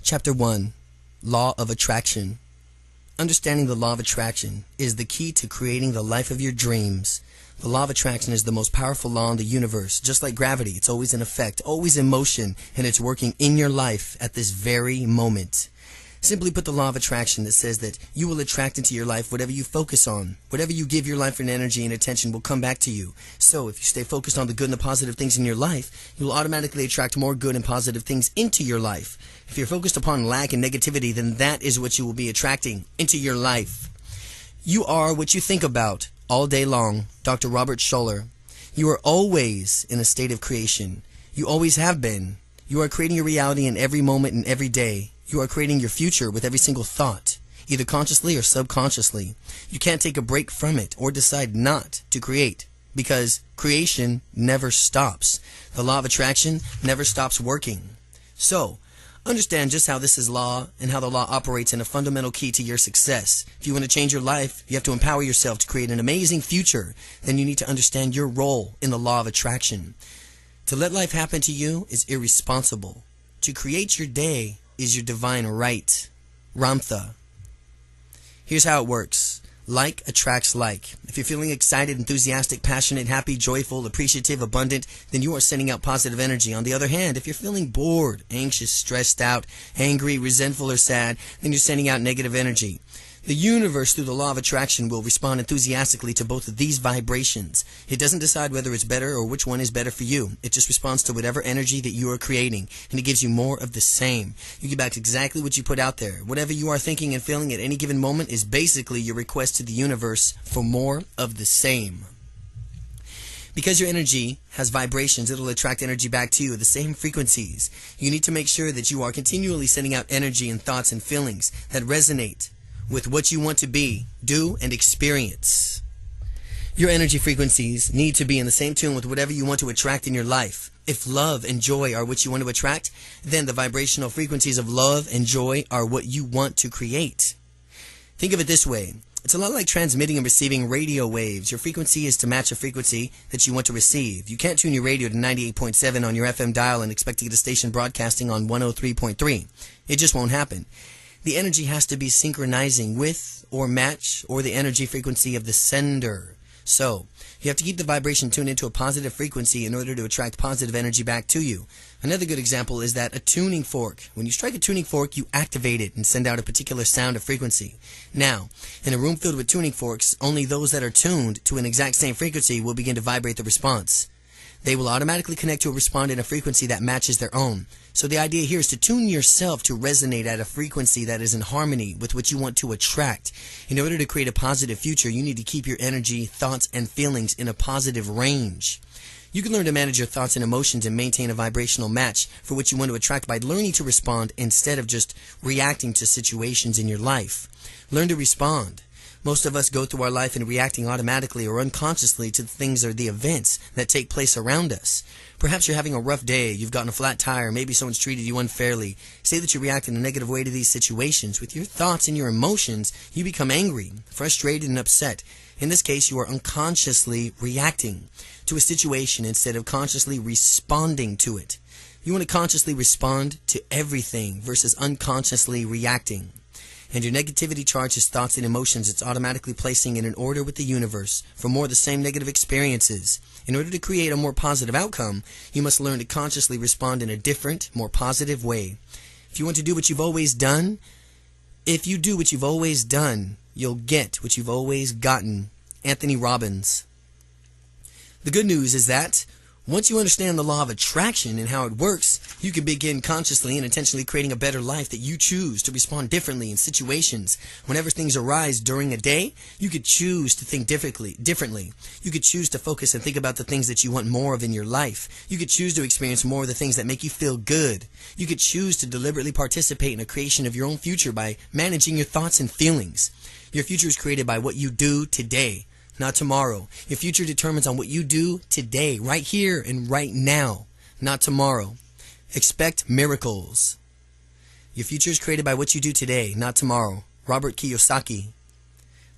Chapter 1. Law of Attraction. Understanding the law of attraction is the key to creating the life of your dreams. The law of attraction is the most powerful law in the universe. Just like gravity, it's always in effect, always in motion, and it's working in your life at this very moment. Simply put, the law of attraction that says that you will attract into your life whatever you focus on. Whatever you give your life and energy and attention will come back to you. So if you stay focused on the good and the positive things in your life, you will automatically attract more good and positive things into your life. If you're focused upon lack and negativity, then that is what you will be attracting into your life. You are what you think about all day long. Dr. Robert Schuller. You are always in a state of creation. You always have been. You are creating your reality in every moment and every day. You are creating your future with every single thought, either consciously or subconsciously. You can't take a break from it or decide not to create, because creation never stops. The law of attraction never stops working. So, understand just how this is law and how the law operates in a fundamental key to your success. If you want to change your life, you have to empower yourself to create an amazing future. Then you need to understand your role in the law of attraction. To let life happen to you is irresponsible. To create your day is your divine right. Ramtha. Here's how it works. Like attracts like. If you're feeling excited, enthusiastic, passionate, happy, joyful, appreciative, abundant, then you are sending out positive energy. On the other hand, if you're feeling bored, anxious, stressed out, angry, resentful, or sad, then you're sending out negative energy. The universe, through the law of attraction, will respond enthusiastically to both of these vibrations. It doesn't decide whether it's better or which one is better for you. It just responds to whatever energy that you are creating, and it gives you more of the same. You get back exactly what you put out there. Whatever you are thinking and feeling at any given moment is basically your request to the universe for more of the same. Because your energy has vibrations, it'll attract energy back to you at the same frequencies. You need to make sure that you are continually sending out energy and thoughts and feelings that resonate with what you want to be, do, and experience. Your energy frequencies need to be in the same tune with whatever you want to attract in your life. If love and joy are what you want to attract, then the vibrational frequencies of love and joy are what you want to create. Think of it this way. It's a lot like transmitting and receiving radio waves. Your frequency is to match a frequency that you want to receive. You can't tune your radio to 98.7 on your FM dial and expect to get a station broadcasting on 103.3. It just won't happen. The energy has to be synchronizing with or match or the energy frequency of the sender. So, you have to keep the vibration tuned into a positive frequency in order to attract positive energy back to you. Another good example is that a tuning fork. When you strike a tuning fork, you activate it and send out a particular sound or frequency. Now, in a room filled with tuning forks, only those that are tuned to an exact same frequency will begin to vibrate the response. They will automatically connect to a respond in a frequency that matches their own. So the idea here is to tune yourself to resonate at a frequency that is in harmony with what you want to attract. In order to create a positive future, you need to keep your energy, thoughts, and feelings in a positive range. You can learn to manage your thoughts and emotions and maintain a vibrational match for what you want to attract by learning to respond instead of just reacting to situations in your life. Learn to respond. Most of us go through our life and reacting automatically or unconsciously to the things or the events that take place around us. Perhaps you're having a rough day, you've gotten a flat tire, maybe someone's treated you unfairly. Say that you react in a negative way to these situations. With your thoughts and your emotions, you become angry, frustrated, and upset. In this case, you are unconsciously reacting to a situation instead of consciously responding to it. You want to consciously respond to everything versus unconsciously reacting. And your negativity charges thoughts and emotions it's automatically placing in an order with the universe for more of the same negative experiences. In order to create a more positive outcome, you must learn to consciously respond in a different, more positive way. If you want to do what you've always done, you'll get what you've always gotten. Anthony Robbins. The good news is that once you understand the law of attraction and how it works, you can begin consciously and intentionally creating a better life that you choose to respond differently in situations. Whenever things arise during a day, you could choose to think differently. You could choose to focus and think about the things that you want more of in your life. You could choose to experience more of the things that make you feel good. You could choose to deliberately participate in the creation of your own future by managing your thoughts and feelings. Your future is created by what you do today, not tomorrow. Your future determines on what you do today, right here and right now, not tomorrow. Expect miracles. Your future is created by what you do today, not tomorrow. Robert Kiyosaki.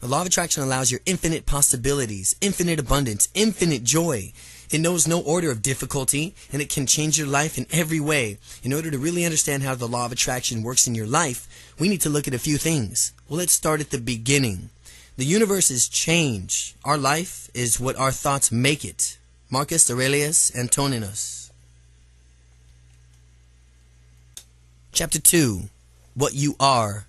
The law of attraction allows your infinite possibilities, infinite abundance, infinite joy. It knows no order of difficulty, and it can change your life in every way. In order to really understand how the law of attraction works in your life, we need to look at a few things. Well, let's start at the beginning. The universe is change. Our life is what our thoughts make it. Marcus Aurelius Antoninus. Chapter 2. What you are.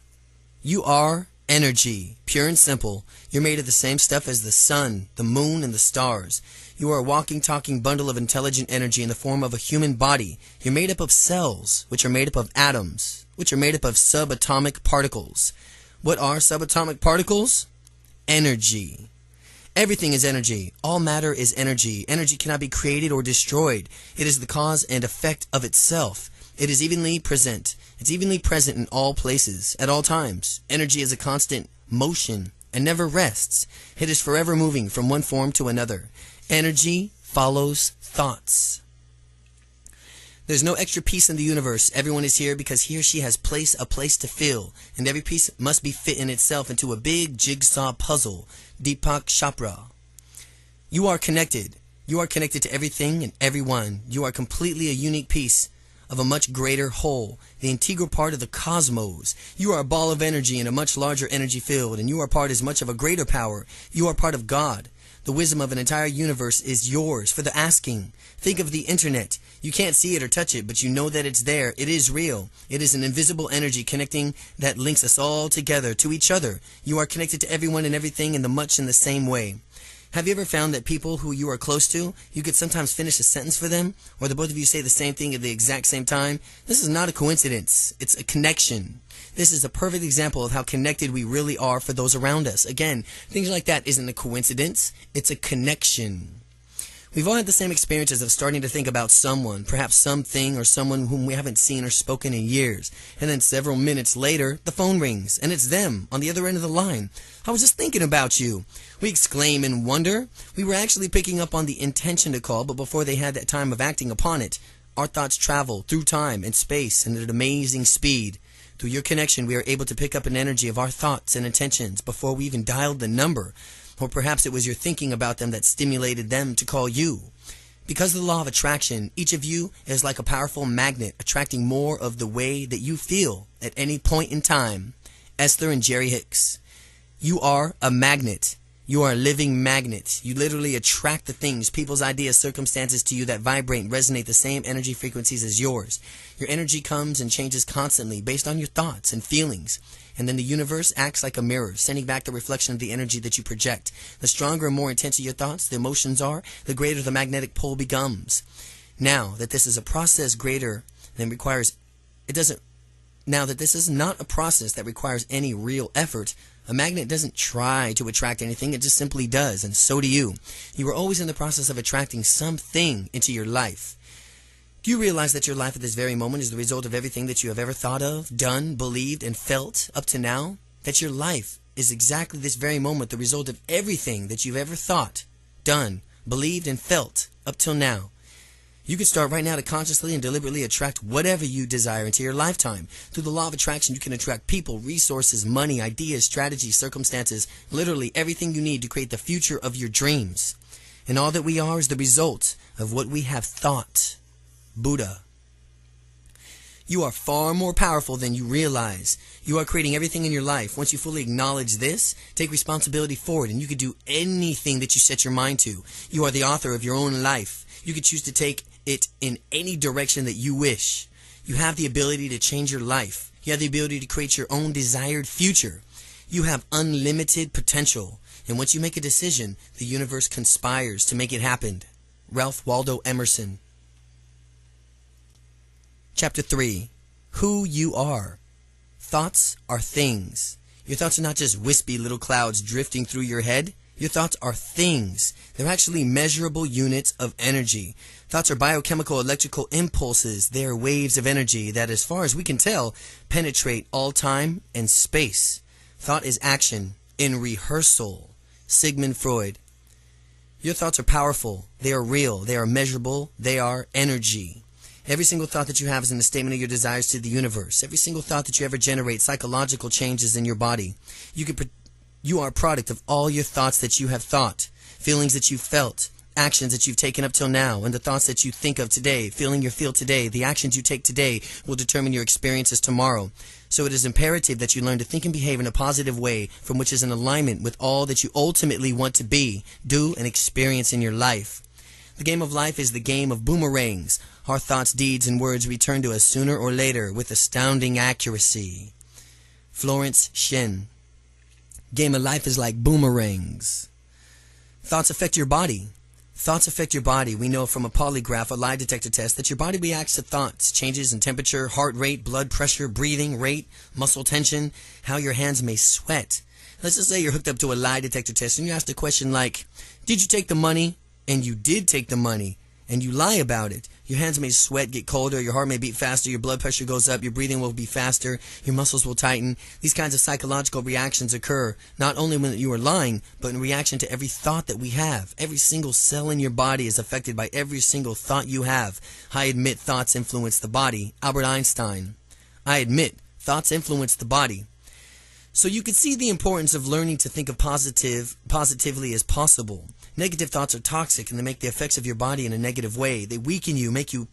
You are energy, pure and simple. You're made of the same stuff as the sun, the moon, and the stars. You are a walking, talking bundle of intelligent energy in the form of a human body. You're made up of cells, which are made up of atoms, which are made up of subatomic particles. What are subatomic particles? Energy. Everything is energy. All matter is energy. Energy cannot be created or destroyed. It is the cause and effect of itself. It is evenly present. It's evenly present in all places, at all times. Energy is a constant motion and never rests. It is forever moving from one form to another. Energy follows thoughts. There's no extra piece in the universe. Everyone is here because he or she has a place to fill, and every piece must be fit in itself into a big jigsaw puzzle. Deepak Chopra. You are connected. You are connected to everything and everyone. You are completely a unique piece of a much greater whole, the integral part of the cosmos. You are a ball of energy in a much larger energy field, and you are part as much of a greater power. You are part of God. The wisdom of an entire universe is yours for the asking. Think of the internet. You can't see it or touch it, but you know that it's there. It is real. It is an invisible energy connecting that links us all together to each other. You are connected to everyone and everything in the same way. Have you ever found that people who you are close to, you could sometimes finish a sentence for them, or the both of you say the same thing at the exact same time? This is not a coincidence. It's a connection. This is a perfect example of how connected we really are for those around us. Again, things like that isn't a coincidence. It's a connection. We've all had the same experiences of starting to think about someone, perhaps something or someone whom we haven't seen or spoken in years. And then several minutes later, the phone rings, and it's them on the other end of the line. I was just thinking about you. We exclaim in wonder. We were actually picking up on the intention to call, but before they had that time of acting upon it, our thoughts travel through time and space and at an amazing speed. Through your connection, we are able to pick up an energy of our thoughts and intentions before we even dialed the number. Or perhaps it was your thinking about them that stimulated them to call you. Because of the law of attraction, each of you is like a powerful magnet attracting more of the way that you feel at any point in time. Esther and Jerry Hicks. You are a magnet. You are a living magnet. You literally attract the things, people's ideas, circumstances to you that vibrate and resonate the same energy frequencies as yours. Your energy comes and changes constantly based on your thoughts and feelings. And then the universe acts like a mirror, sending back the reflection of the energy that you project. The stronger and more intense your thoughts, the emotions are, the greater the magnetic pull becomes. Now that this is a process greater than requires, now that this is not a process that requires any real effort, a magnet doesn't try to attract anything, it just simply does, and so do you. You are always in the process of attracting something into your life. Do you realize that your life at this very moment is the result of everything that you have ever thought of, done, believed, and felt up to now? That your life is exactly this very moment the result of everything that you've ever thought, done, believed, and felt up till now. You can start right now to consciously and deliberately attract whatever you desire into your lifetime. Through the law of attraction, you can attract people, resources, money, ideas, strategies, circumstances, literally everything you need to create the future of your dreams. And all that we are is the result of what we have thought. Buddha. You are far more powerful than you realize. You are creating everything in your life. Once you fully acknowledge this, take responsibility for it, and you can do anything that you set your mind to. You are the author of your own life. You can choose to take it in any direction that you wish. You have the ability to change your life. You have the ability to create your own desired future. You have unlimited potential. And once you make a decision, the universe conspires to make it happen. Ralph Waldo Emerson. Chapter 3. Who you are. Thoughts are things. Your thoughts are not just wispy little clouds drifting through your head. Your thoughts are things. They're actually measurable units of energy. Thoughts are biochemical electrical impulses. They are waves of energy that, as far as we can tell, penetrate all time and space. Thought is action in rehearsal. Sigmund Freud. Your thoughts are powerful. They are real. They are measurable. They are energy. Every single thought that you have is in a statement of your desires to the universe. Every single thought that you ever generate, psychological changes in your body. You are a product of all your thoughts that you have thought, feelings that you felt, actions that you've taken up till now and the thoughts that you think of today, feeling you feel today, the actions you take today will determine your experiences tomorrow. So it is imperative that you learn to think and behave in a positive way from which is in alignment with all that you ultimately want to be, do, and experience in your life. The game of life is the game of boomerangs. Our thoughts, deeds, and words return to us sooner or later with astounding accuracy. Florence Shen. Game of life is like boomerangs. Thoughts affect your body. Thoughts affect your body. We know from a polygraph, a lie detector test, that your body reacts to thoughts, changes in temperature, heart rate, blood pressure, breathing rate, muscle tension, how your hands may sweat. Let's just say you're hooked up to a lie detector test and you ask a question like, did you take the money? And you did take the money, and you lie about it. Your hands may sweat, get colder, your heart may beat faster, your blood pressure goes up, your breathing will be faster, your muscles will tighten. These kinds of psychological reactions occur not only when you are lying, but in reaction to every thought that we have. Every single cell in your body is affected by every single thought you have. I admit thoughts influence the body. Albert Einstein. I admit thoughts influence the body. So you can see the importance of learning to think of positively as possible. Negative thoughts are toxic and they make the effects of your body in a negative way. They weaken you, make you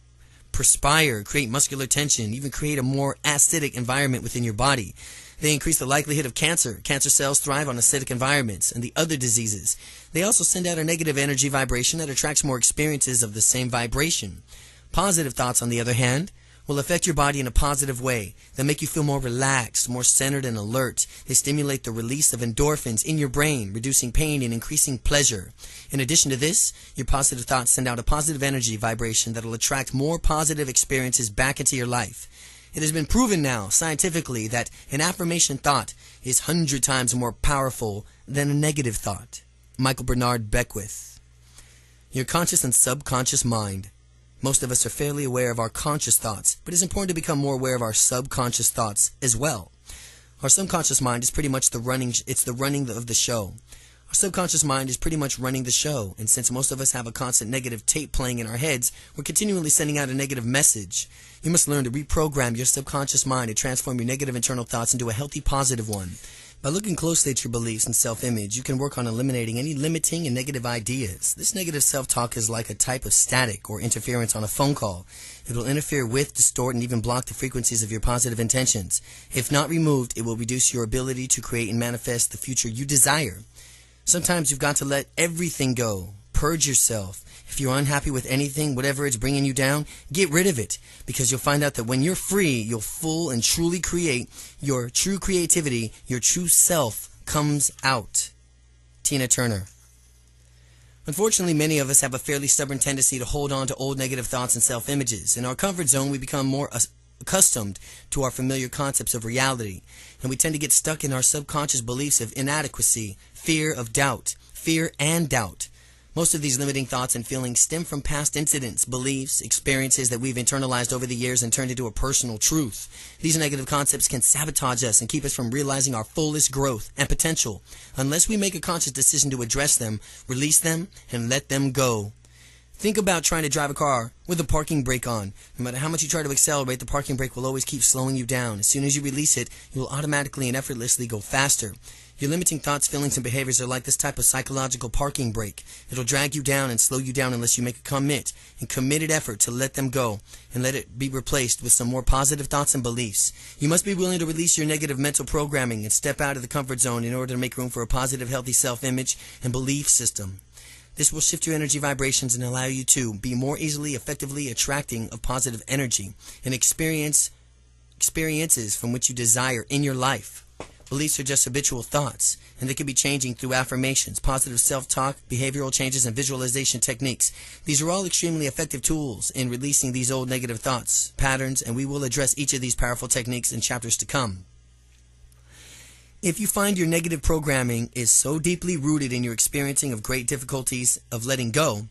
perspire, create muscular tension, even create a more acidic environment within your body. They increase the likelihood of cancer. Cancer cells thrive on acidic environments and the other diseases. They also send out a negative energy vibration that attracts more experiences of the same vibration. Positive thoughts, on the other hand, will affect your body in a positive way. They'll make you feel more relaxed, more centered and alert. They stimulate the release of endorphins in your brain, reducing pain and increasing pleasure. In addition to this, your positive thoughts send out a positive energy vibration that will attract more positive experiences back into your life. It has been proven now, scientifically, that an affirmation thought is 100 times more powerful than a negative thought. Michael Bernard Beckwith. Your conscious and subconscious mind. Most of us are fairly aware of our conscious thoughts, but it's important to become more aware of our subconscious thoughts as well. Our subconscious mind is pretty much the running of the show. Our subconscious mind is pretty much running the show, and since most of us have a constant negative tape playing in our heads, we're continually sending out a negative message. You must learn to reprogram your subconscious mind to transform your negative internal thoughts into a healthy, positive one. By looking closely at your beliefs and self-image, you can work on eliminating any limiting and negative ideas. This negative self-talk is like a type of static or interference on a phone call. It will interfere with, distort, and even block the frequencies of your positive intentions. If not removed, it will reduce your ability to create and manifest the future you desire. Sometimes you've got to let everything go. Purge yourself. If you're unhappy with anything, whatever it's bringing you down, get rid of it. Because you'll find out that when you're free, you'll full and truly create. Your true creativity, your true self comes out. Tina Turner. Unfortunately, many of us have a fairly stubborn tendency to hold on to old negative thoughts and self-images. In our comfort zone, we become more accustomed to our familiar concepts of reality. And we tend to get stuck in our subconscious beliefs of inadequacy, fear of doubt, fear and doubt. Most of these limiting thoughts and feelings stem from past incidents, beliefs, experiences that we've internalized over the years and turned into a personal truth. These negative concepts can sabotage us and keep us from realizing our fullest growth and potential unless we make a conscious decision to address them, release them, and let them go. Think about trying to drive a car with the parking brake on. No matter how much you try to accelerate, the parking brake will always keep slowing you down. As soon as you release it, you will automatically and effortlessly go faster. Your limiting thoughts, feelings, and behaviors are like this type of psychological parking brake. It'll drag you down and slow you down unless you make a committed effort to let them go and let it be replaced with some more positive thoughts and beliefs. You must be willing to release your negative mental programming and step out of the comfort zone in order to make room for a positive, healthy self-image and belief system. This will shift your energy vibrations and allow you to be more easily, effectively attracting of positive energy and experiences from which you desire in your life. Beliefs are just habitual thoughts, and they can be changing through affirmations, positive self-talk, behavioral changes, and visualization techniques. These are all extremely effective tools in releasing these old negative thoughts, patterns, and we will address each of these powerful techniques in chapters to come. If you find your negative programming is so deeply rooted in your experiencing of great difficulties of letting go,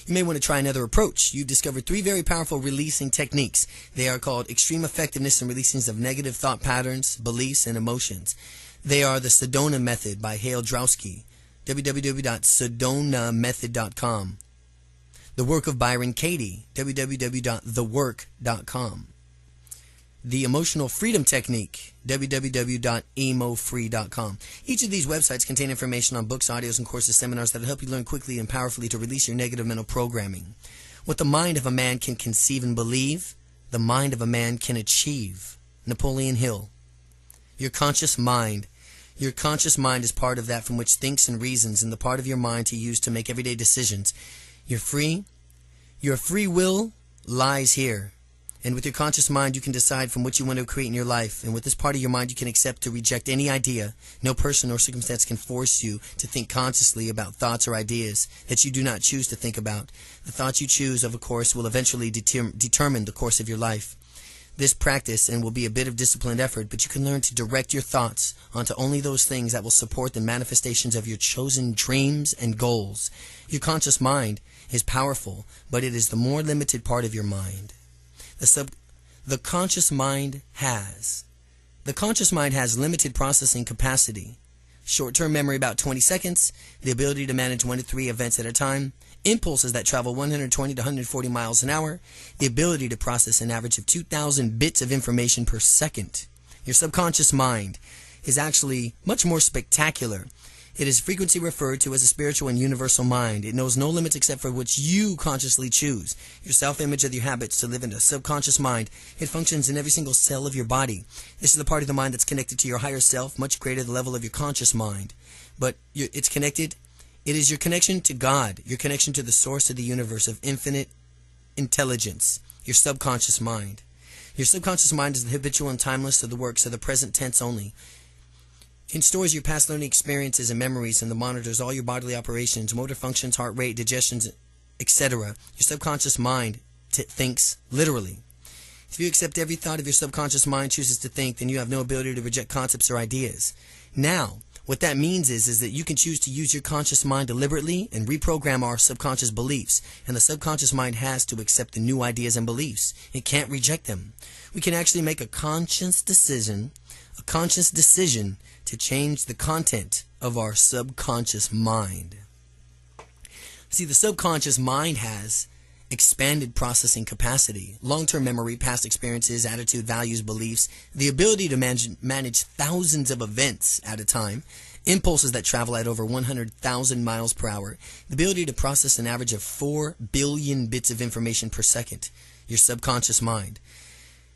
you may want to try another approach. You've discovered 3 very powerful releasing techniques. They are called extreme effectiveness in releasing of negative thought patterns, beliefs, and emotions. They are the Sedona Method by Hale Drowski, www.sedonamethod.com. The Work of Byron Katie, www.thework.com. the Emotional Freedom Technique, www.emofree.com. Each of these websites contain information on books, audios, and courses, seminars that will help you learn quickly and powerfully to release your negative mental programming. What the mind of a man can conceive and believe, the mind of a man can achieve. Napoleon Hill. Your conscious mind. Your conscious mind is part of that from which thinks and reasons, and the part of your mind to use to make everyday decisions. You're free. Your free will lies here. And with your conscious mind, you can decide from what you want to create in your life. And with this part of your mind, you can accept to reject any idea. No person or circumstance can force you to think consciously about thoughts or ideas that you do not choose to think about. The thoughts you choose, of course, will eventually determine the course of your life. This practice and will be a bit of disciplined effort, but you can learn to direct your thoughts onto only those things that will support the manifestations of your chosen dreams and goals. Your conscious mind is powerful, but it is the more limited part of your mind. The conscious mind has limited processing capacity, short-term memory about 20 seconds, the ability to manage 1 to 3 events at a time, impulses that travel 120 to 140 miles an hour, the ability to process an average of 2,000 bits of information per second. Your subconscious mind is actually much more spectacular. It is frequently referred to as a spiritual and universal mind. It knows no limits except for which you consciously choose. Your self-image of your habits to live in a subconscious mind. It functions in every single cell of your body. This is the part of the mind that's connected to your higher self, much greater the level of your conscious mind. But it's connected. It is your connection to God, your connection to the source of the universe of infinite intelligence, your subconscious mind. Your subconscious mind is the habitual and timeless of the works of the present tense only. It stores your past learning experiences and memories, and the monitors all your bodily operations, motor functions, heart rate, digestions, etc. Your subconscious mind thinks literally. If you accept every thought of your subconscious mind chooses to think, then you have no ability to reject concepts or ideas. Now, what that means is that you can choose to use your conscious mind deliberately and reprogram our subconscious beliefs, and the subconscious mind has to accept the new ideas and beliefs. It can't reject them. We can actually make a conscious decision to change the content of our subconscious mind. See, the subconscious mind has expanded processing capacity, long-term memory, past experiences, attitude, values, beliefs, the ability to manage thousands of events at a time, impulses that travel at over 100,000 miles per hour, the ability to process an average of 4 billion bits of information per second, your subconscious mind.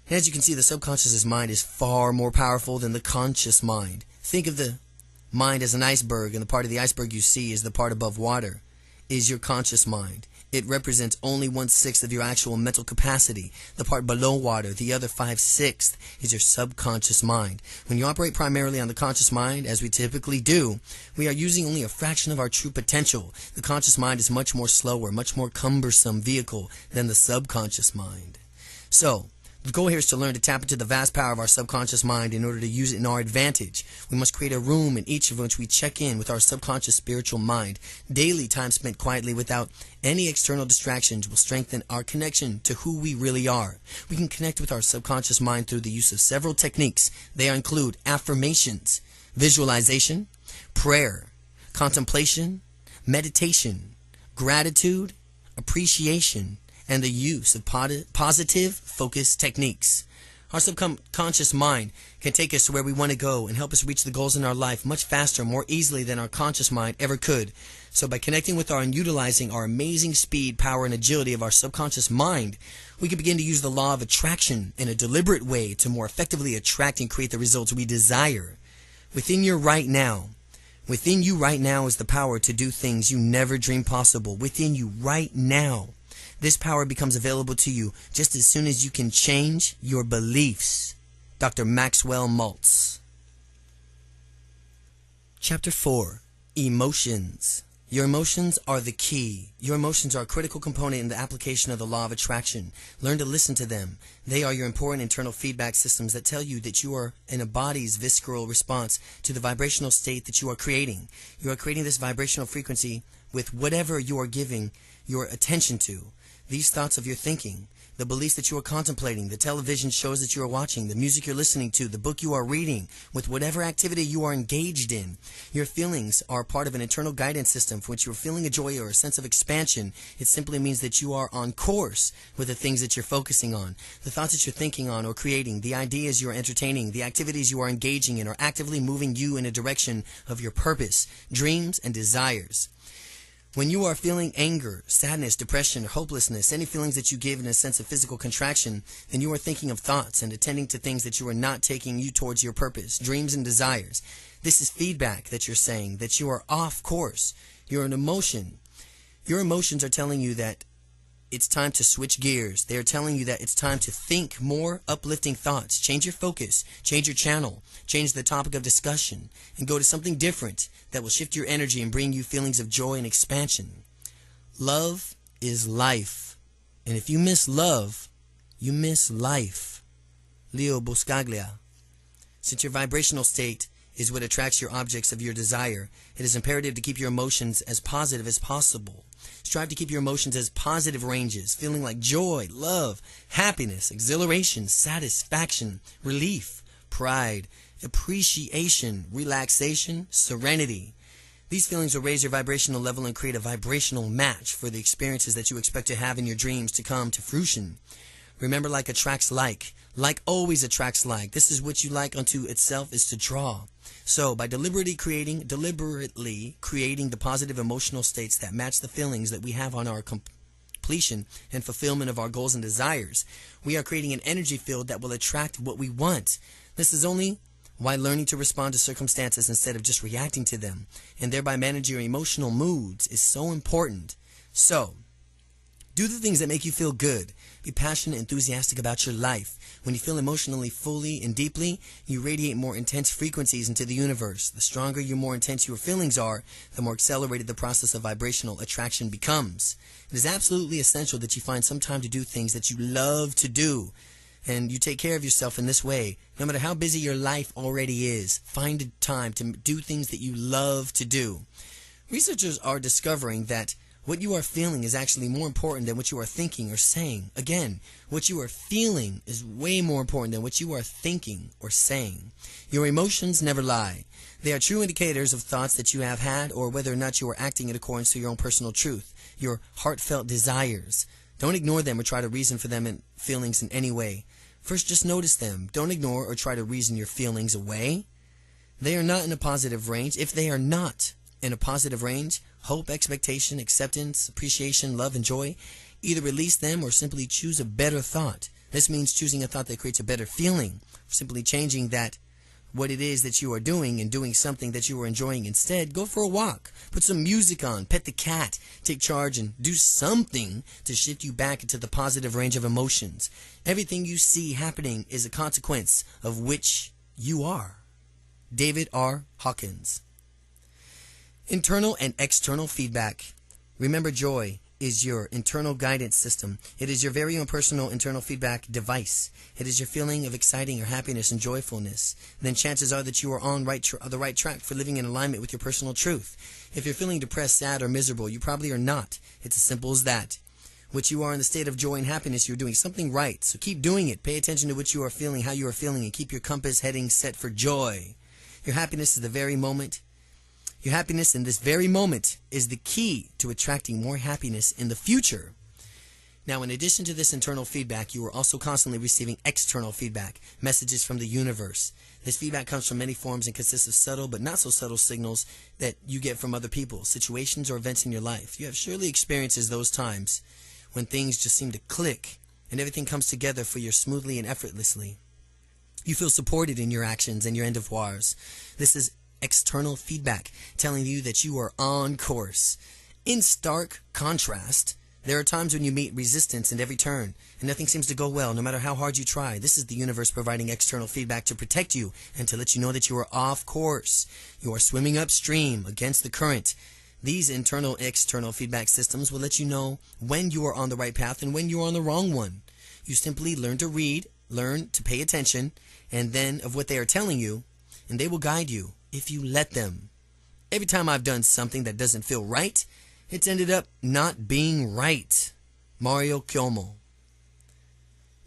And as you can see, the subconscious mind is far more powerful than the conscious mind. Think of the mind as an iceberg, and the part of the iceberg you see is the part above water, is your conscious mind. It represents only 1/6 of your actual mental capacity. The part below water, the other 5/6, is your subconscious mind. When you operate primarily on the conscious mind, as we typically do, we are using only a fraction of our true potential. The conscious mind is much more slower, much more cumbersome vehicle than the subconscious mind. So, the goal here is to learn to tap into the vast power of our subconscious mind in order to use it in our advantage. We must create a room in each of which we check in with our subconscious spiritual mind. Daily time spent quietly without any external distractions will strengthen our connection to who we really are. We can connect with our subconscious mind through the use of several techniques. They include affirmations, visualization, prayer, contemplation, meditation, gratitude, appreciation, and the use of positive focus techniques. Our subconscious mind can take us to where we want to go and help us reach the goals in our life much faster, more easily than our conscious mind ever could. So by connecting with and utilizing our amazing speed, power, and agility of our subconscious mind, we can begin to use the law of attraction in a deliberate way to more effectively attract and create the results we desire. Within you right now is the power to do things you never dreamed possible. Within you right now. This power becomes available to you just as soon as you can change your beliefs. Dr. Maxwell Maltz. Chapter 4. Emotions. Your emotions are the key. Your emotions are a critical component in the application of the law of attraction. Learn to listen to them. They are your important internal feedback systems that tell you that you are in a body's visceral response to the vibrational state that you are creating. You are creating this vibrational frequency with whatever you are giving your attention to. These thoughts of your thinking the beliefs that you are contemplating, the television shows that you are watching, the music you're listening to, the book you are reading, with whatever activity you are engaged in. Your feelings are part of an internal guidance system for which you're feeling a joy or a sense of expansion. It simply means that you are on course with the things that you're focusing on, the thoughts that you're thinking on or creating, the ideas you are entertaining, the activities you are engaging in are actively moving you in a direction of your purpose, dreams, and desires. When you are feeling anger, sadness, depression, or hopelessness, any feelings that you give in a sense of physical contraction, then you are thinking of thoughts and attending to things that you are not taking you towards your purpose, dreams, and desires. This is feedback that you're saying that you are off course. You're an emotion. Your emotions are telling you that it's time to switch gears. They are telling you that it's time to think more uplifting thoughts. Change your focus, change your channel, change the topic of discussion, and go to something different that will shift your energy and bring you feelings of joy and expansion. Love is life. And if you miss love, you miss life. Leo Buscaglia. Since your vibrational state is what attracts your objects of your desire, it is imperative to keep your emotions as positive as possible. Strive to keep your emotions as positive ranges, feeling like joy, love, happiness, exhilaration, satisfaction, relief, pride, appreciation, relaxation, serenity. These feelings will raise your vibrational level and create a vibrational match for the experiences that you expect to have in your dreams to come to fruition. Remember, like attracts like. Like always attracts like. This is what you like unto itself is to draw. So, by deliberately creating the positive emotional states that match the feelings that we have on our completion and fulfillment of our goals and desires, we are creating an energy field that will attract what we want. This is only why learning to respond to circumstances instead of just reacting to them, and thereby manage your emotional moods, is so important. So, do the things that make you feel good. Be passionate and enthusiastic about your life. When you feel emotionally fully and deeply, you radiate more intense frequencies into the universe. The stronger your more intense your feelings are, the more accelerated the process of vibrational attraction becomes. It is absolutely essential that you find some time to do things that you love to do. And you take care of yourself in this way. No matter how busy your life already is, find time to do things that you love to do. Researchers are discovering that what you are feeling is actually more important than what you are thinking or saying. Again, what you are feeling is way more important than what you are thinking or saying. Your emotions never lie. They are true indicators of thoughts that you have had or whether or not you are acting in accordance to your own personal truth, your heartfelt desires. Don't ignore them or try to reason for them and feelings in any way. First, just notice them. Don't ignore or try to reason your feelings away. They are not in a positive range. If they are not in a positive range, hope, expectation, acceptance, appreciation, love, and joy, either release them or simply choose a better thought. This means choosing a thought that creates a better feeling, simply changing that what it is that you are doing and doing something that you are enjoying instead. Go for a walk, put some music on, pet the cat, take charge, and do something to shift you back into the positive range of emotions. Everything you see happening is a consequence of which you are. David R. Hawkins. Internal and external feedback. Remember, joy is your internal guidance system. It is your very own personal internal feedback device. It is your feeling of exciting or happiness and joyfulness. Then chances are that you are on the right track for living in alignment with your personal truth. If you're feeling depressed, sad, or miserable, you probably are not. It's as simple as that. What you are in the state of joy and happiness, you're doing something right. So keep doing it. Pay attention to what you are feeling, how you are feeling, and keep your compass heading set for joy. Your happiness is the very moment. Your happiness in this very moment is the key to attracting more happiness in the future. Now, in addition to this internal feedback, you are also constantly receiving external feedback, messages from the universe. This feedback comes from many forms and consists of subtle but not so subtle signals that you get from other people, situations, or events in your life. You have surely experienced those times when things just seem to click and everything comes together for you smoothly and effortlessly. You feel supported in your actions and your endeavors. This is external feedback telling you that you are on course. In stark contrast, there are times when you meet resistance at every turn and nothing seems to go well no matter how hard you try. This is the universe providing external feedback to protect you and to let you know that you are off course. You are swimming upstream against the current. These internal external feedback systems will let you know when you are on the right path and when you are on the wrong one. You simply learn to read, learn to pay attention, and then of what they are telling you, and they will guide you if you let them. Every time I've done something that doesn't feel right, it's ended up not being right. Mario Cuomo.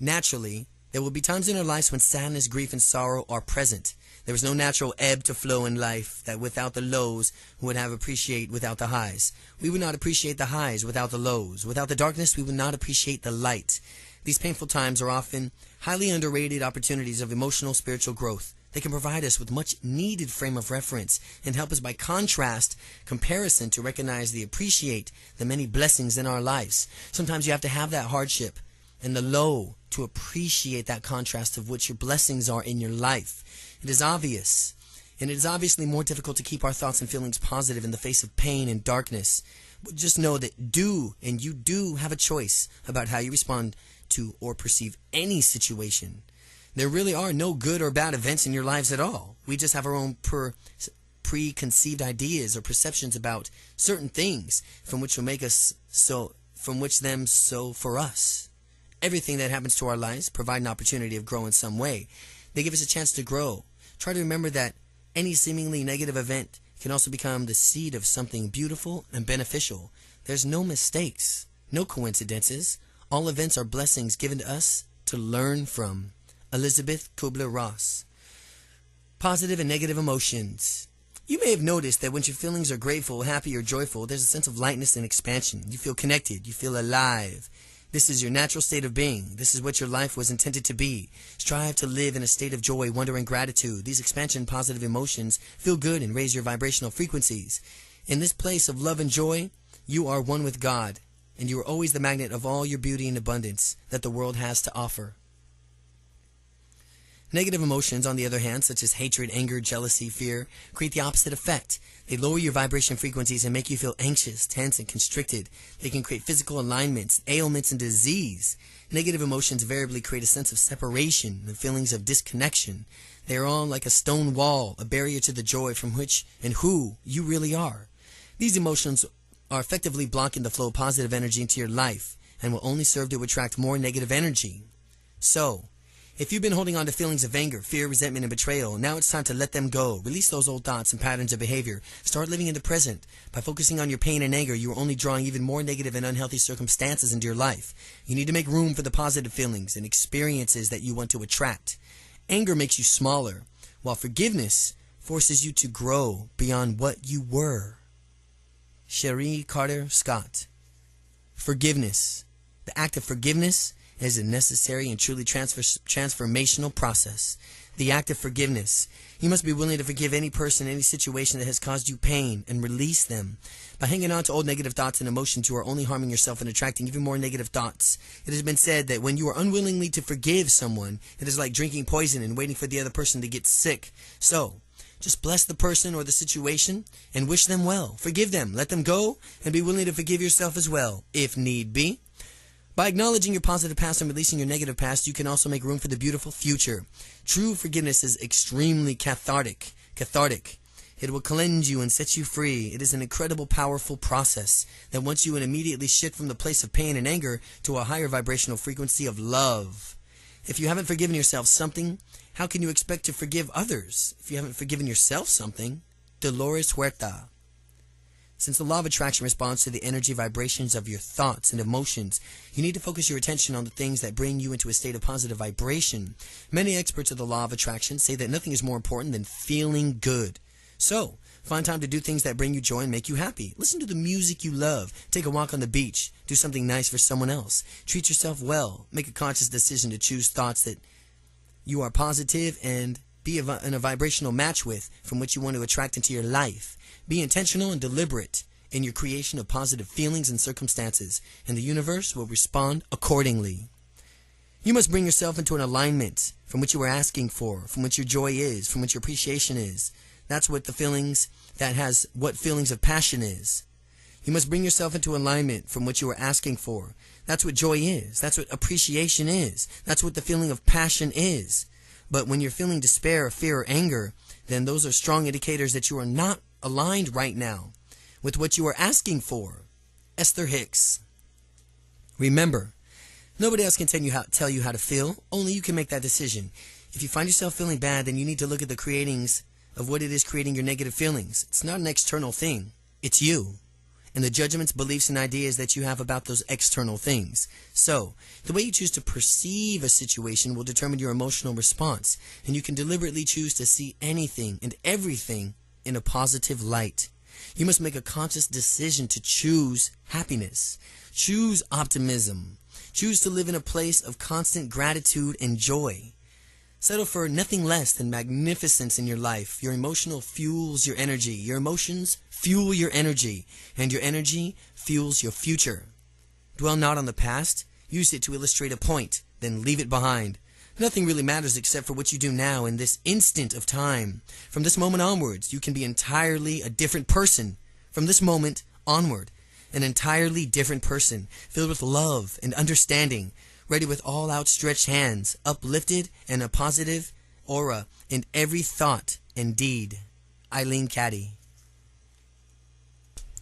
Naturally, there will be times in our lives when sadness, grief, and sorrow are present. There is no natural ebb to flow in life that without the lows we would have appreciate without the highs. We would not appreciate the highs without the lows. Without the darkness, we would not appreciate the light. These painful times are often highly underrated opportunities of emotional spiritual growth. They can provide us with much needed frame of reference and help us by comparison to recognize and appreciate the many blessings in our lives. Sometimes you have to have that hardship and the low to appreciate that contrast of what your blessings are in your life. It is obvious, and it is obviously more difficult to keep our thoughts and feelings positive in the face of pain and darkness. But just know that you do have a choice about how you respond to or perceive any situation. There really are no good or bad events in your lives at all. We just have our own preconceived ideas or perceptions about certain things from which them so for us. Everything that happens to our lives provide an opportunity of growing in some way. They give us a chance to grow. Try to remember that any seemingly negative event can also become the seed of something beautiful and beneficial. There's no mistakes, no coincidences. All events are blessings given to us to learn from. Elizabeth Kubler-Ross. Positive and negative emotions. You may have noticed that when your feelings are grateful, happy, or joyful, there's a sense of lightness and expansion. You feel connected. You feel alive. This is your natural state of being. This is what your life was intended to be. Strive to live in a state of joy, wonder, and gratitude. These expansion positive emotions feel good and raise your vibrational frequencies. In this place of love and joy, you are one with God, and you are always the magnet of all your beauty and abundance that the world has to offer. Negative emotions, on the other hand, such as hatred, anger, jealousy, fear, create the opposite effect. They lower your vibration frequencies and make you feel anxious, tense, and constricted. They can create physical alignments, ailments, and disease. Negative emotions invariably create a sense of separation and feelings of disconnection. They are all like a stone wall, a barrier to the joy from which and who you really are. These emotions are effectively blocking the flow of positive energy into your life and will only serve to attract more negative energy. So, if you've been holding on to feelings of anger, fear, resentment, and betrayal, now it's time to let them go. Release those old thoughts and patterns of behavior. Start living in the present. By focusing on your pain and anger, you are only drawing even more negative and unhealthy circumstances into your life. You need to make room for the positive feelings and experiences that you want to attract. Anger makes you smaller, while forgiveness forces you to grow beyond what you were. Cherie Carter Scott. Forgiveness. The act of forgiveness is a necessary and truly transformational process. The act of forgiveness. You must be willing to forgive any person, any situation that has caused you pain and release them. By hanging on to old negative thoughts and emotions, you are only harming yourself and attracting even more negative thoughts. It has been said that when you are unwillingly to forgive someone, it is like drinking poison and waiting for the other person to get sick. So, just bless the person or the situation and wish them well. Forgive them, let them go, and be willing to forgive yourself as well, if need be. By acknowledging your positive past and releasing your negative past, you can also make room for the beautiful future. True forgiveness is extremely cathartic. It will cleanse you and set you free. It is an incredible, powerful process that wants you to immediately shift from the place of pain and anger to a higher vibrational frequency of love. If you haven't forgiven yourself something, how can you expect to forgive others? If you haven't forgiven yourself something, Dolores Huerta. Since the law of attraction responds to the energy vibrations of your thoughts and emotions, you need to focus your attention on the things that bring you into a state of positive vibration. Many experts of the law of attraction say that nothing is more important than feeling good. So, find time to do things that bring you joy and make you happy. Listen to the music you love. Take a walk on the beach. Do something nice for someone else. Treat yourself well. Make a conscious decision to choose thoughts that you are positive and be in a vibrational match with, from which you want to attract into your life. Be intentional and deliberate in your creation of positive feelings and circumstances, and the universe will respond accordingly. You must bring yourself into an alignment from which you are asking for, from which your joy is, from which your appreciation is. That's what what feelings of passion is. You must bring yourself into alignment from what you are asking for. That's what joy is. That's what appreciation is. That's what the feeling of passion is. But when you're feeling despair, fear, or anger, then those are strong indicators that you are not aligned right now with what you are asking for. Esther Hicks. Remember, nobody else can tell you how to feel. Only you can make that decision. If you find yourself feeling bad, then you need to look at the creatings of what it is creating your negative feelings. It's not an external thing. It's you. and the judgments, beliefs, and ideas that you have about those external things. So, the way you choose to perceive a situation will determine your emotional response, and you can deliberately choose to see anything and everything in a positive light. You must make a conscious decision to choose happiness, choose optimism, choose to live in a place of constant gratitude and joy. Settle for nothing less than magnificence in your life. Your emotional fuels your energy. Your emotions fuel your energy, and your energy fuels your future. Dwell not on the past. Use it to illustrate a point, then leave it behind. Nothing really matters except for what you do now in this instant of time. From this moment onwards, you can be entirely a different person. From this moment onward, an entirely different person, filled with love and understanding, ready with all outstretched hands, uplifted and a positive aura in every thought and deed. Eileen Caddy.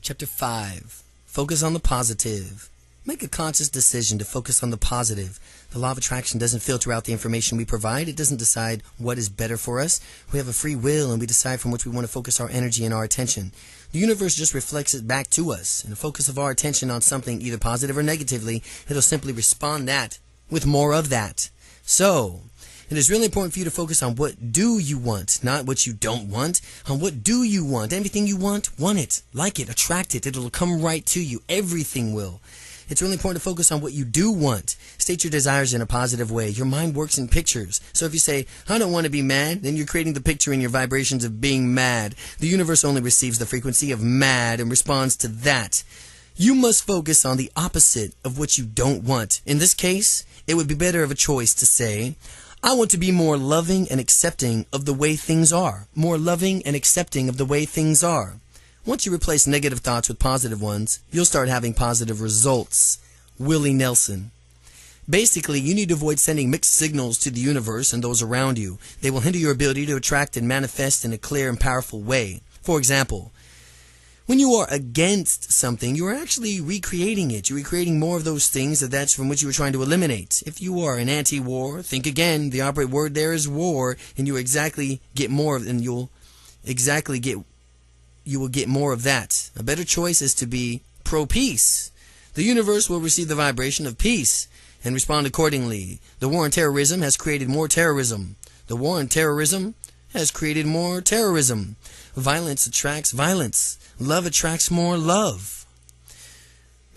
Chapter 5. Focus on the positive. Make a conscious decision to focus on the positive. The law of attraction doesn't filter out the information we provide. It doesn't decide what is better for us. We have a free will, and we decide from which we want to focus our energy and our attention. The universe just reflects it back to us. And the focus of our attention on something, either positive or negatively, it'll simply respond that with more of that. So, it is really important for you to focus on what do you want, not what you don't want. On what do you want. Everything you want it, like it, attract it. It'll come right to you. Everything will. It's really important to focus on what you do want. State your desires in a positive way. Your mind works in pictures. So if you say, I don't want to be mad, then you're creating the picture in your vibrations of being mad. The universe only receives the frequency of mad and responds to that. You must focus on the opposite of what you don't want. In this case, it would be better of a choice to say, I want to be more loving and accepting of the way things are. More loving and accepting of the way things are. Once you replace negative thoughts with positive ones, you'll start having positive results. Willie Nelson. Basically, you need to avoid sending mixed signals to the universe and those around you. They will hinder your ability to attract and manifest in a clear and powerful way. For example, when you are against something, you are actually recreating it. You're recreating more of those things that's from which you were trying to eliminate. If you are an anti-war, think again. The operative word there is war, and you will exactly get more of, and you will get more of that. A better choice is to be pro-peace. The universe will receive the vibration of peace and respond accordingly. The war on terrorism has created more terrorism. The war on terrorism has created more terrorism. Violence attracts violence. Love attracts more love.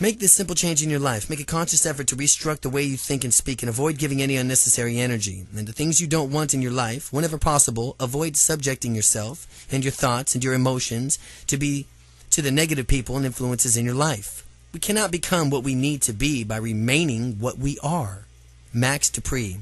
Make this simple change in your life. Make a conscious effort to restructure the way you think and speak, and avoid giving any unnecessary energy. And the things you don't want in your life, whenever possible, avoid subjecting yourself and your thoughts and your emotions to the negative people and influences in your life. We cannot become what we need to be by remaining what we are. Max Dupree.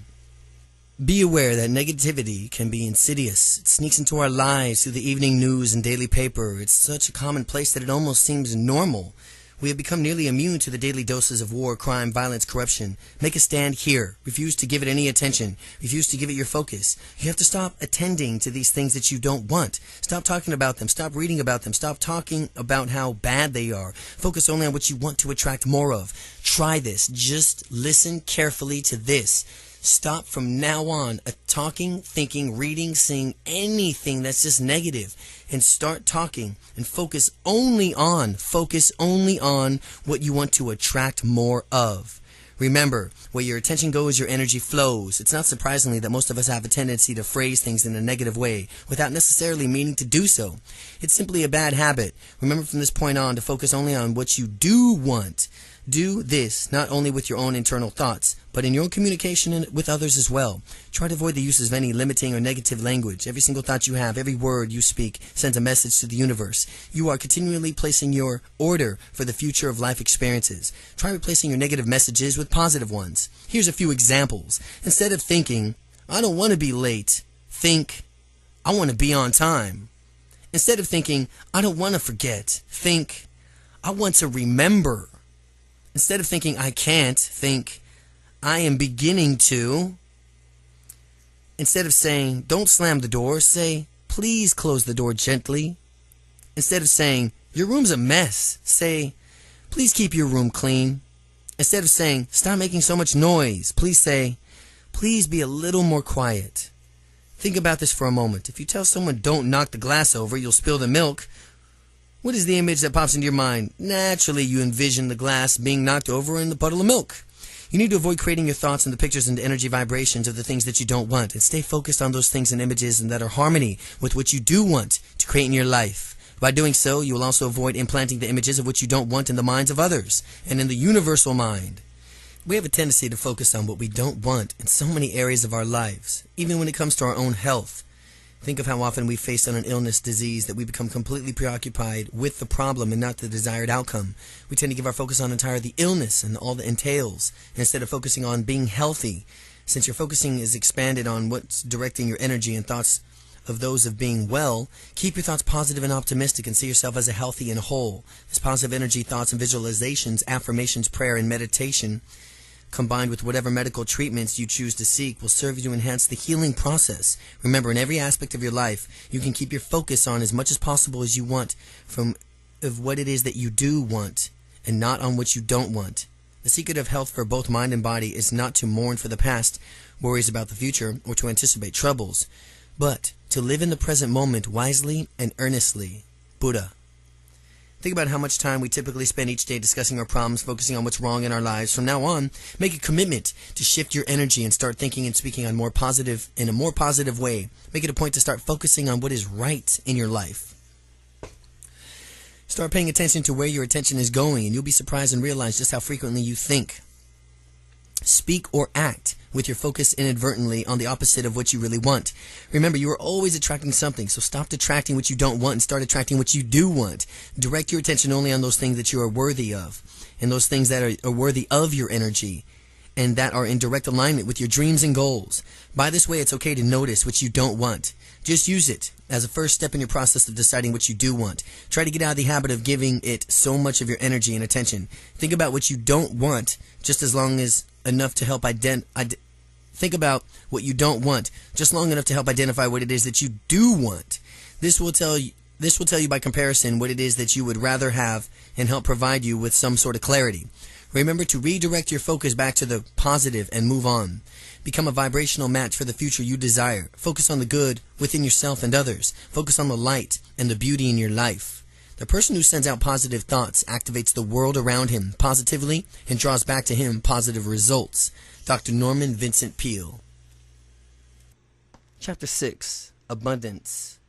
Be aware that negativity can be insidious. It sneaks into our lives through the evening news and daily paper. It's such a common place that it almost seems normal. We have become nearly immune to the daily doses of war, crime, violence, corruption. Make a stand here. Refuse to give it any attention. Refuse to give it your focus. You have to stop attending to these things that you don't want. Stop talking about them. Stop reading about them. Stop talking about how bad they are. Focus only on what you want to attract more of. Try this. Just listen carefully to this. Stop from now on talking, thinking, reading, seeing anything that's just negative, and start talking and focus only on what you want to attract more of. Remember, where your attention goes, your energy flows. It's not surprisingly that most of us have a tendency to phrase things in a negative way without necessarily meaning to do so. It's simply a bad habit. Remember from this point on to focus only on what you do want. Do this not only with your own internal thoughts, but in your communication with others as well. Try to avoid the use of any limiting or negative language. Every single thought you have, every word you speak sends a message to the universe. You are continually placing your order for the future of life experiences. Try replacing your negative messages with positive ones. Here's a few examples. Instead of thinking, I don't want to be late, think, I want to be on time. Instead of thinking, I don't want to forget, think, I want to remember. Instead of thinking, I can't, think, I am beginning to. Instead of saying, don't slam the door, say, please close the door gently. Instead of saying, your room's a mess, say, please keep your room clean. Instead of saying, stop making so much noise, please say, please be a little more quiet. Think about this for a moment. If you tell someone, don't knock the glass over, you'll spill the milk, What is the image that pops into your mind? Naturally, you envision the glass being knocked over in the puddle of milk. You need to avoid creating your thoughts and the pictures and the energy vibrations of the things that you don't want, and stay focused on those things and images and that are harmony with what you do want to create in your life. By doing so, you will also avoid implanting the images of what you don't want in the minds of others and in the universal mind. We have a tendency to focus on what we don't want in so many areas of our lives, even when it comes to our own health. Think of how often we face on an illness, disease, that we become completely preoccupied with the problem and not the desired outcome. We tend to give our focus on entirely the illness and all that entails, instead of focusing on being healthy. Since your focusing is expanded on what's directing your energy and thoughts of those of being well, keep your thoughts positive and optimistic and see yourself as a healthy and whole. This positive energy, thoughts and visualizations, affirmations, prayer, and meditation, combined with whatever medical treatments you choose to seek, will serve you to enhance the healing process. Remember, in every aspect of your life, you can keep your focus on as much as possible as you want of what it is that you do want, and not on what you don't want. The secret of health for both mind and body is not to mourn for the past, worries about the future, or to anticipate troubles, but to live in the present moment wisely and earnestly. Buddha. Think about how much time we typically spend each day discussing our problems, focusing on what's wrong in our lives. From now on, make a commitment to shift your energy and start thinking and speaking in a more positive way. Make it a point to start focusing on what is right in your life. Start paying attention to where your attention is going, and you'll be surprised and realize just how frequently you think, speak, or act with your focus inadvertently on the opposite of what you really want. Remember, you are always attracting something, so stop attracting what you don't want and start attracting what you do want. Direct your attention only on those things that you are worthy of, and those things that are worthy of your energy, and that are in direct alignment with your dreams and goals. By this way, it's okay to notice what you don't want. Just use it as a first step in your process of deciding what you do want. Try to get out of the habit of giving it so much of your energy and attention. Think about what you don't want just as long as enough to help Think about what you don't want just long enough to help identify what it is that you do want. This will tell you by comparison what it is that you would rather have and help provide you with some sort of clarity. Remember to redirect your focus back to the positive and move on. Become a vibrational match for the future you desire. Focus on the good within yourself and others. Focus on the light and the beauty in your life. The person who sends out positive thoughts activates the world around him positively and draws back to him positive results. Dr. Norman Vincent Peale. Chapter 6. Abundance.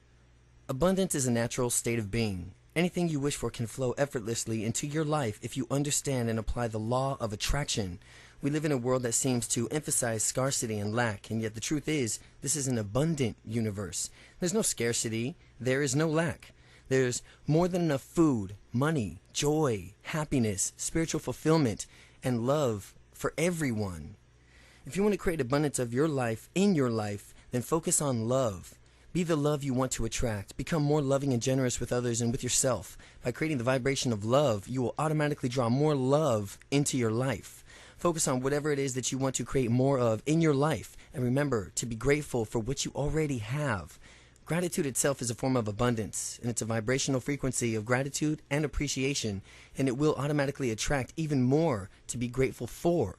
Abundance is a natural state of being. Anything you wish for can flow effortlessly into your life if you understand and apply the law of attraction. We live in a world that seems to emphasize scarcity and lack, and yet the truth is, this is an abundant universe. There's no scarcity, there is no lack. There's more than enough food, money, joy, happiness, spiritual fulfillment, and love for everyone. If you want to create abundance of your life, in your life, then focus on love. Be the love you want to attract. Become more loving and generous with others and with yourself. By creating the vibration of love, you will automatically draw more love into your life. Focus on whatever it is that you want to create more of in your life. And remember to be grateful for what you already have. Gratitude itself is a form of abundance, and it's a vibrational frequency of gratitude and appreciation, and it will automatically attract even more to be grateful for.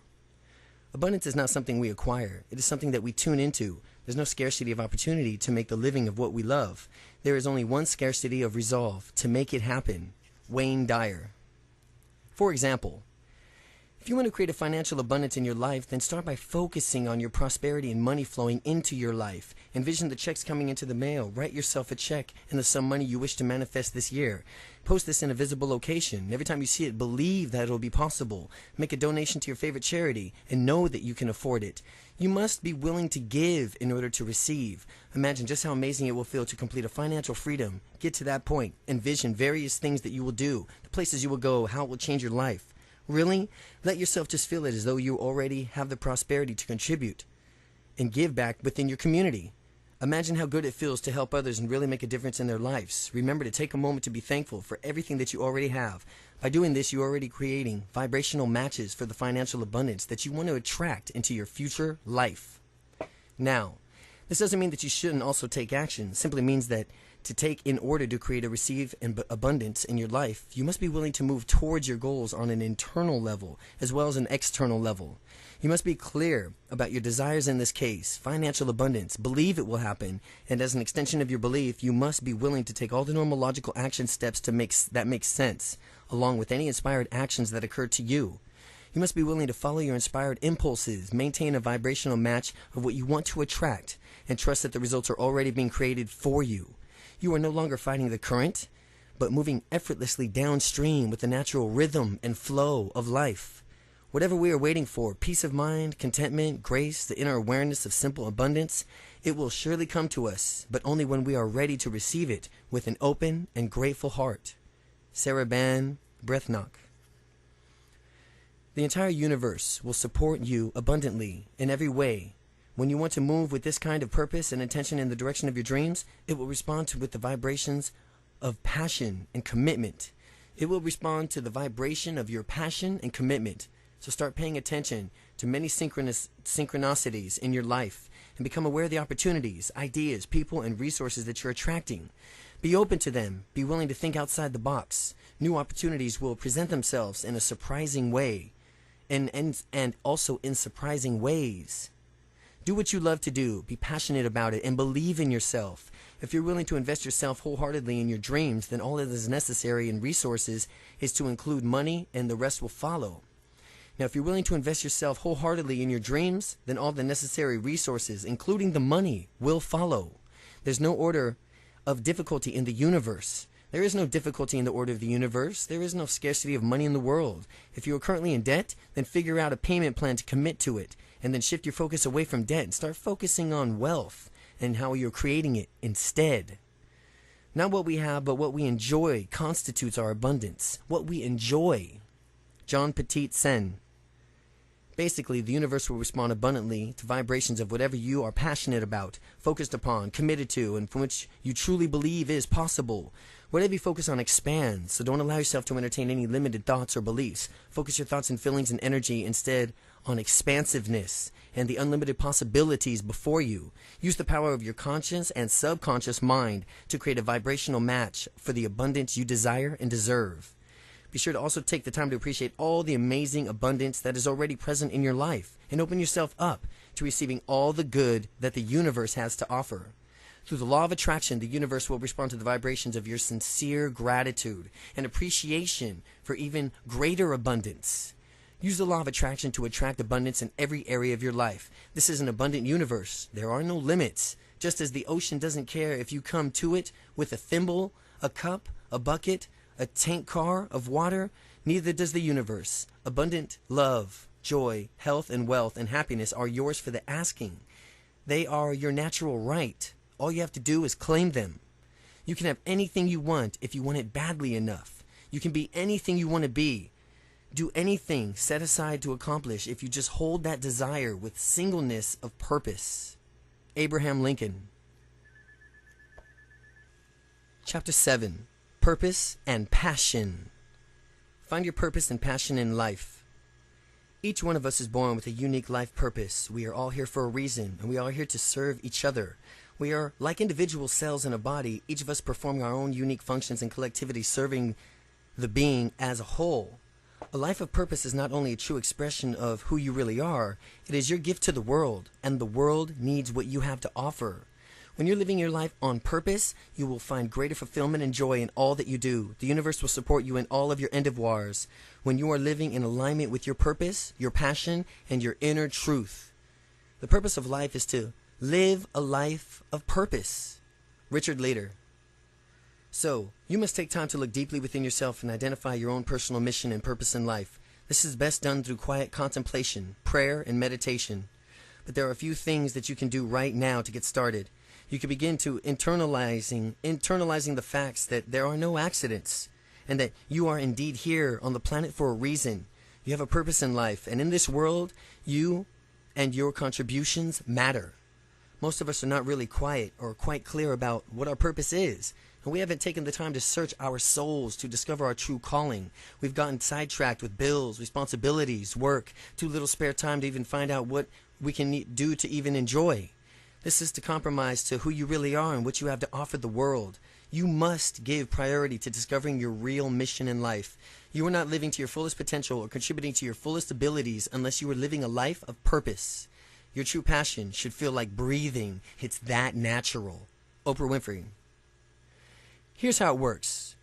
Abundance is not something we acquire. It is something that we tune into. There's no scarcity of opportunity to make the living of what we love. There is only one scarcity of resolve to make it happen. Wayne Dyer. For example, if you want to create a financial abundance in your life, then start by focusing on your prosperity and money flowing into your life. Envision the checks coming into the mail. Write yourself a check and the sum money you wish to manifest this year. Post this in a visible location. Every time you see it, believe that it will be possible. Make a donation to your favorite charity and know that you can afford it. You must be willing to give in order to receive. Imagine just how amazing it will feel to complete a financial freedom. Get to that point. Envision various things that you will do, the places you will go, how it will change your life. Really? Let yourself just feel it as though you already have the prosperity to contribute and give back within your community. Imagine how good it feels to help others and really make a difference in their lives. Remember to take a moment to be thankful for everything that you already have. By doing this, you're already creating vibrational matches for the financial abundance that you want to attract into your future life. Now, This doesn't mean that you shouldn't also take action. It simply means that to take in order to create or receive abundance in your life, you must be willing to move towards your goals on an internal level as well as an external level. You must be clear about your desires in this case, financial abundance, believe it will happen, and as an extension of your belief, you must be willing to take all the normal logical action steps that make sense, along with any inspired actions that occur to you. You must be willing to follow your inspired impulses, maintain a vibrational match of what you want to attract, and trust that the results are already being created for you. You are no longer fighting the current, but moving effortlessly downstream with the natural rhythm and flow of life. Whatever we are waiting for, peace of mind, contentment, grace, the inner awareness of simple abundance, it will surely come to us, but only when we are ready to receive it with an open and grateful heart. Sarah Ban Breathnock. The entire universe will support you abundantly in every way. When you want to move with this kind of purpose and intention in the direction of your dreams, it will respond with the vibrations of passion and commitment. It will respond to the vibration of your passion and commitment. So start paying attention to many synchronicities in your life and become aware of the opportunities, ideas, people, and resources that you're attracting. Be open to them. Be willing to think outside the box. New opportunities will present themselves in a surprising way and also in surprising ways. Do what you love to do. Be passionate about it and believe in yourself. If you're willing to invest yourself wholeheartedly in your dreams, then all that is necessary in resources is to include money, and the rest will follow. Now, if you're willing to invest yourself wholeheartedly in your dreams, then all the necessary resources, including the money, will follow. There's no order of difficulty in the universe. There is no difficulty in the order of the universe. There is no scarcity of money in the world. If you are currently in debt, then figure out a payment plan to commit to it, and then shift your focus away from debt and start focusing on wealth and how you're creating it instead. Not what we have, but what we enjoy constitutes our abundance. What we enjoy. John Petit Sen. Basically, the universe will respond abundantly to vibrations of whatever you are passionate about, focused upon, committed to, and from which you truly believe is possible. Whatever you focus on expands, so don't allow yourself to entertain any limited thoughts or beliefs. Focus your thoughts and feelings and energy instead on expansiveness and the unlimited possibilities before you. Use the power of your conscious and subconscious mind to create a vibrational match for the abundance you desire and deserve. Be sure to also take the time to appreciate all the amazing abundance that is already present in your life and open yourself up to receiving all the good that the universe has to offer. Through the law of attraction, the universe will respond to the vibrations of your sincere gratitude and appreciation for even greater abundance. Use the law of attraction to attract abundance in every area of your life. This is an abundant universe. There are no limits. Just as the ocean doesn't care if you come to it with a thimble, a cup, a bucket, a tank car of water, neither does the universe. Abundant love, joy, health, and wealth and happiness are yours for the asking. They are your natural right. All you have to do is claim them. You can have anything you want if you want it badly enough. You can be anything you want to be. Do anything set aside to accomplish if you just hold that desire with singleness of purpose. Abraham Lincoln. Chapter 7. Purpose and passion. Find your purpose and passion in life. Each one of us is born with a unique life purpose. We are all here for a reason, and we are here to serve each other. We are like individual cells in a body, each of us performing our own unique functions in collectivity, serving the being as a whole. A life of purpose is not only a true expression of who you really are, it is your gift to the world, and the world needs what you have to offer. When you're living your life on purpose, you will find greater fulfillment and joy in all that you do. The universe will support you in all of your endeavors when you are living in alignment with your purpose, your passion, and your inner truth. The purpose of life is to live a life of purpose. Richard Leder. So, you must take time to look deeply within yourself and identify your own personal mission and purpose in life. This is best done through quiet contemplation, prayer, and meditation. But there are a few things that you can do right now to get started. You can begin to internalizing the facts that there are no accidents and that you are indeed here on the planet for a reason. You have a purpose in life, and in this world, you and your contributions matter. Most of us are not really quiet or quite clear about what our purpose is, and we haven't taken the time to search our souls to discover our true calling. We've gotten sidetracked with bills, responsibilities, work, too little spare time to even find out what we can do to even enjoy. This is to compromise to who you really are and what you have to offer the world. You must give priority to discovering your real mission in life. You are not living to your fullest potential or contributing to your fullest abilities unless you are living a life of purpose. Your true passion should feel like breathing. It's that natural. Oprah Winfrey. Here's how it works.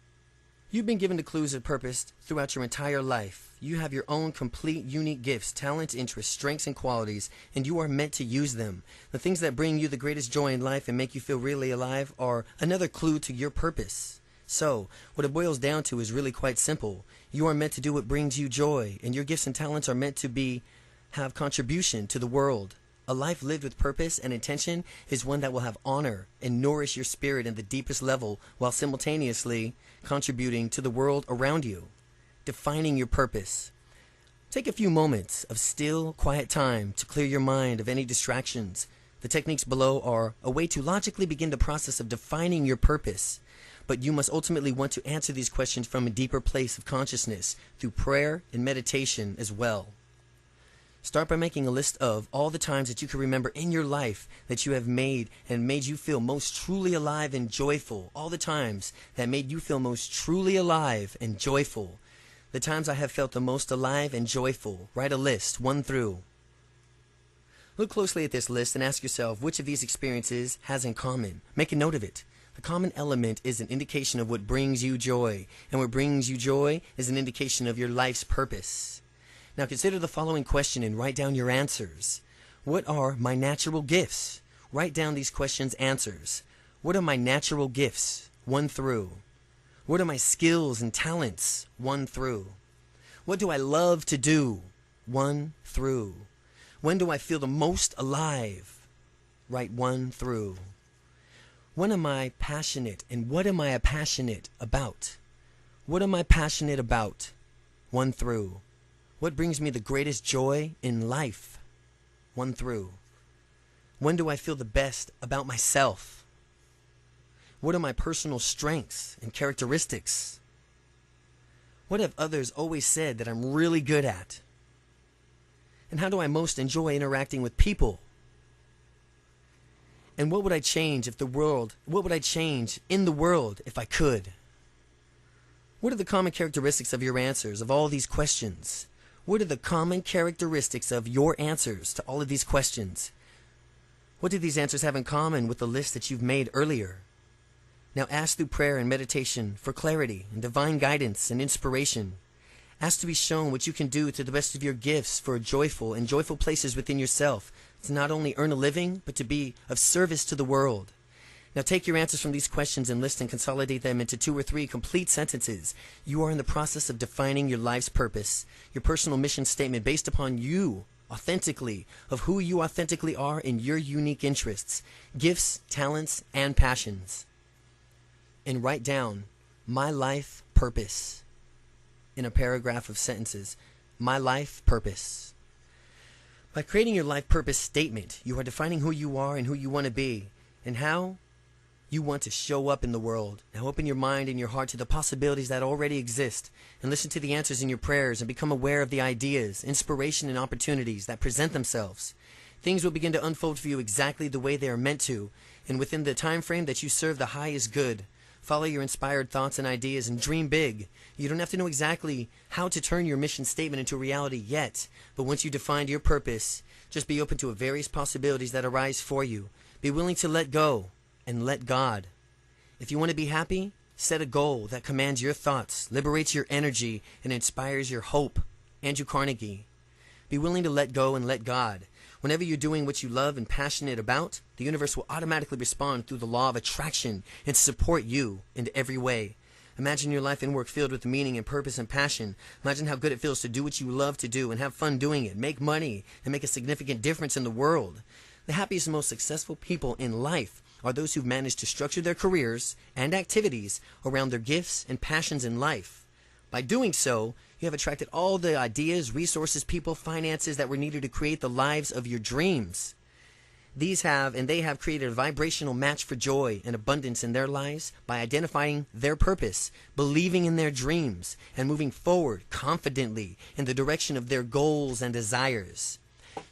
You've been given the clues of purpose throughout your entire life. You have your own complete, unique gifts, talents, interests, strengths, and qualities, and you are meant to use them. The things that bring you the greatest joy in life and make you feel really alive are another clue to your purpose. So, what it boils down to is really quite simple. You are meant to do what brings you joy, and your gifts and talents are meant to have contribution to the world. A life lived with purpose and intention is one that will have honor and nourish your spirit in the deepest level while simultaneously contributing to the world around you. Defining your purpose. Take a few moments of still, quiet time to clear your mind of any distractions. The techniques below are a way to logically begin the process of defining your purpose. But you must ultimately want to answer these questions from a deeper place of consciousness through prayer and meditation as well. Start by making a list of all the times that you can remember in your life that you have made you feel most truly alive and joyful. All the times that made you feel most truly alive and joyful. The times I have felt the most alive and joyful. Write a list, 1 through. Look closely at this list and ask yourself which of these experiences has in common. Make a note of it. The common element is an indication of what brings you joy, and what brings you joy is an indication of your life's purpose. Now consider the following question and write down your answers. What are my natural gifts? Write down these questions' answers. What are my natural gifts? 1 through. What are my skills and talents? 1 through. What do I love to do? 1 through. When do I feel the most alive? Write 1 through. When am I passionate, and what am I passionate about? What am I passionate about? 1 through. What brings me the greatest joy in life? 1 through. When do I feel the best about myself? What are my personal strengths and characteristics? What have others always said that I'm really good at? And how do I most enjoy interacting with people? And what would I change in the world if I could? What are the common characteristics of your answers of all these questions? What are the common characteristics of your answers to all of these questions? What do these answers have in common with the list that you've made earlier? Now ask through prayer and meditation for clarity and divine guidance and inspiration. Ask to be shown what you can do to the best of your gifts for joyful places within yourself, to not only earn a living, but to be of service to the world. Now take your answers from these questions and list and consolidate them into 2 or 3 complete sentences. You are in the process of defining your life's purpose, your personal mission statement based upon you, authentically, of who you authentically are in your unique interests, gifts, talents, and passions. And write down, my life purpose, in a paragraph of sentences. My life purpose. By creating your life purpose statement, you are defining who you are and who you want to be, and how you want to show up in the world. Now open your mind and your heart to the possibilities that already exist, and listen to the answers in your prayers, and become aware of the ideas, inspiration, and opportunities that present themselves. Things will begin to unfold for you exactly the way they are meant to, and within the time frame that you serve the highest good. Follow your inspired thoughts and ideas and dream big. You don't have to know exactly how to turn your mission statement into reality yet, but once you defined your purpose, just be open to various possibilities that arise for you. Be willing to let go and let God. If you want to be happy, set a goal that commands your thoughts, liberates your energy, and inspires your hope. Andrew Carnegie. Be willing to let go and let God. Whenever you're doing what you love and passionate about, the universe will automatically respond through the law of attraction and support you in every way. Imagine your life and work filled with meaning and purpose and passion. Imagine how good it feels to do what you love to do and have fun doing it, make money, and make a significant difference in the world. The happiest and most successful people in life are those who've managed to structure their careers and activities around their gifts and passions in life. By doing so, you have attracted all the ideas, resources, people, finances that were needed to create the lives of your dreams. They have created a vibrational match for joy and abundance in their lives by identifying their purpose, believing in their dreams, and moving forward confidently in the direction of their goals and desires.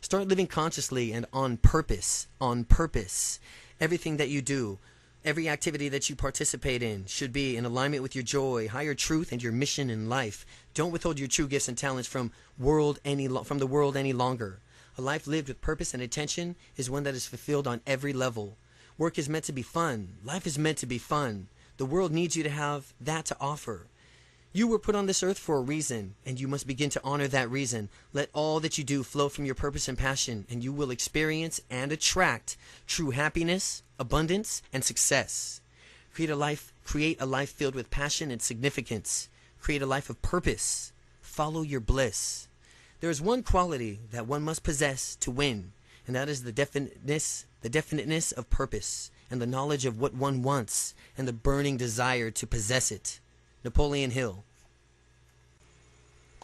Start living consciously and on purpose. On purpose. Everything that you do, every activity that you participate in should be in alignment with your joy, higher truth, and your mission in life. Don't withhold your true gifts and talents from the world any longer. A life lived with purpose and intention is one that is fulfilled on every level. Work is meant to be fun. Life is meant to be fun. The world needs you to have that to offer. You were put on this earth for a reason, and you must begin to honor that reason. Let all that you do flow from your purpose and passion, and you will experience and attract true happiness, abundance, and success. Create a life filled with passion and significance. Create a life of purpose. Follow your bliss. There is one quality that one must possess to win, and that is the definiteness of purpose, and the knowledge of what one wants, and the burning desire to possess it. Napoleon Hill.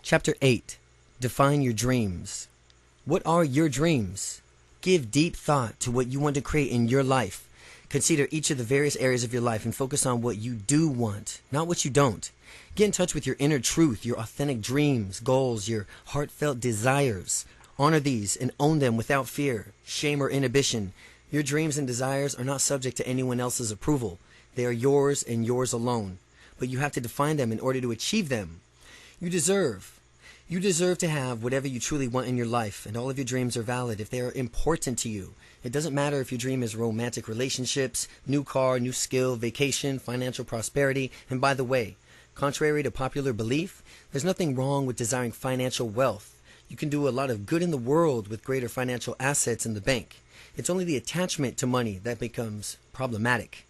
Chapter 8. Define your dreams. What are your dreams? Give deep thought to what you want to create in your life. Consider each of the various areas of your life and focus on what you do want, not what you don't. Get in touch with your inner truth, your authentic dreams, goals, your heartfelt desires. Honor these and own them without fear, shame, or inhibition. Your dreams and desires are not subject to anyone else's approval. They are yours and yours alone. But you have to define them in order to achieve them. You deserve to have whatever you truly want in your life, and all of your dreams are valid if they are important to you. It doesn't matter if your dream is romantic relationships, new car, new skill, vacation, financial prosperity. And by the way, contrary to popular belief, there's nothing wrong with desiring financial wealth. You can do a lot of good in the world with greater financial assets in the bank. It's only the attachment to money that becomes problematic.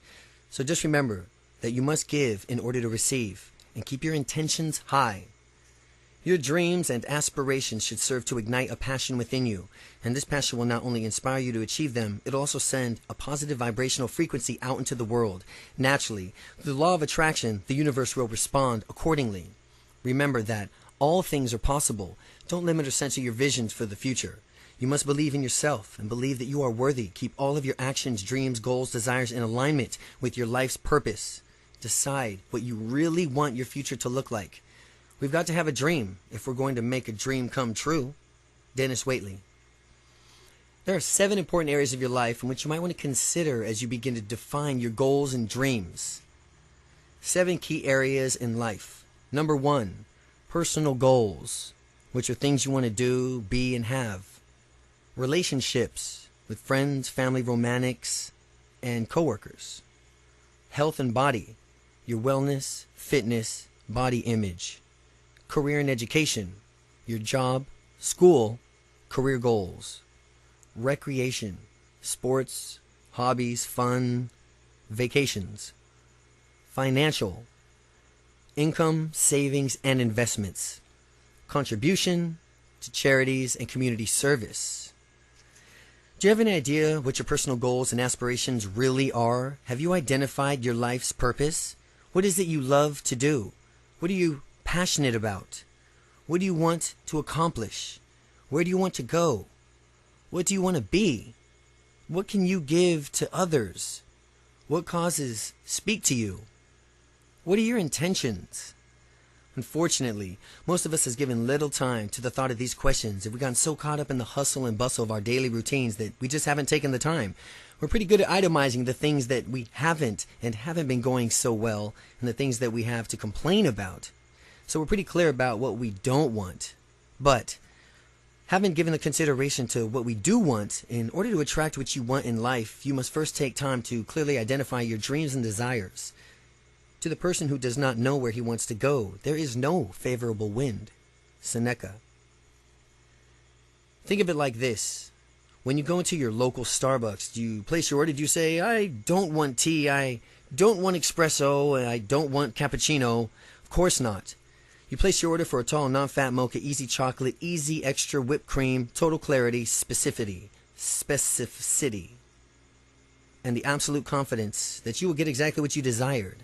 So just remember that you must give in order to receive, and keep your intentions high. Your dreams and aspirations should serve to ignite a passion within you, and this passion will not only inspire you to achieve them, it'll also send a positive vibrational frequency out into the world. Naturally, through the law of attraction, the universe will respond accordingly. Remember that all things are possible. Don't limit or censor your visions for the future. You must believe in yourself and believe that you are worthy. Keep all of your actions, dreams, goals, desires in alignment with your life's purpose. Decide what you really want your future to look like. We've got to have a dream if we're going to make a dream come true. Dennis Waitley. There are 7 important areas of your life in which you might want to consider as you begin to define your goals and dreams. 7 key areas in life. Number 1, personal goals, which are things you want to do, be, and have. Relationships with friends, family, romantics, and coworkers. Health and body. Your wellness, fitness, body image. Career and education, your job, school, career goals. Recreation, sports, hobbies, fun, vacations. Financial, income, savings, and investments. Contribution to charities and community service. Do you have any idea what your personal goals and aspirations really are? Have you identified your life's purpose? What is it you love to do? What are you passionate about? What do you want to accomplish? Where do you want to go? What do you want to be? What can you give to others? What causes speak to you? What are your intentions? Unfortunately, most of us has given little time to the thought of these questions, and we've gotten so caught up in the hustle and bustle of our daily routines that we just haven't taken the time. We're pretty good at itemizing the things that we haven't been going so well, and the things that we have to complain about. So we're pretty clear about what we don't want. But haven't given the consideration to what we do want. In order to attract what you want in life, you must first take time to clearly identify your dreams and desires. To the person who does not know where he wants to go, there is no favorable wind. Seneca. Think of it like this. When you go into your local Starbucks, do you place your order? Do you say, I don't want tea, I don't want espresso, and I don't want cappuccino? Of course not. You place your order for a tall, non-fat mocha, easy chocolate, easy extra whipped cream, total clarity, specificity, and the absolute confidence that you will get exactly what you desired.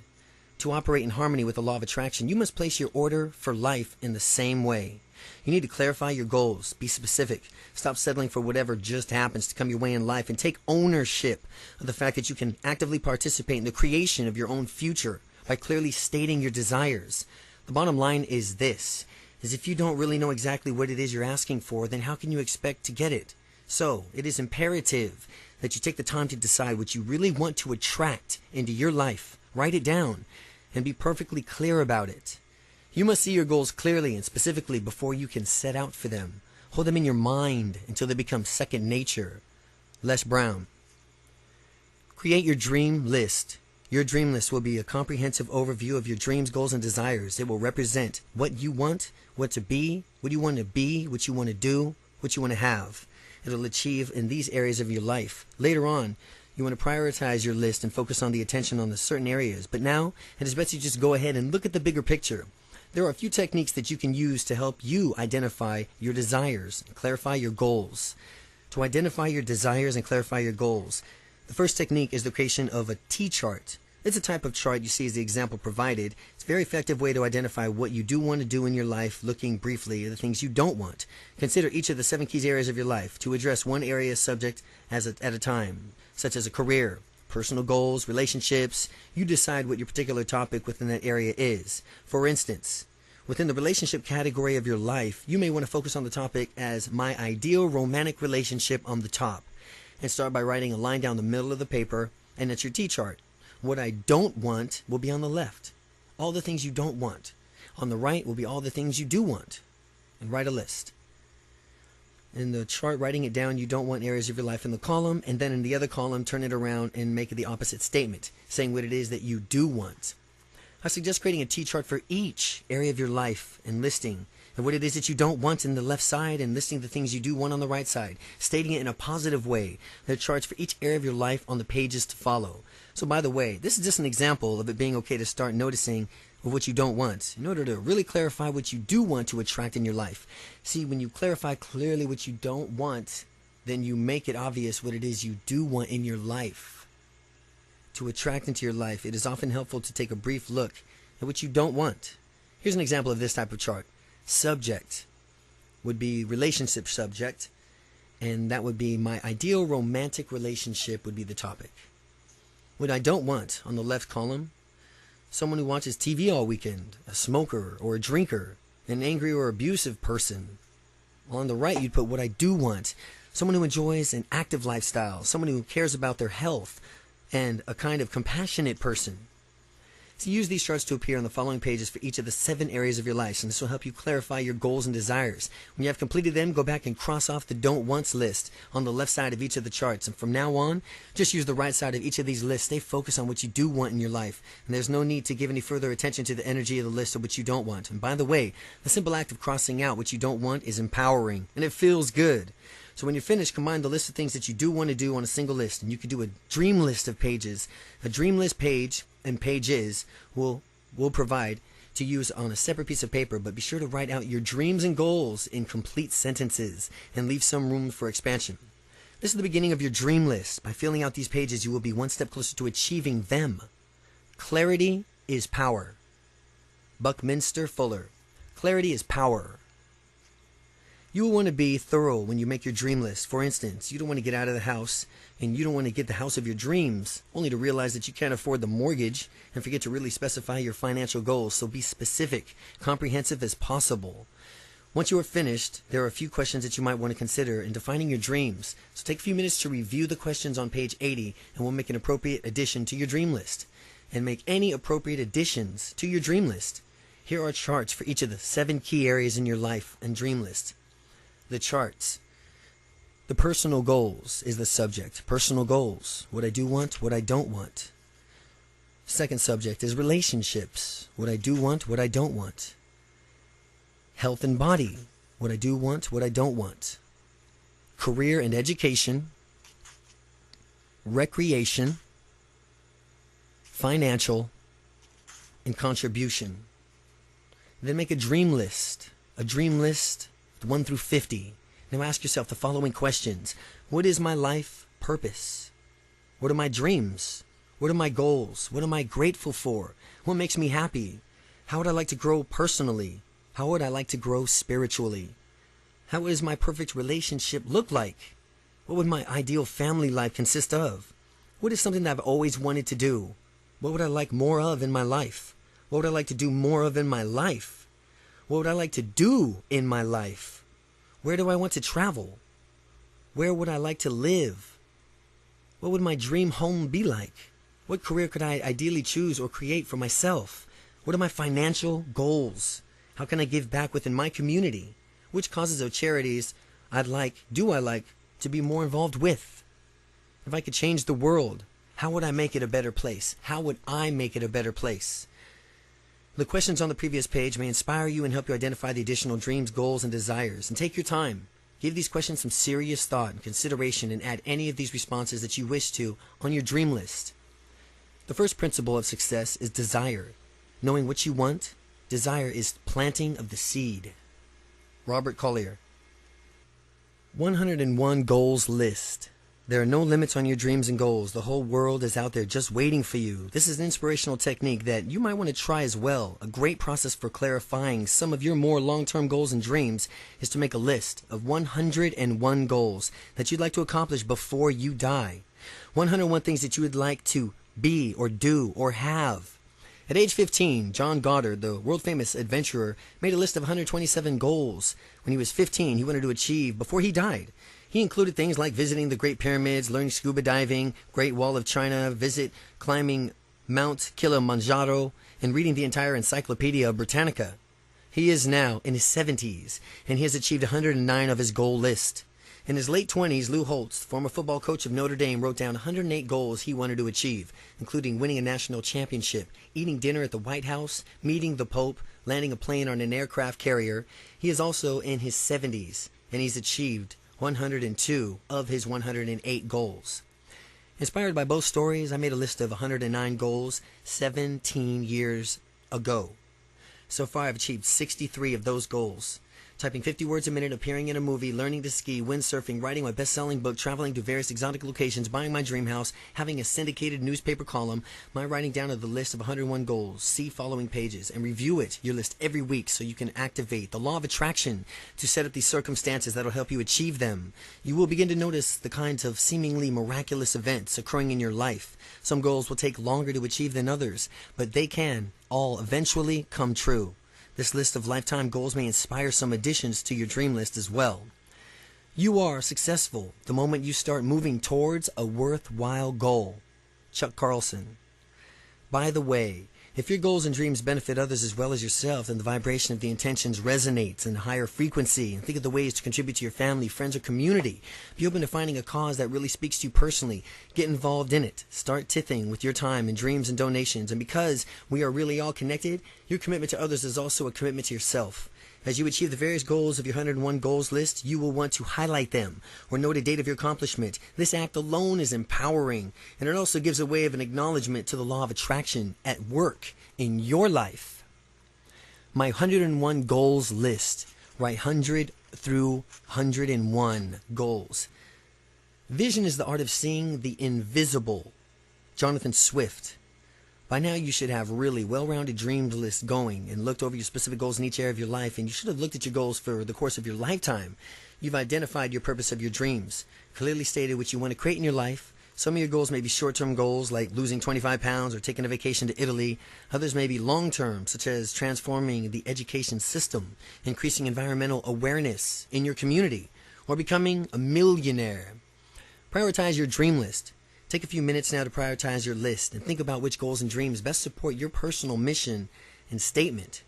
To operate in harmony with the law of attraction, you must place your order for life in the same way. You need to clarify your goals, be specific, stop settling for whatever just happens to come your way in life, and take ownership of the fact that you can actively participate in the creation of your own future by clearly stating your desires. The bottom line is this: is if you don't really know exactly what it is you're asking for, then how can you expect to get it? So, it is imperative that you take the time to decide what you really want to attract into your life. Write it down and be perfectly clear about it. You must see your goals clearly and specifically before you can set out for them. Hold them in your mind until they become second nature. Les Brown. Create your dream list. Your dream list will be a comprehensive overview of your dreams, goals, and desires. It will represent what you want, what to be, what you want to be, what you want to do, what you want to have. It'll achieve in these areas of your life. Later on, you want to prioritize your list and focus on the attention on the certain areas. But now, it is best you just go ahead and look at the bigger picture. There are a few techniques that you can use to help you identify your desires and clarify your goals. To identify your desires and clarify your goals, the first technique is the creation of a T-chart. It's a type of chart you see as the example provided. It's a very effective way to identify what you do want to do in your life, looking briefly at the things you don't want. Consider each of the 7 key areas of your life to address one area subject at a time, such as a career, personal goals, relationships. You decide what your particular topic within that area is. For instance, within the relationship category of your life, you may want to focus on the topic as my ideal romantic relationship on the top, and start by writing a line down the middle of the paper, and that's your T-chart. What I don't want will be on the left. All the things you don't want. On the right will be all the things you do want. And write a list. In the chart, writing it down, you don't want areas of your life in the column, and then in the other column, turn it around and make it the opposite statement, saying what it is that you do want. I suggest creating a T-chart for each area of your life and listing and what it is that you don't want in the left side and listing the things you do want on the right side, stating it in a positive way. There are charts for each area of your life on the pages to follow. So by the way, this is just an example of it being okay to start noticing what you don't want in order to really clarify what you do want to attract in your life. See, when you clarify clearly what you don't want, then you make it obvious what it is you do want in your life. To attract into your life, it is often helpful to take a brief look at what you don't want. Here's an example of this type of chart. Subject would be relationship subject, and that would be my ideal romantic relationship would be the topic. What I don't want on the left column, someone who watches TV all weekend, a smoker or a drinker, an angry or abusive person. On the right, you'd put what I do want, someone who enjoys an active lifestyle, someone who cares about their health, and a kind of compassionate person. So use these charts to appear on the following pages for each of the 7 areas of your life, and this will help you clarify your goals and desires. When you have completed them, go back and cross off the don't wants list on the left side of each of the charts. And from now on, just use the right side of each of these lists. Stay focused on what you do want in your life. And there's no need to give any further attention to the energy of the list of what you don't want. And by the way, the simple act of crossing out what you don't want is empowering, and it feels good. So when you're finished, combine the list of things that you do want to do on a single list, and you can do a dream list of pages. A dream list page and pages will provide to use on a separate piece of paper, but be sure to write out your dreams and goals in complete sentences and leave some room for expansion. This is the beginning of your dream list. By filling out these pages, you will be one step closer to achieving them. Clarity is power. Buckminster Fuller. Clarity is power. You will want to be thorough when you make your dream list. For instance, you don't want to get out of the house and you don't want to get the house of your dreams only to realize that you can't afford the mortgage and forget to really specify your financial goals. So be specific, comprehensive as possible. Once you are finished, there are a few questions that you might want to consider in defining your dreams. So take a few minutes to review the questions on page 80, and we'll make an appropriate addition to your dream list. And make any appropriate additions to your dream list. Here are charts for each of the 7 key areas in your life and dream list. The charts. The personal goals is the subject. Personal goals. What I do want, what I don't want. Second subject is relationships. What I do want, what I don't want. Health and body. What I do want, what I don't want. Career and education. Recreation. Financial. And contribution. Then make a dream list. A dream list 1 through 50. Now ask yourself the following questions. What is my life purpose? What are my dreams? What are my goals? What am I grateful for? What makes me happy? How would I like to grow personally? How would I like to grow spiritually? How does my perfect relationship look like? What would my ideal family life consist of? What is something that I've always wanted to do? What would I like more of in my life? What would I like to do more of in my life? What would I like to do in my life? Where do I want to travel? Where would I like to live? What would my dream home be like? What career could I ideally choose or create for myself? What are my financial goals? How can I give back within my community? Which causes or charities I like to be more involved with? If I could change the world, how would I make it a better place? How would I make it a better place? The questions on the previous page may inspire you and help you identify the additional dreams, goals, and desires. And take your time. Give these questions some serious thought and consideration and add any of these responses that you wish to on your dream list. The first principle of success is desire. Knowing what you want, desire is planting of the seed. Robert Collier. 101 Goals List. There are no limits on your dreams and goals. The whole world is out there just waiting for you. This is an inspirational technique that you might want to try as well. A great process for clarifying some of your more long-term goals and dreams is to make a list of 101 goals that you'd like to accomplish before you die. 101 things that you would like to be or do or have. At age 15, John Goddard, the world-famous adventurer, made a list of 127 goals when he was 15 he wanted to achieve before he died. He included things like visiting the Great Pyramids, learning scuba diving, Great Wall of China, climbing Mount Kilimanjaro, and reading the entire Encyclopedia Britannica. He is now in his 70s, and he has achieved 109 of his goal list. In his late 20s, Lou Holtz, former football coach of Notre Dame, wrote down 108 goals he wanted to achieve, including winning a national championship, eating dinner at the White House, meeting the Pope, landing a plane on an aircraft carrier. He is also in his 70s, and he's achieved 102 of his 108 goals. Inspired by both stories, I made a list of 109 goals 17 years ago. So far, I've achieved 63 of those goals. Typing 50 words a minute, appearing in a movie, learning to ski, windsurfing, writing my best-selling book, traveling to various exotic locations, buying my dream house, having a syndicated newspaper column, my writing down of the list of 101 goals. See following pages and review your list every week so you can activate the law of attraction to set up these circumstances that will help you achieve them. You will begin to notice the kinds of seemingly miraculous events occurring in your life. Some goals will take longer to achieve than others, but they can all eventually come true. This list of lifetime goals may inspire some additions to your dream list as well. You are successful the moment you start moving towards a worthwhile goal. Chuck Carlson. By the way, if your goals and dreams benefit others as well as yourself, then the vibration of the intentions resonates in a higher frequency. And think of the ways to contribute to your family, friends, or community. Be open to finding a cause that really speaks to you personally. Get involved in it. Start tithing with your time and dreams and donations. And because we are really all connected, your commitment to others is also a commitment to yourself. As you achieve the various goals of your 101 goals list, you will want to highlight them or note a date of your accomplishment. This act alone is empowering, and it also gives a way of an acknowledgement to the law of attraction at work in your life. My 101 goals list. Write 100 through 101 goals. Vision is the art of seeing the invisible. Jonathan Swift. By now you should have really well-rounded dream list going and looked over your specific goals in each area of your life, and you should have looked at your goals for the course of your lifetime. You've identified your purpose of your dreams, clearly stated what you want to create in your life. Some of your goals may be short-term goals like losing 25 pounds or taking a vacation to Italy. Others may be long-term, such as transforming the education system, increasing environmental awareness in your community, or becoming a millionaire. Prioritize your dream list. Take a few minutes now to prioritize your list and think about which goals and dreams best support your personal mission and statement.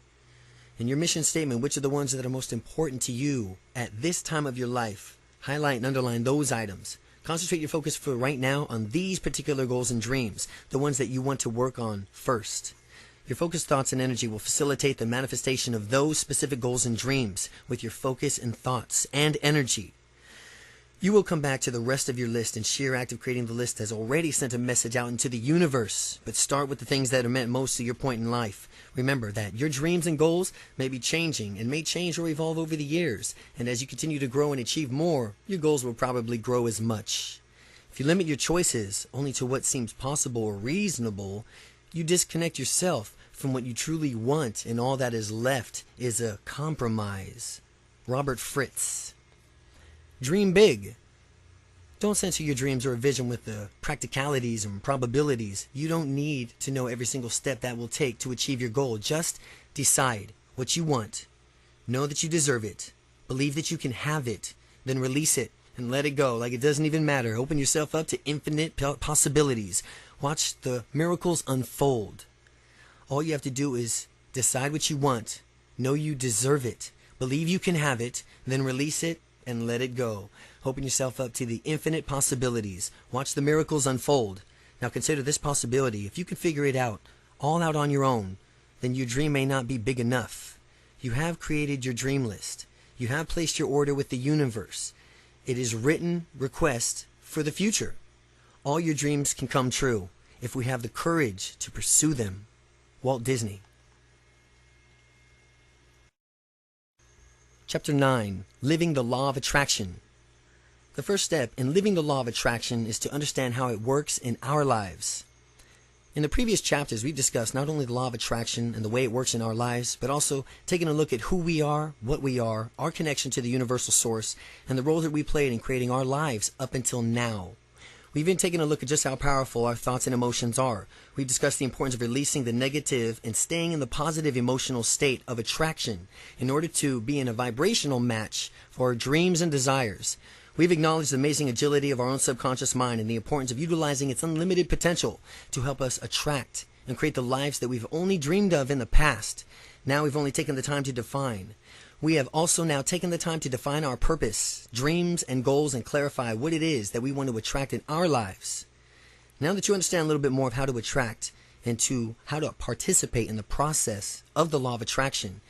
In your mission statement, which are the ones that are most important to you at this time of your life? Highlight and underline those items. Concentrate your focus for right now on these particular goals and dreams, the ones that you want to work on first. Your focused thoughts and energy will facilitate the manifestation of those specific goals and dreams with your focus and thoughts and energy. You will come back to the rest of your list, and sheer act of creating the list has already sent a message out into the universe. But start with the things that are meant most to your point in life. Remember that your dreams and goals may be changing and may change or evolve over the years. And as you continue to grow and achieve more, your goals will probably grow as much. If you limit your choices only to what seems possible or reasonable, you disconnect yourself from what you truly want, and all that is left is a compromise. Robert Fritz. Dream big. Don't censor your dreams or a vision with the practicalities and probabilities. You don't need to know every single step that will take to achieve your goal. Just decide what you want Know that you deserve it. Believe that you can have it. Then release it and let it go like it doesn't even matter. Open yourself up to infinite possibilities. Watch the miracles unfold. All you have to do is decide what you want. Know you deserve it. Believe you can have it. Then release it and let it go. Open yourself up to the infinite possibilities. Watch the miracles unfold. Now consider this possibility. If you can figure it out, all out on your own, then your dream may not be big enough. You have created your dream list. You have placed your order with the universe. It is written request for the future. All your dreams can come true if we have the courage to pursue them. Walt Disney. Chapter 9. Living the Law of Attraction. The first step in living the law of attraction is to understand how it works in our lives. In the previous chapters, we've discussed not only the law of attraction and the way it works in our lives, but also taking a look at who we are, what we are, our connection to the universal source, and the role that we played in creating our lives up until now. We've even taken a look at just how powerful our thoughts and emotions are. We've discussed the importance of releasing the negative and staying in the positive emotional state of attraction in order to be in a vibrational match for our dreams and desires. We've acknowledged the amazing agility of our own subconscious mind and the importance of utilizing its unlimited potential to help us attract and create the lives that we've only dreamed of in the past. Now we've only taken the time to define. We have also now taken the time to define our purpose, dreams, and goals and clarify what it is that we want to attract in our lives. Now that you understand a little bit more of how to attract and to how to participate in the process of the law of attraction,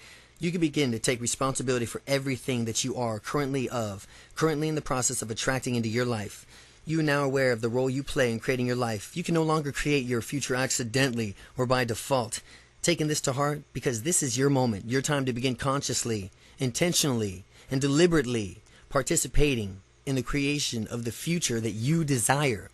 you can begin to take responsibility for everything that you are currently in the process of attracting into your life. You are now aware of the role you play in creating your life. You can no longer create your future accidentally or by default. Taking this to heart because this is your moment, your time to begin consciously, intentionally, and deliberately participating in the creation of the future that you desire.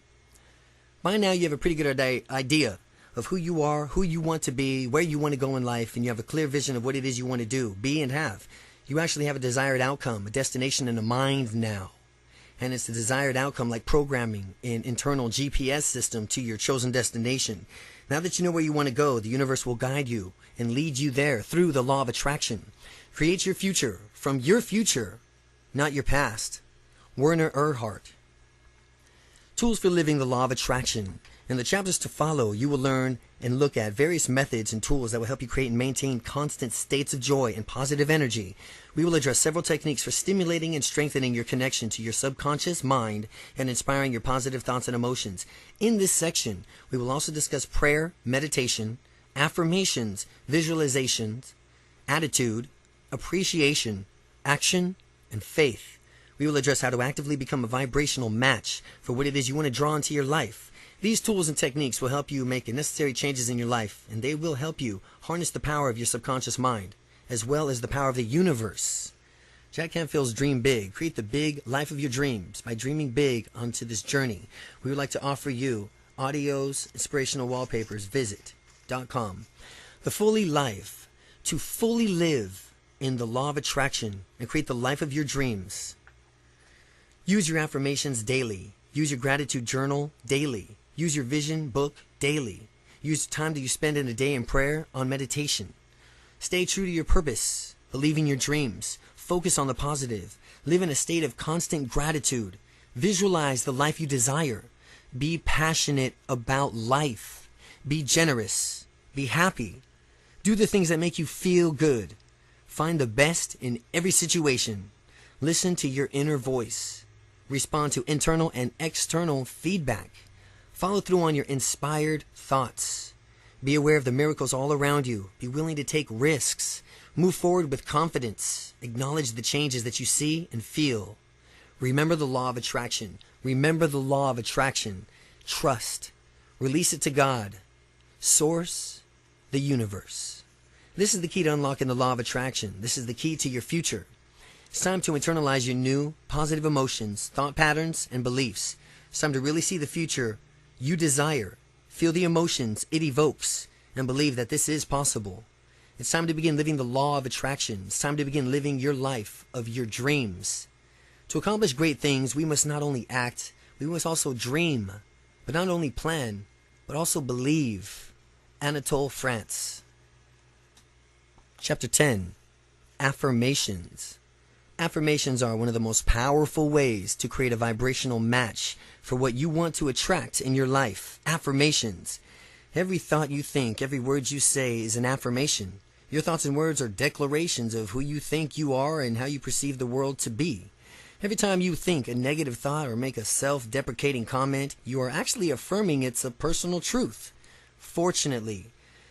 By now you have a pretty good idea of who you are, who you want to be, where you want to go in life, and you have a clear vision of what it is you want to do, be, and have. You actually have a desired outcome, a destination in the mind now. And it's the desired outcome like programming an internal GPS system to your chosen destination. Now that you know where you want to go, the universe will guide you and lead you there through the law of attraction. Create your future from your future, not your past. Werner Erhard. Tools for living the law of attraction. In the chapters to follow, you will learn and look at various methods and tools that will help you create and maintain constant states of joy and positive energy. We will address several techniques for stimulating and strengthening your connection to your subconscious mind and inspiring your positive thoughts and emotions. In this section, we will also discuss prayer, meditation, affirmations, visualizations, attitude, appreciation, action, and faith. We will address how to actively become a vibrational match for what it is you want to draw into your life. These tools and techniques will help you make the necessary changes in your life, and they will help you harness the power of your subconscious mind, as well as the power of the universe. Jack Canfield's Dream Big. Create the big life of your dreams by dreaming big onto this journey. We would like to offer you audios, inspirational wallpapers. Visit.com. The Fully Life. To fully live in the law of attraction and create the life of your dreams. Use your affirmations daily. Use your gratitude journal daily. Use your vision book daily. Use the time that you spend in a day in prayer on meditation. Stay true to your purpose. Believe in your dreams. Focus on the positive. Live in a state of constant gratitude. Visualize the life you desire. Be passionate about life. Be generous. Be happy. Do the things that make you feel good. Find the best in every situation. Listen to your inner voice. Respond to internal and external feedback. Follow through on your inspired thoughts. Be aware of the miracles all around you. Be willing to take risks. Move forward with confidence. Acknowledge the changes that you see and feel. Remember the law of attraction. Remember the law of attraction. Trust. Release it to God. Source. The universe. This is the key to unlocking the law of attraction. This is the key to your future. It's time to internalize your new positive emotions, thought patterns, and beliefs. It's time to really see the future you desire, feel the emotions it evokes, and believe that this is possible. It's time to begin living the law of attraction. It's time to begin living your life of your dreams. To accomplish great things, we must not only act, we must also dream, but not only plan, but also believe. Anatole France. Chapter 10. Affirmations. Affirmations are one of the most powerful ways to create a vibrational match for what you want to attract in your life. Affirmations. Every thought you think, every word you say is an affirmation. Your thoughts and words are declarations of who you think you are and how you perceive the world to be. Every time you think a negative thought or make a self-deprecating comment, you are actually affirming it's a personal truth. Fortunately,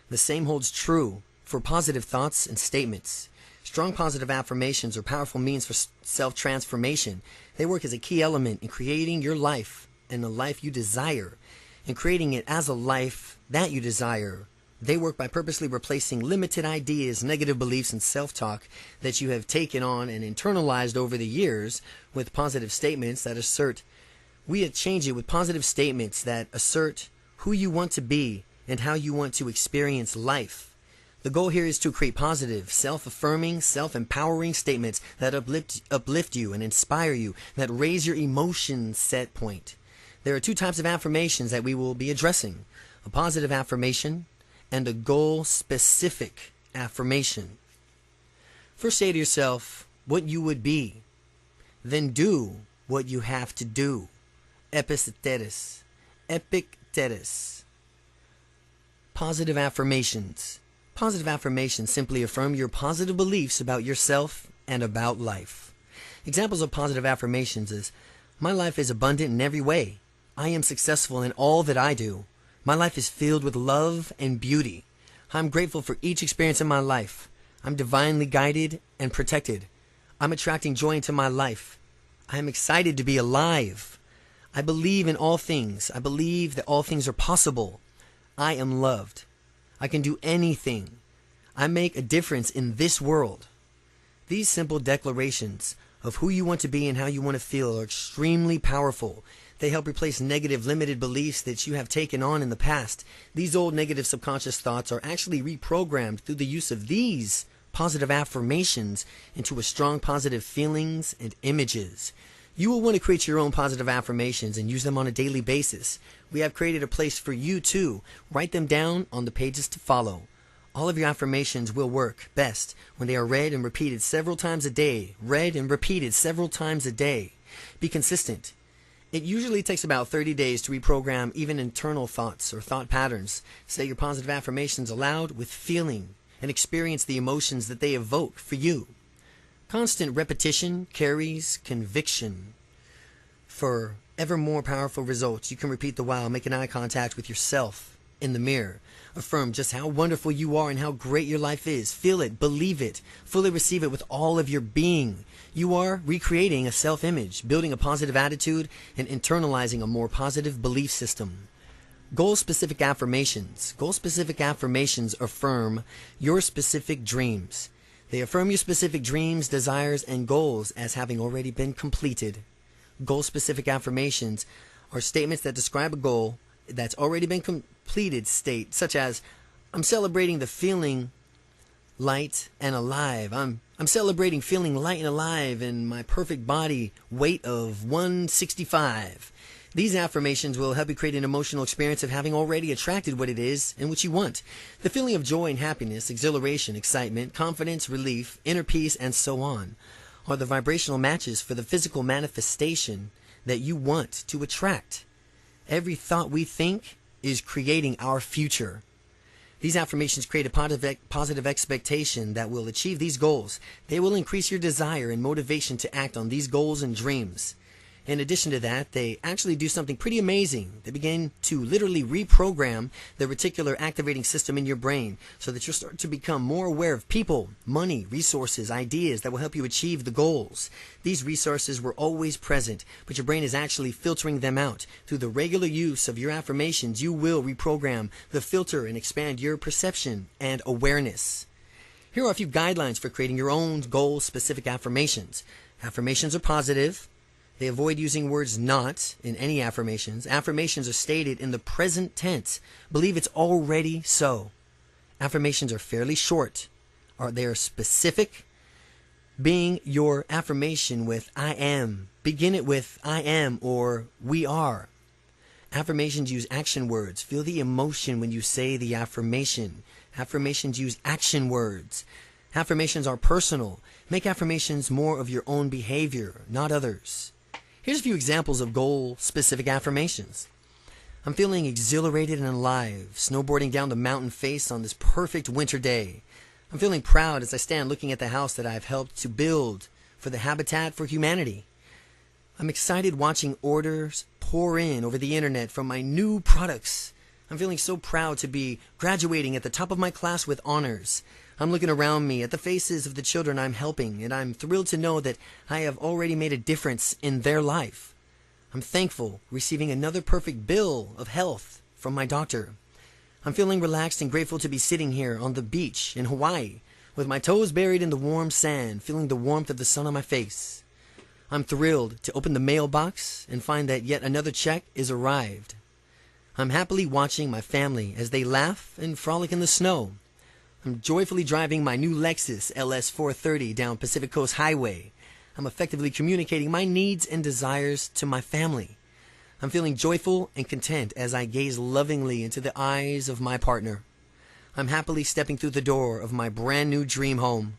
the same holds true for positive thoughts and statements. Strong positive affirmations are powerful means for self-transformation. They work as a key element in creating your life and the life you desire, and creating it as a life that you desire. They work by purposely replacing limited ideas, negative beliefs, and self-talk that you have taken on and internalized over the years with positive statements that assert, we change it with positive statements that assert who you want to be and how you want to experience life. The goal here is to create positive, self-affirming, self-empowering statements that uplift you and inspire you, that raise your emotion set point. There are two types of affirmations that we will be addressing: a positive affirmation and a goal-specific affirmation. First, say to yourself what you would be. Then do what you have to do. Epictetus. Epictetus. Positive affirmations. Positive affirmations simply affirm your positive beliefs about yourself and about life. Examples of positive affirmations is, my life is abundant in every way. I am successful in all that I do. My life is filled with love and beauty. I'm grateful for each experience in my life. I'm divinely guided and protected. I'm attracting joy into my life. I am excited to be alive. I believe in all things. I believe that all things are possible. I am loved. I can do anything. I make a difference in this world. These simple declarations of who you want to be and how you want to feel are extremely powerful. They help replace negative, limited beliefs that you have taken on in the past. These old negative subconscious thoughts are actually reprogrammed through the use of these positive affirmations into a strong positive feelings and images. You will want to create your own positive affirmations and use them on a daily basis. We have created a place for you to write them down on the pages to follow. All of your affirmations will work best when they are read and repeated several times a day. Read and repeated several times a day. Be consistent. It usually takes about 30 days to reprogram even internal thoughts or thought patterns. Say your positive affirmations aloud with feeling and experience the emotions that they evoke for you. Constant repetition carries conviction. For ever more powerful results, you can repeat the while making eye contact with yourself in the mirror. Affirm just how wonderful you are and how great your life is. Feel it, believe it, fully receive it with all of your being. You are recreating a self-image, building a positive attitude, and internalizing a more positive belief system. Goal-specific affirmations. Goal-specific affirmations affirm your specific dreams. They affirm your specific dreams, desires, and goals as having already been completed. Goal-specific affirmations are statements that describe a goal that's already been completed state, such as, I'm celebrating the feeling light and alive. I'm celebrating feeling light and alive in my perfect body weight of 165. These affirmations will help you create an emotional experience of having already attracted what it is and what you want. The feeling of joy and happiness, exhilaration, excitement, confidence, relief, inner peace, and so on are the vibrational matches for the physical manifestation that you want to attract. Every thought we think is creating our future. These affirmations create a positive expectation that will achieve these goals. They will increase your desire and motivation to act on these goals and dreams. In addition to that, they actually do something pretty amazing. They begin to literally reprogram the reticular activating system in your brain so that you'll start to become more aware of people, money, resources, ideas that will help you achieve the goals. These resources were always present, but your brain is actually filtering them out. Through the regular use of your affirmations, you will reprogram the filter and expand your perception and awareness. Here are a few guidelines for creating your own goal-specific affirmations. Affirmations are positive. They avoid using words not in any affirmations. Affirmations are stated in the present tense. Believe it's already so. Affirmations are fairly short. They are specific. Being your affirmation with I am. Begin it with I am or we are. Affirmations use action words. Feel the emotion when you say the affirmation. Affirmations use action words. Affirmations are personal. Make affirmations more of your own behavior, not others. Here's a few examples of goal-specific affirmations. I'm feeling exhilarated and alive, snowboarding down the mountain face on this perfect winter day. I'm feeling proud as I stand looking at the house that I've helped to build for the Habitat for Humanity. I'm excited watching orders pour in over the internet from my new products. I'm feeling so proud to be graduating at the top of my class with honors. I'm looking around me at the faces of the children I'm helping, and I'm thrilled to know that I have already made a difference in their life. I'm thankful receiving another perfect bill of health from my doctor. I'm feeling relaxed and grateful to be sitting here on the beach in Hawaii with my toes buried in the warm sand, feeling the warmth of the sun on my face. I'm thrilled to open the mailbox and find that yet another check is arrived. I'm happily watching my family as they laugh and frolic in the snow. I'm joyfully driving my new Lexus LS 430 down Pacific Coast Highway. I'm effectively communicating my needs and desires to my family. I'm feeling joyful and content as I gaze lovingly into the eyes of my partner. I'm happily stepping through the door of my brand new dream home.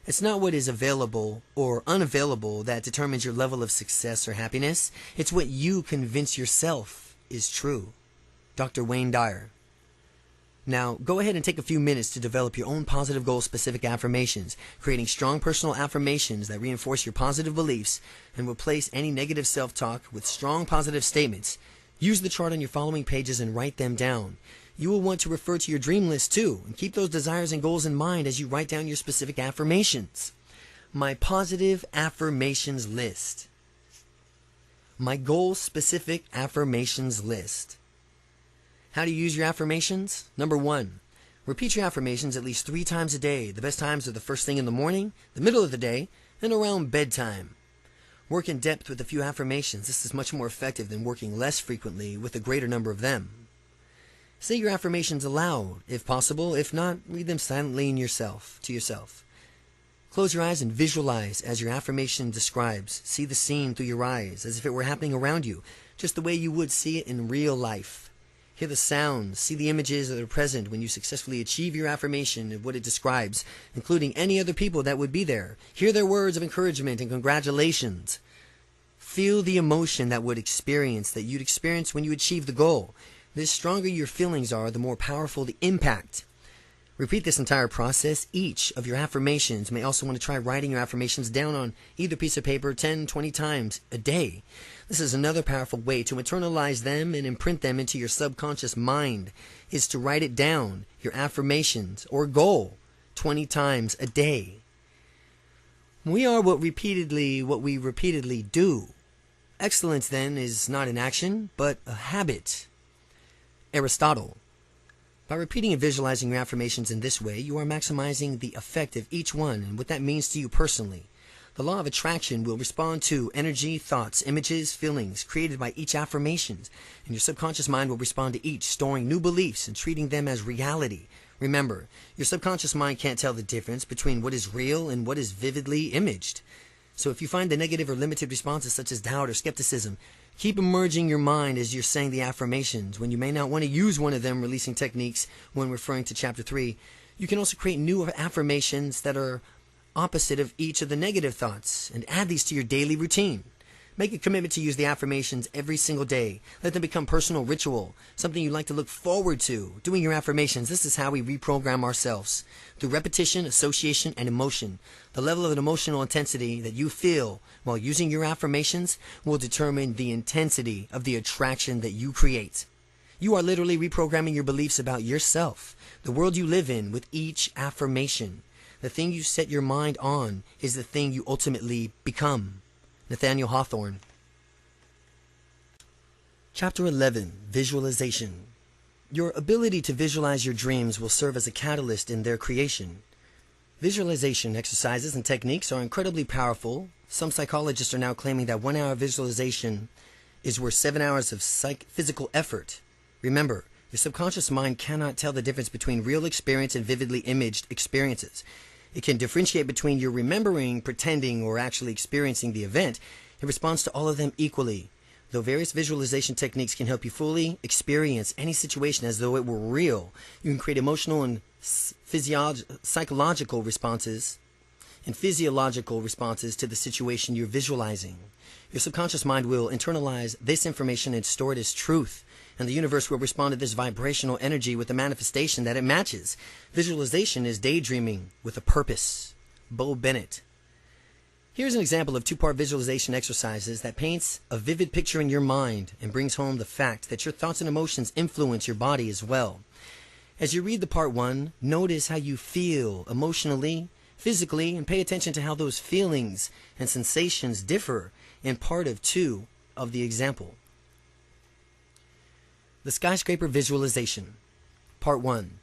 It's not what is available or unavailable that determines your level of success or happiness. It's what you convince yourself is true. Dr. Wayne Dyer. Now, go ahead and take a few minutes to develop your own positive goal-specific affirmations, creating strong personal affirmations that reinforce your positive beliefs and replace any negative self-talk with strong positive statements. Use the chart on your following pages and write them down. You will want to refer to your dream list too, and keep those desires and goals in mind as you write down your specific affirmations. My positive affirmations list. My goal-specific affirmations list. How do you use your affirmations? Number 1, repeat your affirmations at least 3 times a day. The best times are the first thing in the morning, the middle of the day, and around bedtime. Work in depth with a few affirmations. This is much more effective than working less frequently with a greater number of them. Say your affirmations aloud, if possible. If not, read them silently to yourself. Close your eyes and visualize as your affirmation describes. See the scene through your eyes as if it were happening around you, just the way you would see it in real life. Hear the sounds, see the images that are present when you successfully achieve your affirmation and what it describes, including any other people that would be there. Hear their words of encouragement and congratulations. Feel the emotion that you'd experience when you achieve the goal. The stronger your feelings are, the more powerful the impact. Repeat this entire process. Each of your affirmations. You may also want to try writing your affirmations down on either piece of paper 10, 20 times a day. This is another powerful way to internalize them and imprint them into your subconscious mind, is to write it down, your affirmations or goal, 20 times a day. We are what we repeatedly do. Excellence, then, is not an action, but a habit. Aristotle. By repeating and visualizing your affirmations in this way, you are maximizing the effect of each one and what that means to you personally. The law of attraction will respond to energy, thoughts, images, feelings created by each affirmation, and your subconscious mind will respond to each, storing new beliefs and treating them as reality. Remember, your subconscious mind can't tell the difference between what is real and what is vividly imaged. So if you find the negative or limited responses such as doubt or skepticism, keep immersing your mind as you're saying the affirmations. When you may not want to use one of them releasing techniques when referring to Chapter 3, you can also create new affirmations that are opposite of each of the negative thoughts and add these to your daily routine. Make a commitment to use the affirmations every single day. Let them become personal ritual, something you like to look forward to. Doing your affirmations, this is how we reprogram ourselves. Through repetition, association, and emotion. The level of emotional intensity that you feel while using your affirmations will determine the intensity of the attraction that you create. You are literally reprogramming your beliefs about yourself, the world you live in, with each affirmation. The thing you set your mind on is the thing you ultimately become. Nathaniel Hawthorne. Chapter 11. Visualization. Your ability to visualize your dreams will serve as a catalyst in their creation. Visualization exercises and techniques are incredibly powerful. Some psychologists are now claiming that 1 hour of visualization is worth 7 hours of physical effort. Remember, your subconscious mind cannot tell the difference between real experience and vividly imaged experiences. It can differentiate between your remembering, pretending, or actually experiencing the event. It responds to all of them equally. Though various visualization techniques can help you fully experience any situation as though it were real, you can create emotional and psychological responses to the situation you're visualizing. Your subconscious mind will internalize this information and store it as truth, and the universe will respond to this vibrational energy with a manifestation that it matches. Visualization is daydreaming with a purpose. Bo Bennett. Here's an example of two-part visualization exercises that paints a vivid picture in your mind and brings home the fact that your thoughts and emotions influence your body as well. As you read the part 1, notice how you feel emotionally, physically, and pay attention to how those feelings and sensations differ in part 2 of the example. The skyscraper visualization. Part 1.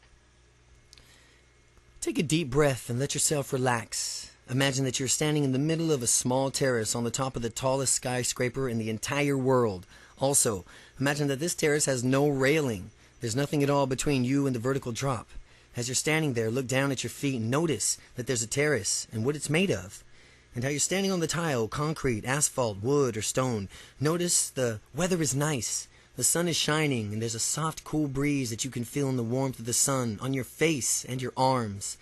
Take a deep breath and let yourself relax. Imagine that you're standing in the middle of a small terrace on the top of the tallest skyscraper in the entire world. Also, imagine that this terrace has no railing. There's nothing at all between you and the vertical drop. As you're standing there, look down at your feet and notice that there's a terrace and what it's made of, and how you're standing on the tile, concrete, asphalt, wood, or stone. Notice the weather is nice. The sun is shining, and there's a soft, cool breeze that you can feel in the warmth of the sun on your face and your arms.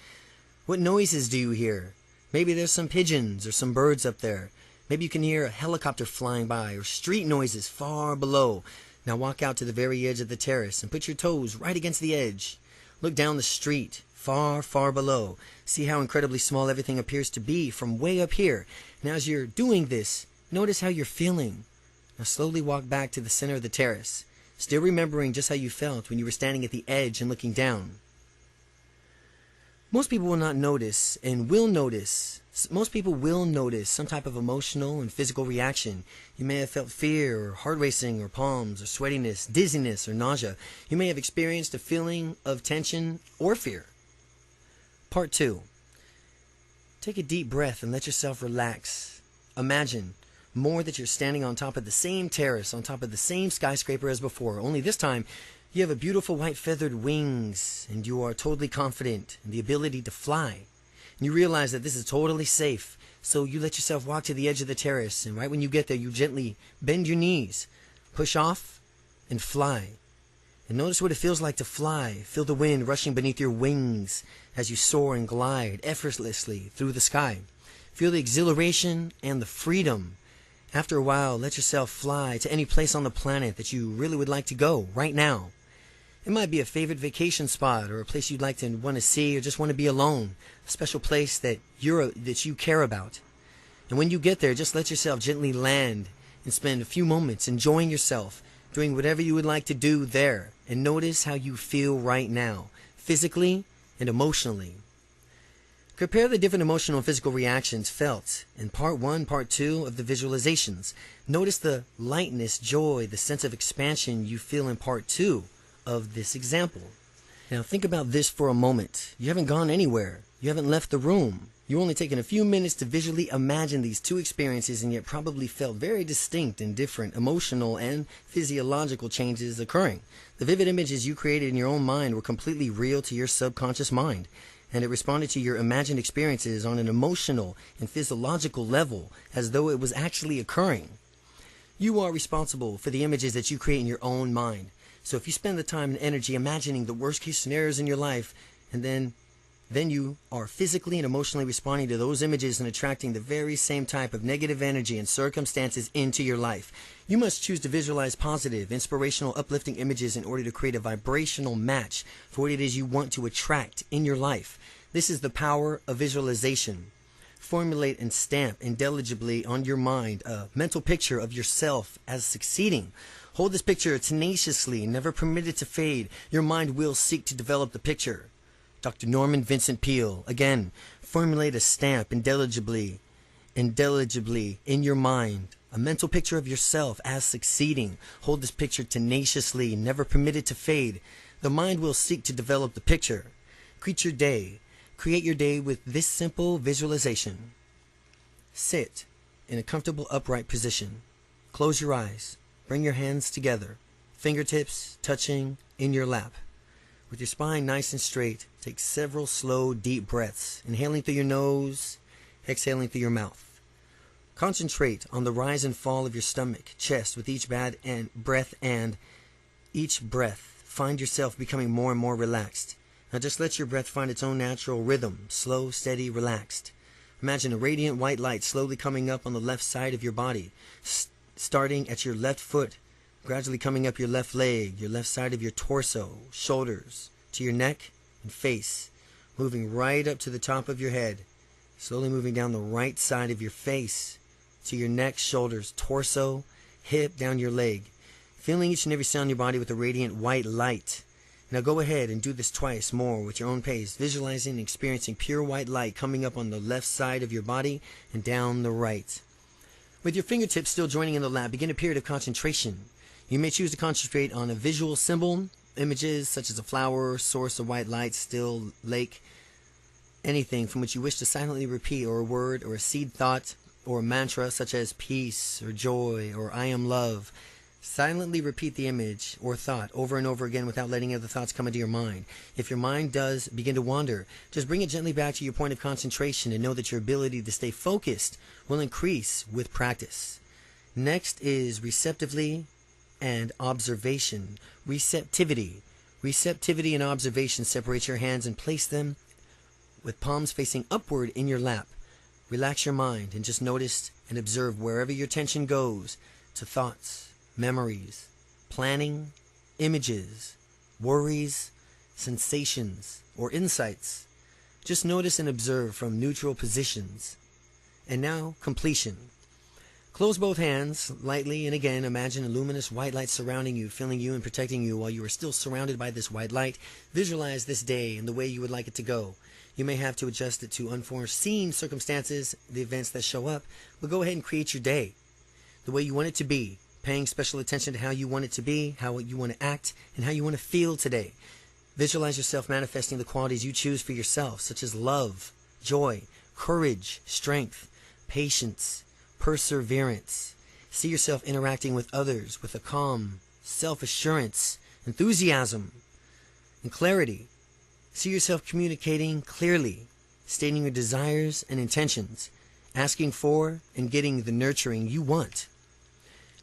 What noises do you hear? Maybe there's some pigeons or some birds up there. Maybe you can hear a helicopter flying by or street noises far below. Now walk out to the very edge of the terrace and put your toes right against the edge. Look down the street, far, far below. See how incredibly small everything appears to be from way up here. Now as you're doing this, notice how you're feeling. Now slowly walk back to the center of the terrace, still remembering just how you felt when you were standing at the edge and looking down. Most people will notice some type of emotional and physical reaction. You may have felt fear or heart racing or palms or sweatiness, dizziness or nausea. You may have experienced a feeling of tension or fear. Part 2. Take a deep breath and let yourself relax. Imagine more that you're standing on top of the same terrace, on top of the same skyscraper as before, only this time you have a beautiful white feathered wings, and you are totally confident in the ability to fly. And you realize that this is totally safe, so you let yourself walk to the edge of the terrace, and right when you get there, you gently bend your knees, push off, and fly. And notice what it feels like to fly. Feel the wind rushing beneath your wings as you soar and glide effortlessly through the sky. Feel the exhilaration and the freedom. After a while, let yourself fly to any place on the planet that you really would like to go right now. It might be a favorite vacation spot or a place you'd like to want to see or just want to be alone, a special place that you care about. And when you get there, just let yourself gently land and spend a few moments enjoying yourself, doing whatever you would like to do there, and notice how you feel right now, physically and emotionally. Compare the different emotional and physical reactions felt in part 1, part 2 of the visualizations. Notice the lightness, joy, the sense of expansion you feel in part 2 of this example. Now think about this for a moment. You haven't gone anywhere. You haven't left the room. You've only taken a few minutes to visually imagine these two experiences, and yet probably felt very distinct and different emotional and physiological changes occurring. The vivid images you created in your own mind were completely real to your subconscious mind, and it responded to your imagined experiences on an emotional and physiological level as though it was actually occurring. You are responsible for the images that you create in your own mind. So if you spend the time and energy imagining the worst case scenarios in your life, and then you are physically and emotionally responding to those images and attracting the very same type of negative energy and circumstances into your life. You must choose to visualize positive, inspirational, uplifting images in order to create a vibrational match for what it is you want to attract in your life. This is the power of visualization. Formulate and stamp indelibly on your mind a mental picture of yourself as succeeding. Hold this picture tenaciously, never permit it to fade. Your mind will seek to develop the picture. Dr. Norman Vincent Peale. Again, formulate a stamp indelibly in your mind. A mental picture of yourself as succeeding. Hold this picture tenaciously, never permit it to fade. The mind will seek to develop the picture. Create your day. Create your day with this simple visualization. Sit in a comfortable upright position. Close your eyes. Bring your hands together, fingertips touching in your lap. With your spine nice and straight, take several slow, deep breaths, inhaling through your nose, exhaling through your mouth. Concentrate on the rise and fall of your stomach, chest with each breath, and each breath find yourself becoming more and more relaxed. Now just let your breath find its own natural rhythm, slow, steady, relaxed. Imagine a radiant white light slowly coming up on the left side of your body, starting at your left foot, gradually coming up your left leg, your left side of your torso, shoulders, to your neck and face, moving right up to the top of your head, slowly moving down the right side of your face, to your neck, shoulders, torso, hip, down your leg, feeling each and every cell in your body with a radiant white light. Now go ahead and do this twice more with your own pace, visualizing and experiencing pure white light coming up on the left side of your body and down the right. With your fingertips still joining in the lap, begin a period of concentration. You may choose to concentrate on a visual symbol, images such as a flower, source of white light, still, lake, anything from which you wish to silently repeat, or a word or a seed thought or a mantra such as peace or joy or I am love. Silently repeat the image or thought over and over again without letting other thoughts come into your mind. If your mind does begin to wander, just bring it gently back to your point of concentration and know that your ability to stay focused will increase with practice. Next is receptively and observation. Receptivity. Receptivity and observation. Separate your hands and place them with palms facing upward in your lap. Relax your mind and just notice and observe wherever your attention goes, to thoughts, memories, planning, images, worries, sensations, or insights. Just notice and observe from neutral positions. And now, completion. Close both hands lightly and again imagine a luminous white light surrounding you, filling you and protecting you while you are still surrounded by this white light. Visualize this day in the way you would like it to go. You may have to adjust it to unforeseen circumstances, the events that show up, but go ahead and create your day the way you want it to be, paying special attention to how you want it to be, how you want to act, and how you want to feel today. Visualize yourself manifesting the qualities you choose for yourself, such as love, joy, courage, strength, patience, perseverance. See yourself interacting with others with a calm, self-assurance, enthusiasm, and clarity. See yourself communicating clearly, stating your desires and intentions, asking for and getting the nurturing you want.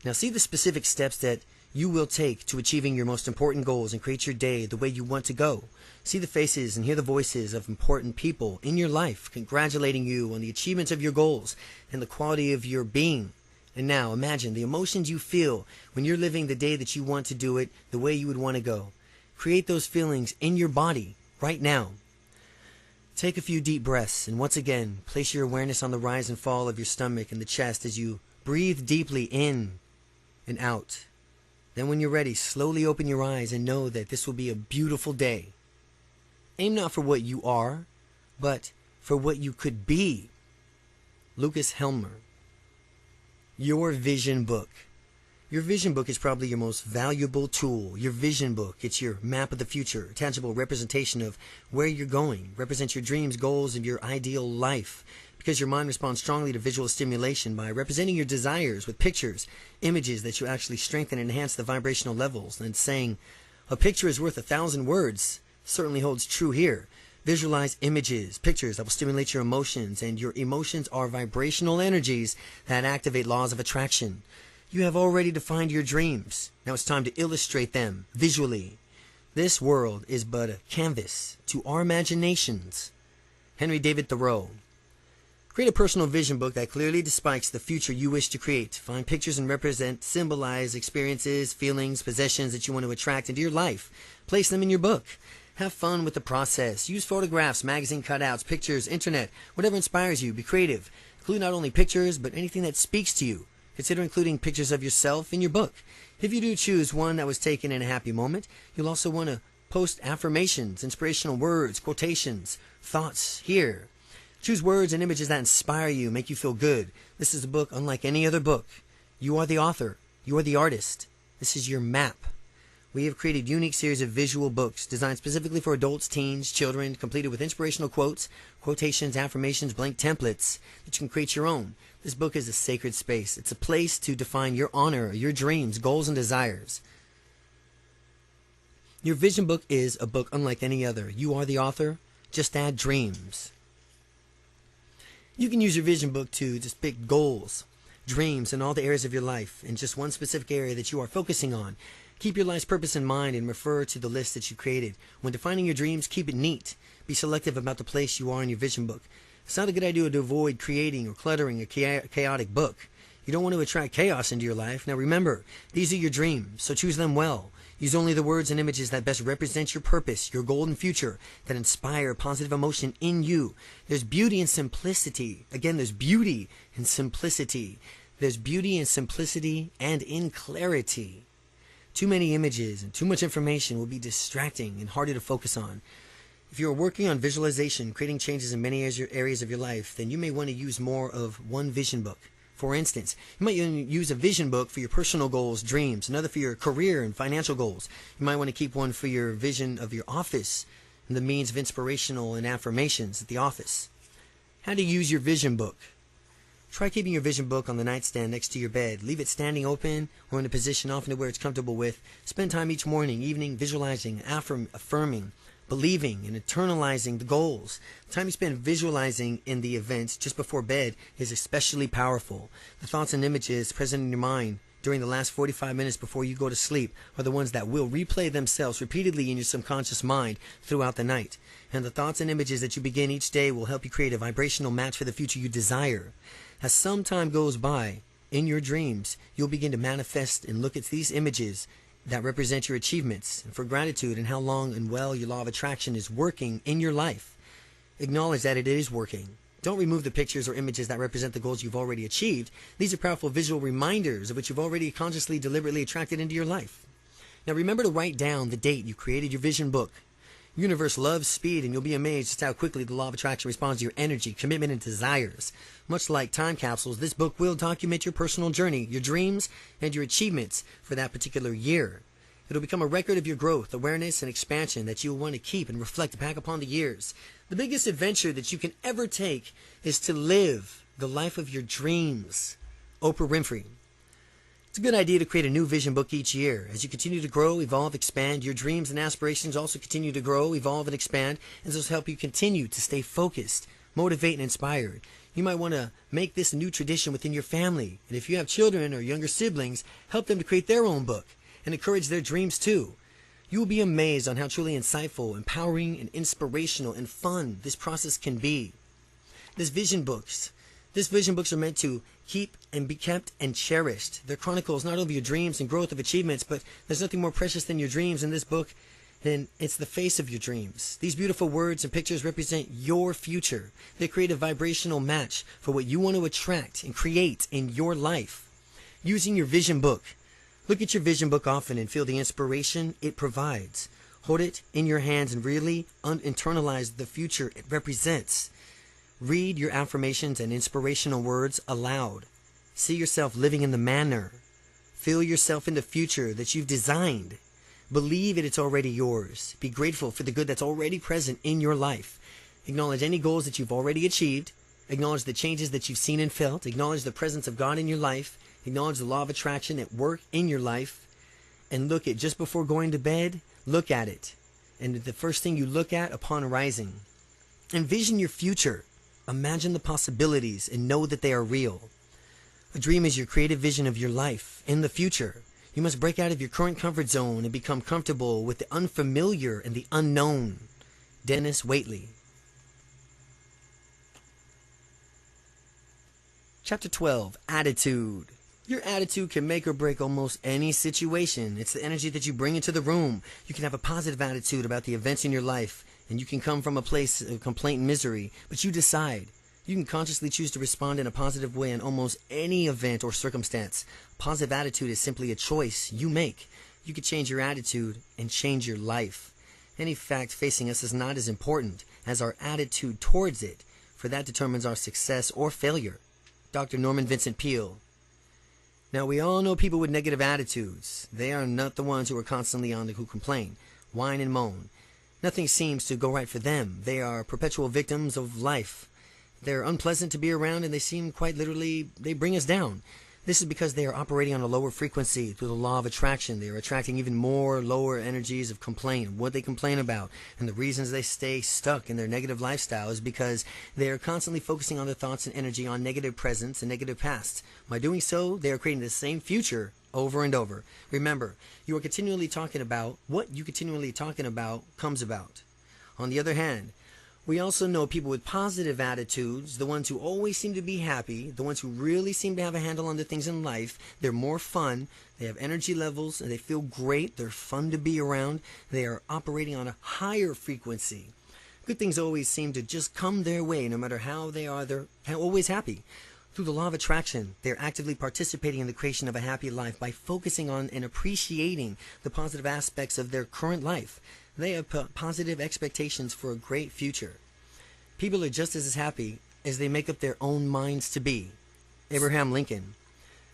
Now see the specific steps that you will take to achieving your most important goals and create your day the way you want to go. See the faces and hear the voices of important people in your life congratulating you on the achievements of your goals and the quality of your being. And now imagine the emotions you feel when you're living the day that you want to do it the way you would want to go. Create those feelings in your body right now. Take a few deep breaths and once again place your awareness on the rise and fall of your stomach and the chest as you breathe deeply in and out. Then when you're ready, slowly open your eyes and know that this will be a beautiful day. Aim not for what you are, but for what you could be. Lucas Helmer. Your vision book. Your vision book is probably your most valuable tool. Your vision book, it's your map of the future, a tangible representation of where you're going, represents your dreams, goals, and your ideal life. Because your mind responds strongly to visual stimulation by representing your desires with pictures, images that you actually strengthen and enhance the vibrational levels. And saying, a picture is worth 1,000 words, certainly holds true here. Visualize images, pictures that will stimulate your emotions, and your emotions are vibrational energies that activate laws of attraction. You have already defined your dreams. Now it's time to illustrate them visually. This world is but a canvas to our imaginations. Henry David Thoreau. Create a personal vision book that clearly depicts the future you wish to create. Find pictures and symbolize experiences, feelings, possessions that you want to attract into your life. Place them in your book. Have fun with the process. Use photographs, magazine cutouts, pictures, internet, whatever inspires you. Be creative. Include not only pictures, but anything that speaks to you. Consider including pictures of yourself in your book. If you do choose one that was taken in a happy moment, you'll also want to post affirmations, inspirational words, quotations, thoughts here. Choose words and images that inspire you, make you feel good. This is a book unlike any other book. You are the author. You are the artist. This is your map. We have created a unique series of visual books designed specifically for adults, teens, children, completed with inspirational quotes, quotations, affirmations, blank templates that you can create your own. This book is a sacred space. It's a place to define your honor, your dreams, goals, and desires. Your vision book is a book unlike any other. You are the author. Just add dreams. You can use your vision book to just pick goals, dreams, in all the areas of your life, in just one specific area that you are focusing on. Keep your life's purpose in mind and refer to the list that you created. When defining your dreams, keep it neat. Be selective about the place you are in your vision book. It's not a good idea to avoid creating or cluttering a chaotic book. You don't want to attract chaos into your life. Now remember, these are your dreams, so choose them well. Use only the words and images that best represent your purpose, your golden future, that inspire positive emotion in you. There's beauty in simplicity. Again, there's beauty in simplicity. There's beauty in simplicity and in clarity. Too many images and too much information will be distracting and harder to focus on. If you are working on visualization, creating changes in many areas of your life, then you may want to use more of one vision book. For instance, you might use a vision book for your personal goals, dreams, another for your career and financial goals. You might want to keep one for your vision of your office and the means of inspirational and affirmations at the office. How to use your vision book. Try keeping your vision book on the nightstand next to your bed. Leave it standing open or in a position often to where it's comfortable with. Spend time each morning, evening visualizing, affirming, believing, and internalizing the goals. The time you spend visualizing in the events just before bed is especially powerful. The thoughts and images present in your mind during the last 45 minutes before you go to sleep are the ones that will replay themselves repeatedly in your subconscious mind throughout the night. And the thoughts and images that you begin each day will help you create a vibrational match for the future you desire. As some time goes by in your dreams, you'll begin to manifest and look at these images that represent your achievements and for gratitude and how long and well your law of attraction is working in your life. Acknowledge that it is working. Don't remove the pictures or images that represent the goals you've already achieved. These are powerful visual reminders of what you've already consciously, deliberately attracted into your life. Now remember to write down the date you created your vision book. The universe loves speed, and you'll be amazed just how quickly the law of attraction responds to your energy, commitment, and desires. Much like time capsules, this book will document your personal journey, your dreams, and your achievements for that particular year. It'll become a record of your growth, awareness, and expansion that you'll want to keep and reflect back upon the years. The biggest adventure that you can ever take is to live the life of your dreams. Oprah Winfrey. It's a good idea to create a new vision book each year. As you continue to grow, evolve, expand, your dreams and aspirations also continue to grow, evolve, and expand, and this will help you continue to stay focused, motivate, and inspired. You might want to make this a new tradition within your family, and if you have children or younger siblings, help them to create their own book and encourage their dreams too. You will be amazed on how truly insightful, empowering, and inspirational and fun this process can be. These vision books are meant to keep and be kept and cherished. They're chronicles not only of your dreams and growth of achievements, but there's nothing more precious than your dreams in this book, and it's the face of your dreams. These beautiful words and pictures represent your future. They create a vibrational match for what you want to attract and create in your life. Using your vision book. Look at your vision book often and feel the inspiration it provides. Hold it in your hands and really internalize the future it represents. Read your affirmations and inspirational words aloud. See yourself living in the manner. Feel yourself in the future that you've designed. Believe it's already yours. Be grateful for the good that's already present in your life. Acknowledge any goals that you've already achieved. Acknowledge the changes that you've seen and felt. Acknowledge the presence of God in your life. Acknowledge the law of attraction at work in your life. And look at, just before going to bed, look at it. And the first thing you look at upon rising. Envision your future. Imagine the possibilities and know that they are real. A dream is your creative vision of your life in the future. You must break out of your current comfort zone and become comfortable with the unfamiliar and the unknown. Dennis Waitley. Chapter 12. Attitude. Your attitude can make or break almost any situation. It's the energy that you bring into the room. You can have a positive attitude about the events in your life, and you can come from a place of complaint and misery, but you decide. You can consciously choose to respond in a positive way in almost any event or circumstance. Positive attitude is simply a choice you make. You can change your attitude and change your life. Any fact facing us is not as important as our attitude towards it, for that determines our success or failure. Dr. Norman Vincent Peale. Now, we all know people with negative attitudes. They are not the ones who are constantly who complain, whine, and moan. Nothing seems to go right for them. They are perpetual victims of life. They're unpleasant to be around, and they seem quite literally, they bring us down. This is because they are operating on a lower frequency through the law of attraction. They are attracting even more lower energies of complaint, what they complain about, and the reasons they stay stuck in their negative lifestyle is because they are constantly focusing on their thoughts and energy on negative presents and negative past. By doing so, they are creating the same future over and over. Remember, you are continually talking about what you continually talking about comes about. On the other hand, we also know people with positive attitudes, the ones who always seem to be happy, the ones who really seem to have a handle on the things in life. They're more fun, they have energy levels, and they feel great, they're fun to be around, they are operating on a higher frequency. Good things always seem to just come their way, no matter how they are, they're always happy. Through the law of attraction, they're actively participating in the creation of a happy life by focusing on and appreciating the positive aspects of their current life. They have positive expectations for a great future. People are just as happy as they make up their own minds to be. Abraham Lincoln.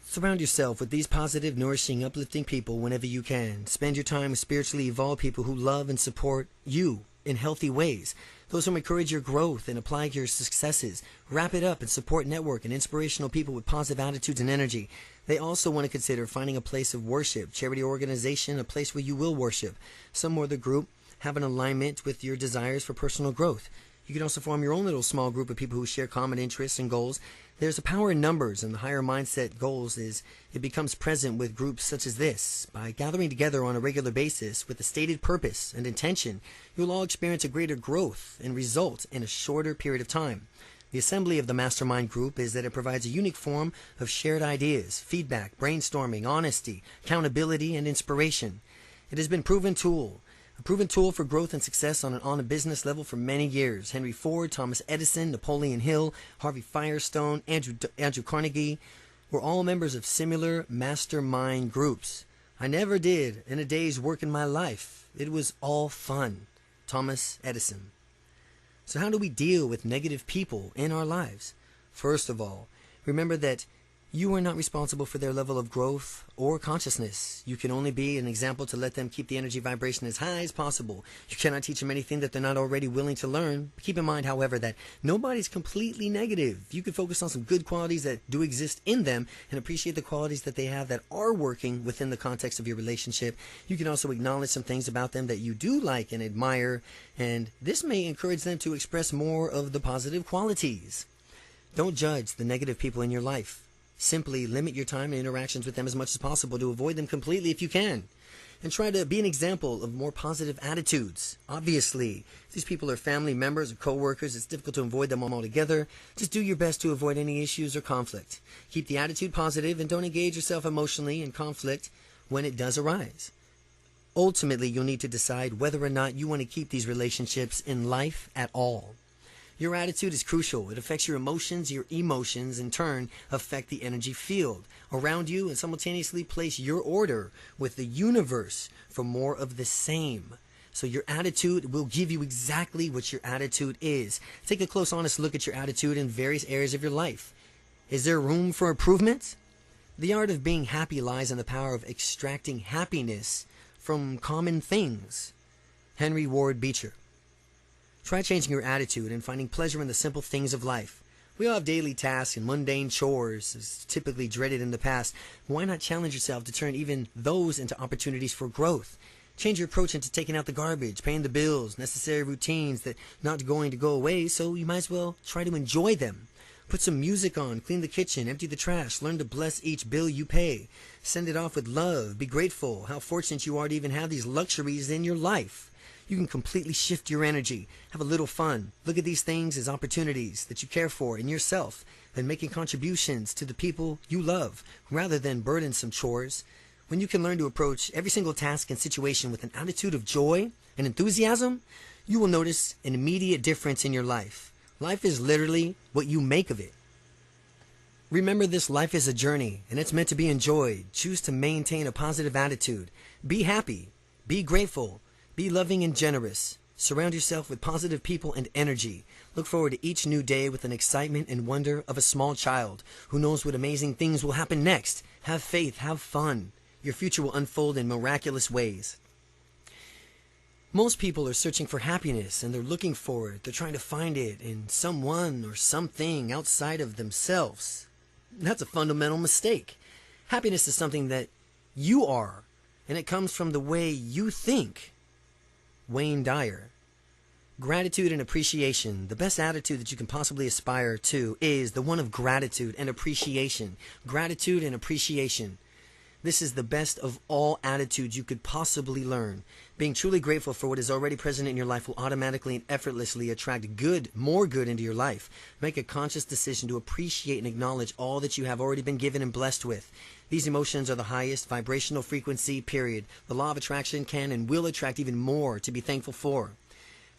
Surround yourself with these positive, nourishing, uplifting people whenever you can. Spend your time with spiritually evolved people who love and support you in healthy ways. Those who encourage your growth and apply your successes. Wrap it up and support network and inspirational people with positive attitudes and energy. They also want to consider finding a place of worship, charity organization, a place where you will worship. Some other group have an alignment with your desires for personal growth. You can also form your own little small group of people who share common interests and goals. There's a power in numbers, and the higher mindset goals is it becomes present with groups such as this. By gathering together on a regular basis with a stated purpose and intention, you'll all experience a greater growth and result in a shorter period of time. The assembly of the mastermind group is that it provides a unique form of shared ideas, feedback, brainstorming, honesty, accountability, and inspiration. It has been a proven tool for growth and success on a business level for many years. Henry Ford, Thomas Edison, Napoleon Hill, Harvey Firestone, Andrew Carnegie were all members of similar mastermind groups. I never did in a day's work in my life. It was all fun. Thomas Edison. So how do we deal with negative people in our lives? First of all, remember that you are not responsible for their level of growth or consciousness. You can only be an example to let them keep the energy vibration as high as possible. You cannot teach them anything that they're not already willing to learn. Keep in mind, however, that nobody's completely negative. You can focus on some good qualities that do exist in them and appreciate the qualities that they have that are working within the context of your relationship. You can also acknowledge some things about them that you do like and admire, and this may encourage them to express more of the positive qualities. Don't judge the negative people in your life. Simply limit your time and interactions with them as much as possible to avoid them completely if you can. And try to be an example of more positive attitudes. Obviously, if these people are family members or co-workers, it's difficult to avoid them altogether. Just do your best to avoid any issues or conflict. Keep the attitude positive and don't engage yourself emotionally in conflict when it does arise. Ultimately, you'll need to decide whether or not you want to keep these relationships in life at all. Your attitude is crucial. It affects your emotions in turn affect the energy field around you and simultaneously place your order with the universe for more of the same. So your attitude will give you exactly what your attitude is. Take a close, honest look at your attitude in various areas of your life. Is there room for improvement? The art of being happy lies in the power of extracting happiness from common things. Henry Ward Beecher. Try changing your attitude and finding pleasure in the simple things of life. We all have daily tasks and mundane chores, as typically dreaded in the past. Why not challenge yourself to turn even those into opportunities for growth? Change your approach into taking out the garbage, paying the bills, necessary routines that not going to go away, so you might as well try to enjoy them. Put some music on, clean the kitchen, empty the trash, learn to bless each bill you pay. Send it off with love, be grateful, how fortunate you are to even have these luxuries in your life. You can completely shift your energy, have a little fun. Look at these things as opportunities that you care for in yourself and making contributions to the people you love rather than burdensome chores. When you can learn to approach every single task and situation with an attitude of joy and enthusiasm, you will notice an immediate difference in your life. Life is literally what you make of it. Remember this, life is a journey and it's meant to be enjoyed. Choose to maintain a positive attitude. Be happy. Be grateful. Be loving and generous. Surround yourself with positive people and energy. Look forward to each new day with an excitement and wonder of a small child who knows what amazing things will happen next. Have faith, have fun. Your future will unfold in miraculous ways. Most people are searching for happiness and they're looking for it. They're trying to find it in someone or something outside of themselves. That's a fundamental mistake. Happiness is something that you are, and it comes from the way you think. Wayne Dyer. Gratitude and appreciation. The best attitude that you can possibly aspire to is the one of gratitude and appreciation. Gratitude and appreciation. This is the best of all attitudes you could possibly learn. Being truly grateful for what is already present in your life will automatically and effortlessly attract good, more good into your life. Make a conscious decision to appreciate and acknowledge all that you have already been given and blessed with. These emotions are the highest vibrational frequency, period. The law of attraction can and will attract even more to be thankful for.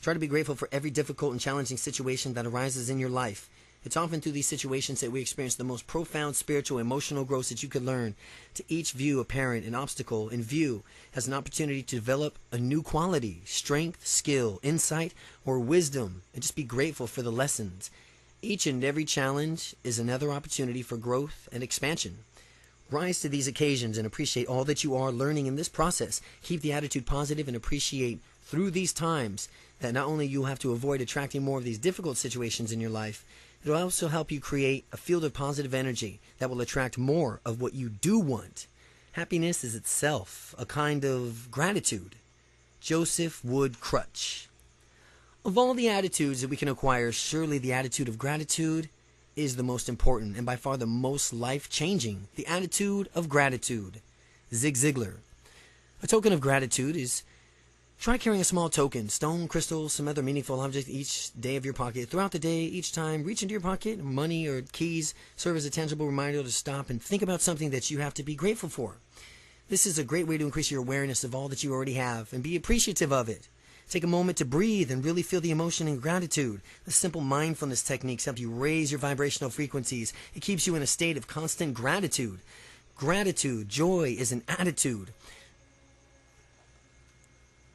Try to be grateful for every difficult and challenging situation that arises in your life. It's often through these situations that we experience the most profound spiritual emotional growth that you could learn. To each view apparent an obstacle in view as an opportunity to develop a new quality, strength, skill, insight, or wisdom, and just be grateful for the lessons. Each and every challenge is another opportunity for growth and expansion. Rise to these occasions and appreciate all that you are learning in this process. Keep the attitude positive and appreciate through these times that not only you have to avoid attracting more of these difficult situations in your life, it will also help you create a field of positive energy that will attract more of what you do want. Happiness is itself a kind of gratitude. Joseph Wood Crutch. Of all the attitudes that we can acquire, surely the attitude of gratitude is the most important and by far the most life-changing. The attitude of gratitude. Zig Ziglar. A token of gratitude is try carrying a small token, stone, crystal, some other meaningful object each day of your pocket. Throughout the day, each time, reach into your pocket. Money or keys serve as a tangible reminder to stop and think about something that you have to be grateful for. This is a great way to increase your awareness of all that you already have and be appreciative of it. Take a moment to breathe and really feel the emotion and gratitude. The simple mindfulness techniques help you raise your vibrational frequencies. It keeps you in a state of constant gratitude. Gratitude, joy is an attitude.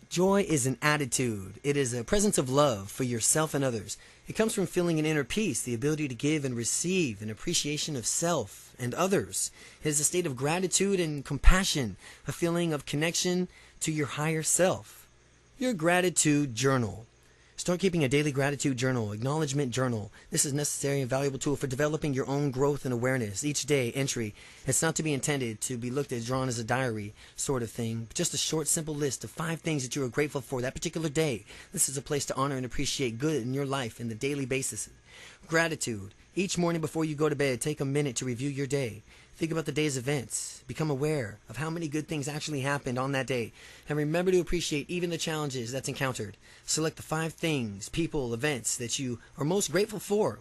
Joy is an attitude. It is a presence of love for yourself and others. It comes from feeling an inner peace, the ability to give and receive, an appreciation of self and others. It is a state of gratitude and compassion, a feeling of connection to your higher self. Your gratitude journal. Start keeping a daily gratitude journal, acknowledgement journal. This is a necessary and valuable tool for developing your own growth and awareness. Each day entry. It's not to be intended to be looked at, drawn as a diary sort of thing, but just a short, simple list of 5 things that you are grateful for that particular day. This is a place to honor and appreciate good in your life in the daily basis. Gratitude. Each morning before you go to bed, take a minute to review your day. Think about the day's events. Become aware of how many good things actually happened on that day. And remember to appreciate even the challenges that's encountered. Select the 5 things, people, events that you are most grateful for.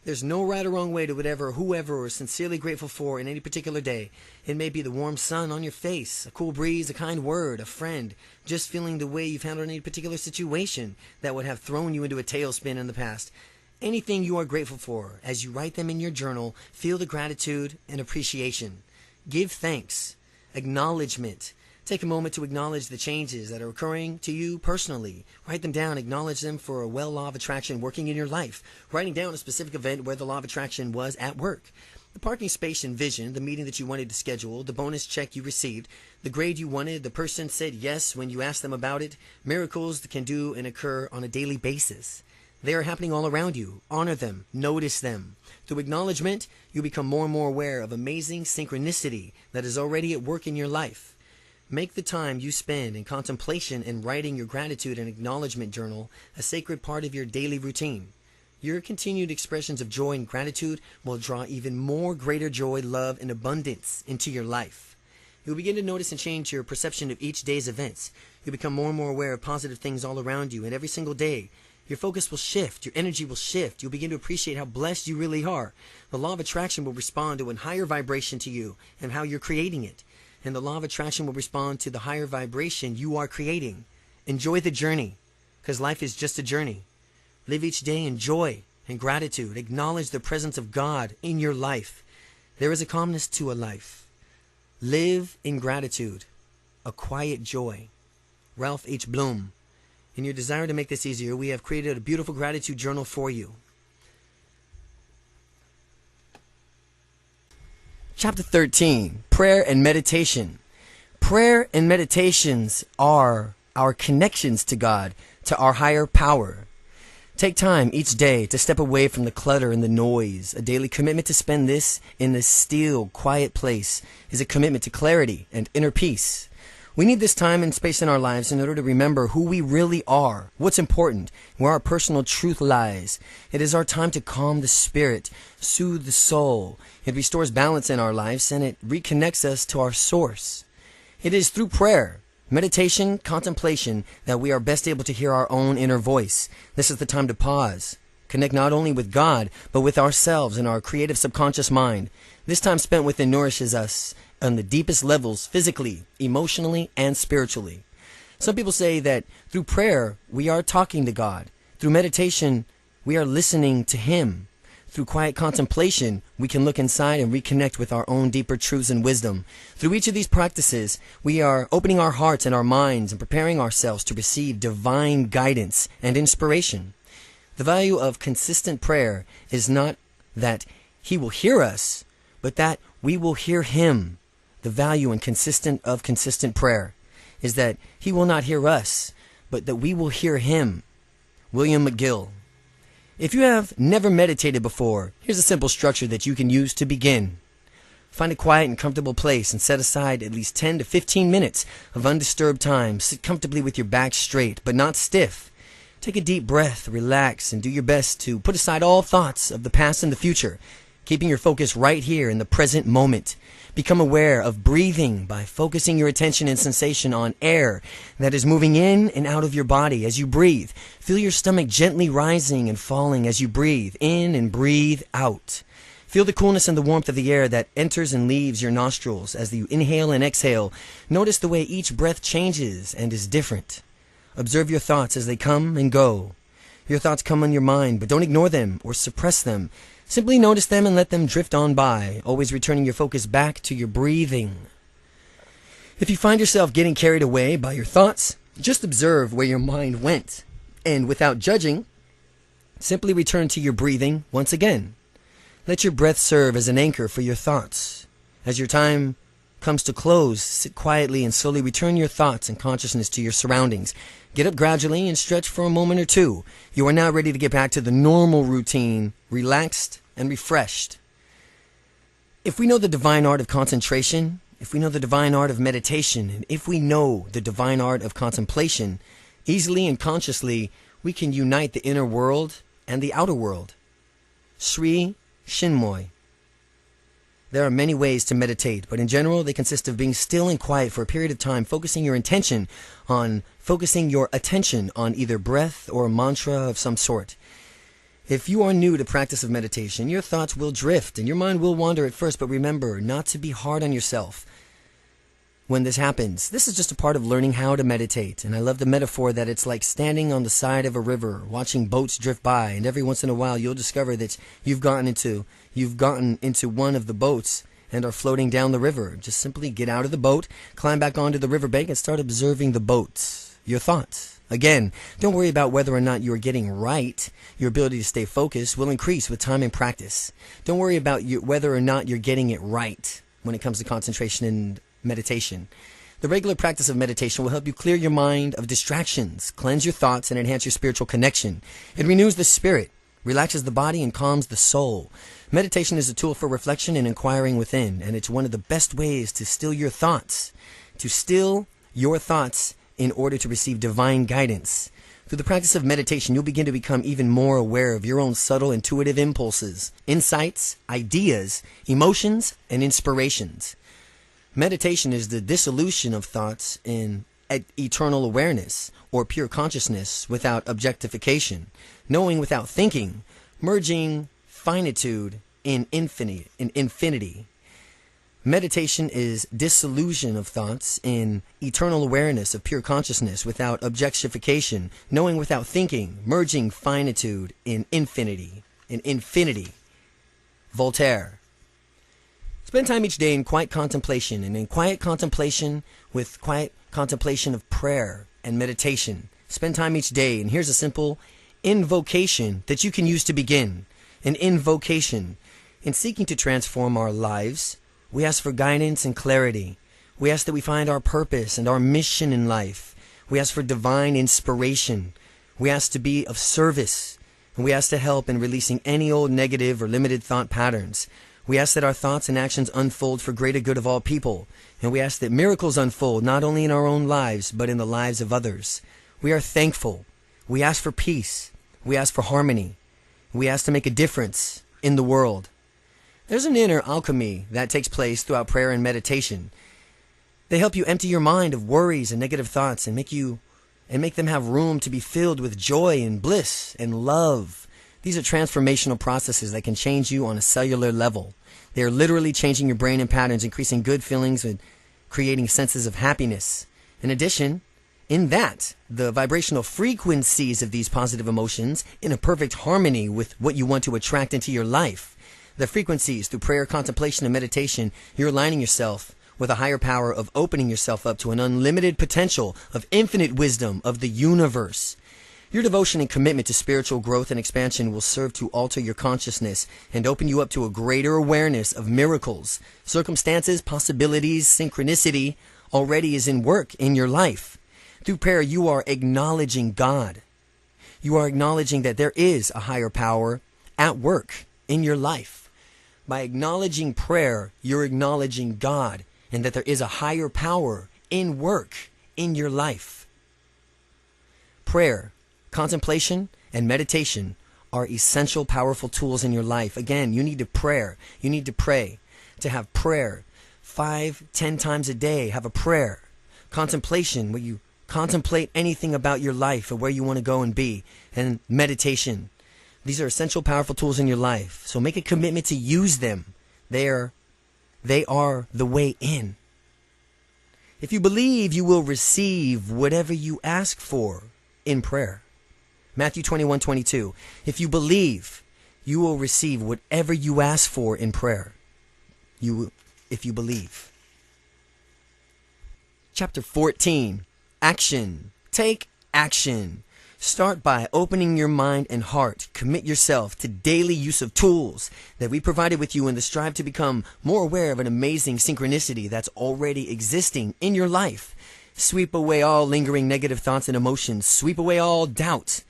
There's no right or wrong way to whoever is sincerely grateful for in any particular day. It may be the warm sun on your face, a cool breeze, a kind word, a friend, just feeling the way you've handled any particular situation that would have thrown you into a tailspin in the past. Anything you are grateful for, as you write them in your journal, feel the gratitude and appreciation. Give thanks. Acknowledgement. Take a moment to acknowledge the changes that are occurring to you personally. Write them down. Acknowledge them for a law of attraction working in your life. Writing down a specific event where the law of attraction was at work. The parking space envisioned, the meeting that you wanted to schedule, the bonus check you received, the grade you wanted, the person said yes when you asked them about it. Miracles that can do and occur on a daily basis. They are happening all around you. Honor them. Notice them. Through acknowledgement, you become more and more aware of amazing synchronicity that is already at work in your life. Make the time you spend in contemplation and writing your gratitude and acknowledgement journal a sacred part of your daily routine. Your continued expressions of joy and gratitude will draw even more greater joy, love, and abundance into your life. You'll begin to notice and change your perception of each day's events. You'll become more and more aware of positive things all around you, and every single day, your focus will shift. Your energy will shift. You'll begin to appreciate how blessed you really are. The law of attraction will respond to a higher vibration to you and how you're creating it. And the law of attraction will respond to the higher vibration you are creating. Enjoy the journey, because life is just a journey. Live each day in joy and gratitude. Acknowledge the presence of God in your life. There is a calmness to a life. Live in gratitude, a quiet joy. Ralph H. Bloom. In your desire to make this easier, we have created a beautiful gratitude journal for you. Chapter 13, Prayer and Meditation. Prayer and meditations are our connections to God, to our higher power. Take time each day to step away from the clutter and the noise. A daily commitment to spend this in this still, quiet place is a commitment to clarity and inner peace. We need this time and space in our lives in order to remember who we really are, what's important, where our personal truth lies. It is our time to calm the spirit, soothe the soul. It restores balance in our lives and it reconnects us to our source. It is through prayer, meditation, contemplation that we are best able to hear our own inner voice. This is the time to pause, connect not only with God, but with ourselves and our creative subconscious mind. This time spent within nourishes us on the deepest levels, physically, emotionally, and spiritually. Some people say that through prayer, we are talking to God. Through meditation, we are listening to Him. Through quiet contemplation, we can look inside and reconnect with our own deeper truths and wisdom. Through each of these practices, we are opening our hearts and our minds and preparing ourselves to receive divine guidance and inspiration. The value of consistent prayer is not that He will hear us, but that we will hear Him. The value and consistent prayer is that He will not hear us, but that we will hear Him. William McGill. If you have never meditated before, here's a simple structure that you can use to begin. Find a quiet and comfortable place and set aside at least 10 to 15 minutes of undisturbed time. Sit comfortably with your back straight, but not stiff. Take a deep breath, relax, and do your best to put aside all thoughts of the past and the future, keeping your focus right here in the present moment. Become aware of breathing by focusing your attention and sensation on air that is moving in and out of your body as you breathe. Feel your stomach gently rising and falling as you breathe in and breathe out. Feel the coolness and the warmth of the air that enters and leaves your nostrils as you inhale and exhale. Notice the way each breath changes and is different. Observe your thoughts as they come and go. Your thoughts come on your mind, but don't ignore them or suppress them. Simply notice them and let them drift on by, always returning your focus back to your breathing. If you find yourself getting carried away by your thoughts, just observe where your mind went, and without judging, simply return to your breathing once again. Let your breath serve as an anchor for your thoughts. As your time comes to close, sit quietly and slowly return your thoughts and consciousness to your surroundings. Get up gradually and stretch for a moment or two. You are now ready to get back to the normal routine, relaxed and refreshed. If we know the divine art of concentration, if we know the divine art of meditation, and if we know the divine art of contemplation, easily and consciously we can unite the inner world and the outer world. Sri Chinmoy. There are many ways to meditate, but in general they consist of being still and quiet for a period of time, focusing your attention on either breath or a mantra of some sort. If you are new to practice of meditation, your thoughts will drift and your mind will wander at first, but remember not to be hard on yourself when this happens. This is just a part of learning how to meditate, and I love the metaphor that it's like standing on the side of a river, watching boats drift by, and every once in a while you'll discover that you've gotten into one of the boats and are floating down the river. Just simply get out of the boat, climb back onto the riverbank, and start observing the boats, your thoughts. Again, don't worry about whether or not you are getting right. Your ability to stay focused will increase with time and practice. Don't worry about whether or not you're getting it right when it comes to concentration and meditation. The regular practice of meditation will help you clear your mind of distractions, cleanse your thoughts, and enhance your spiritual connection. It renews the spirit, relaxes the body, and calms the soul. Meditation is a tool for reflection and inquiring within, and it's one of the best ways to still your thoughts. To still your thoughts in order to receive divine guidance. Through the practice of meditation, you'll begin to become even more aware of your own subtle intuitive impulses, insights, ideas, emotions, and inspirations. Meditation is the dissolution of thoughts in eternal awareness, or pure consciousness without objectification, knowing without thinking, merging finitude in infinity. Meditation is dissolution of thoughts in eternal awareness of pure consciousness without objectification, knowing without thinking, merging finitude in infinity. Voltaire. Spend time each day in quiet contemplation, and in quiet contemplation with quiet contemplation of prayer and meditation. Spend time each day, and here's a simple invocation that you can use to begin. An invocation. In seeking to transform our lives, we ask for guidance and clarity. We ask that we find our purpose and our mission in life. We ask for divine inspiration. We ask to be of service. And we ask to help in releasing any old negative or limited thought patterns. We ask that our thoughts and actions unfold for greater good of all people. And we ask that miracles unfold not only in our own lives, but in the lives of others. We are thankful. We ask for peace. We ask for harmony. We ask to make a difference in the world. There's an inner alchemy that takes place throughout prayer and meditation. They help you empty your mind of worries and negative thoughts and make them have room to be filled with joy and bliss and love. These are transformational processes that can change you on a cellular level. They are literally changing your brain and patterns, increasing good feelings and creating senses of happiness. In addition, in that, the vibrational frequencies of these positive emotions in a perfect harmony with what you want to attract into your life. The frequencies through prayer, contemplation, and meditation, you're aligning yourself with a higher power of opening yourself up to an unlimited potential of infinite wisdom of the universe. Your devotion and commitment to spiritual growth and expansion will serve to alter your consciousness and open you up to a greater awareness of miracles, circumstances, possibilities, synchronicity already is in work in your life. Through prayer, you are acknowledging God. You are acknowledging that there is a higher power at work in your life. By acknowledging prayer, you're acknowledging God and that there is a higher power in work in your life. Prayer, contemplation, and meditation are essential, powerful tools in your life. Again, you need to pray. You need to pray. To have prayer 5-10 times a day, have a prayer. Contemplation, where you contemplate anything about your life or where you want to go and be. And meditation. These are essential, powerful tools in your life. So make a commitment to use them. They are the way in. If you believe, you will receive whatever you ask for in prayer. Matthew 21:22. If you believe, you will receive whatever you ask for in prayer. If you believe. Chapter 14. Action. Take action. Start by opening your mind and heart. Commit yourself to daily use of tools that we provided with you in the strive to become more aware of an amazing synchronicity that's already existing in your life. Sweep away all lingering negative thoughts and emotions. Sweep away all doubt.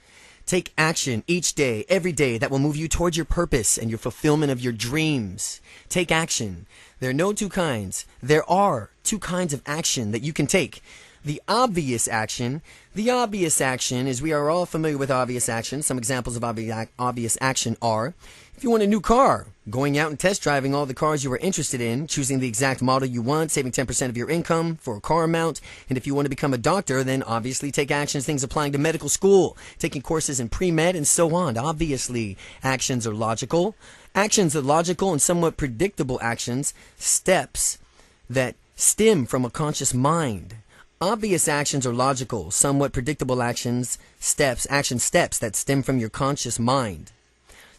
Take action each day, every day that will move you towards your purpose and your fulfillment of your dreams. Take action. There are no two kinds. There are two kinds of action that you can take. The obvious action is, we are all familiar with obvious action. Some examples of obvious action are, if you want a new car, going out and test driving all the cars you are interested in, choosing the exact model you want, saving 10% of your income for a car amount. And if you want to become a doctor, then obviously take actions, things applying to medical school, taking courses in pre-med and so on. Obviously, actions are logical. Actions are logical and somewhat predictable actions, steps that stem from a conscious mind. Obvious actions are logical, somewhat predictable action steps that stem from your conscious mind.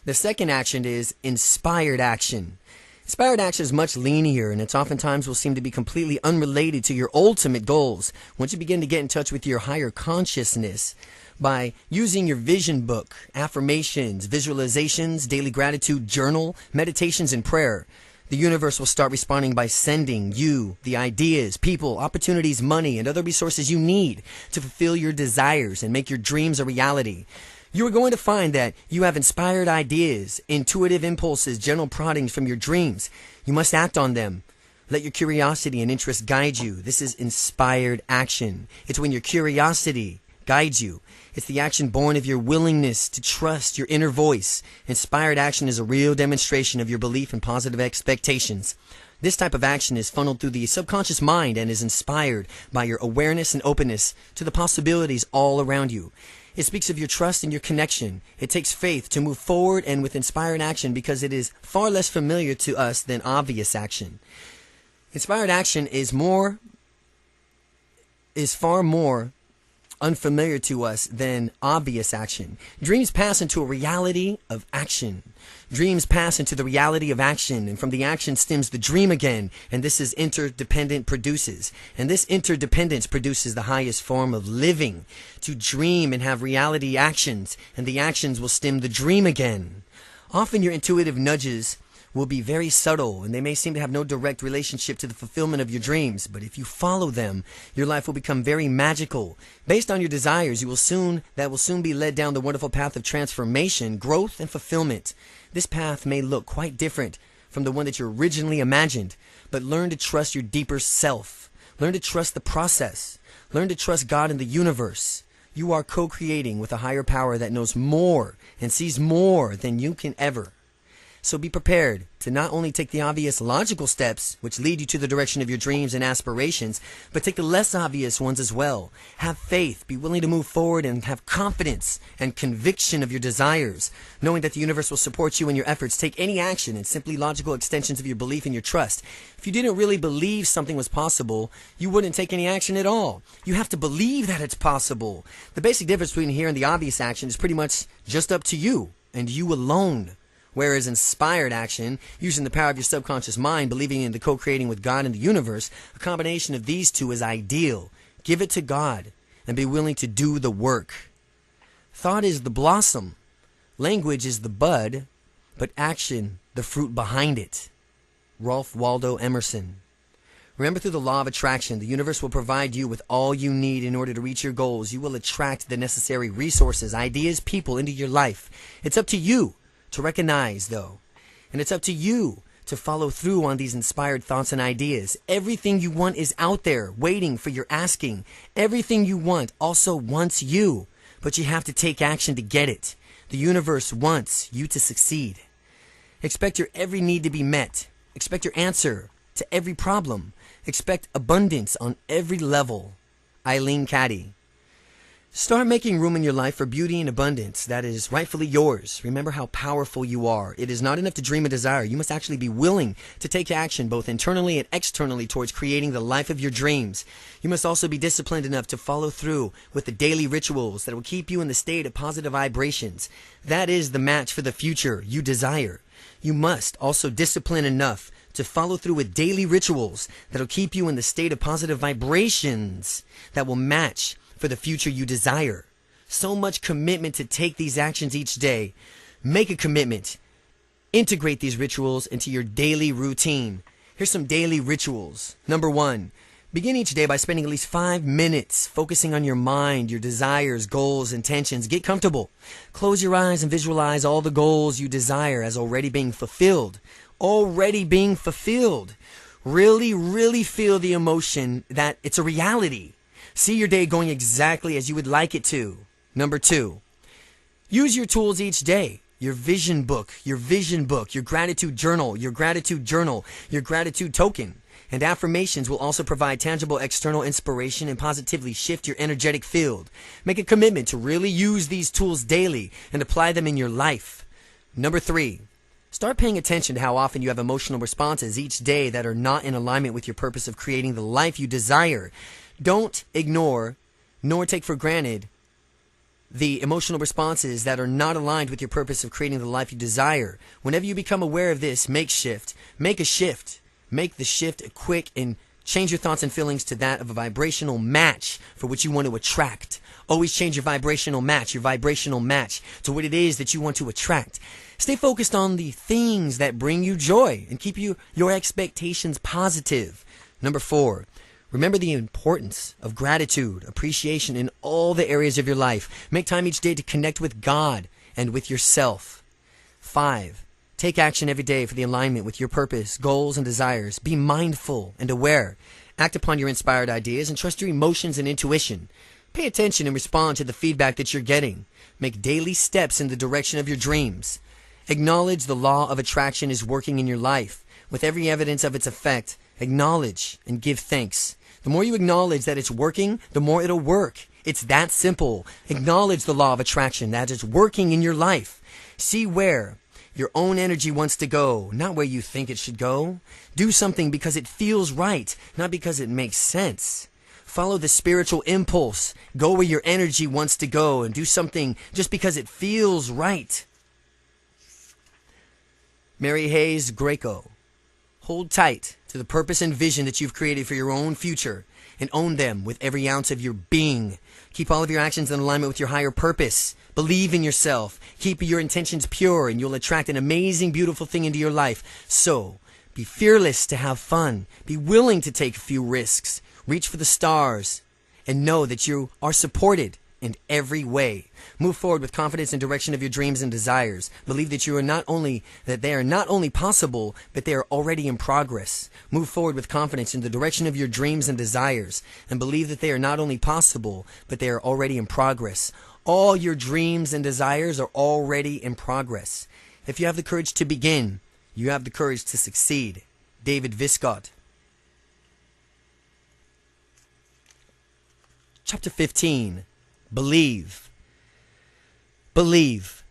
The second action is inspired action. Inspired action is much linear, and it oftentimes will seem to be completely unrelated to your ultimate goals. Once you begin to get in touch with your higher consciousness by using your vision book, affirmations, visualizations, daily gratitude journal, meditations, and prayer, the universe will start responding by sending you the ideas, people, opportunities, money, and other resources you need to fulfill your desires and make your dreams a reality. You are going to find that you have inspired ideas, intuitive impulses, gentle proddings from your dreams. You must act on them. Let your curiosity and interest guide you. This is inspired action. It's when your curiosity guides you. It's the action born of your willingness to trust your inner voice. Inspired action is a real demonstration of your belief and positive expectations. This type of action is funneled through the subconscious mind and is inspired by your awareness and openness to the possibilities all around you. It speaks of your trust and your connection. It takes faith to move forward and with inspired action because it is far less familiar to us than obvious action. Inspired action is far more unfamiliar to us than obvious action. Dreams pass into a reality of action. Dreams pass into the reality of action, and from the action stems the dream again, and this is interdependent produces. And this interdependence produces the highest form of living. To dream and have reality actions, and the actions will stem the dream again. Often your intuitive nudges will be very subtle, and they may seem to have no direct relationship to the fulfillment of your dreams. But if you follow them, your life will become very magical. Based on your desires, that will soon be led down the wonderful path of transformation, growth, and fulfillment. This path may look quite different from the one that you originally imagined, but learn to trust your deeper self. Learn to trust the process. Learn to trust God and the universe. You are co-creating with a higher power that knows more and sees more than you can ever. So be prepared to not only take the obvious logical steps, which lead you to the direction of your dreams and aspirations, but take the less obvious ones as well. Have faith, be willing to move forward, and have confidence and conviction of your desires, knowing that the universe will support you in your efforts. Take any action and simply logical extensions of your belief and your trust. If you didn't really believe something was possible, you wouldn't take any action at all. You have to believe that it's possible. The basic difference between here and the obvious action is pretty much just up to you and you alone. Whereas inspired action, using the power of your subconscious mind, believing in the co-creating with God and the universe, a combination of these two is ideal. Give it to God and be willing to do the work. Thought is the blossom, language is the bud, but action the fruit behind it. Ralph Waldo Emerson. Remember, through the law of attraction, the universe will provide you with all you need in order to reach your goals. You will attract the necessary resources, ideas, people into your life. It's up to you to recognize, though, and it's up to you to follow through on these inspired thoughts and ideas. Everything you want is out there waiting for your asking. Everything you want also wants you, but you have to take action to get it. The universe wants you to succeed. Expect your every need to be met. Expect your answer to every problem. Expect abundance on every level. Eileen Caddy. Start making room in your life for beauty and abundance that is rightfully yours. Remember how powerful you are. It is not enough to dream a desire. You must actually be willing to take action both internally and externally towards creating the life of your dreams. You must also be disciplined enough to follow through with the daily rituals that will keep you in the state of positive vibrations. That is the match for the future you desire. You must also discipline enough to follow through with daily rituals that will keep you in the state of positive vibrations that will match for the future you desire. So much commitment to take these actions each day. Make a commitment. Integrate these rituals into your daily routine. Here's some daily rituals. Number 1, begin each day by spending at least 5 minutes focusing on your mind, your desires, goals, intentions. Get comfortable. Close your eyes and visualize all the goals you desire as already being fulfilled. Already being fulfilled. Really feel the emotion that it's a reality. See your day going exactly as you would like it to. Number 2, use your tools each day. Your vision book, your gratitude journal, your gratitude token. And affirmations will also provide tangible external inspiration and positively shift your energetic field. Make a commitment to really use these tools daily and apply them in your life. Number 3, start paying attention to how often you have emotional responses each day that are not in alignment with your purpose of creating the life you desire. Don't ignore nor take for granted the emotional responses that are not aligned with your purpose of creating the life you desire. Whenever you become aware of this, make a shift. Make the shift quick and change your thoughts and feelings to that of a vibrational match for what you want to attract. Always change your vibrational match to what it is that you want to attract. Stay focused on the things that bring you joy and keep your expectations positive. Number 4, remember the importance of gratitude, appreciation in all the areas of your life. Make time each day to connect with God and with yourself. 5, take action every day for the alignment with your purpose, goals, and desires. Be mindful and aware. Act upon your inspired ideas and trust your emotions and intuition. Pay attention and respond to the feedback that you're getting. Make daily steps in the direction of your dreams. Acknowledge the law of attraction is working in your life. With every evidence of its effect, acknowledge and give thanks. The more you acknowledge that it's working, the more it'll work. It's that simple. Acknowledge the law of attraction, that it's working in your life. See where your own energy wants to go, not where you think it should go. Do something because it feels right, not because it makes sense. Follow the spiritual impulse. Go where your energy wants to go and do something just because it feels right. Mary Hayes Greco. Hold tight to the purpose and vision that you've created for your own future and own them with every ounce of your being. Keep all of your actions in alignment with your higher purpose. Believe in yourself. Keep your intentions pure, and you'll attract an amazing, beautiful thing into your life. So, be fearless to have fun. Be willing to take a few risks. Reach for the stars, and know that you are supported in every way. Move forward with confidence in direction of your dreams and desires. Believe that they are not only possible, but they are already in progress. Move forward with confidence in the direction of your dreams and desires, and believe that they are not only possible, but they are already in progress. All your dreams and desires are already in progress. If you have the courage to begin, you have the courage to succeed. David Viscott. Chapter 15. Believe. Believe.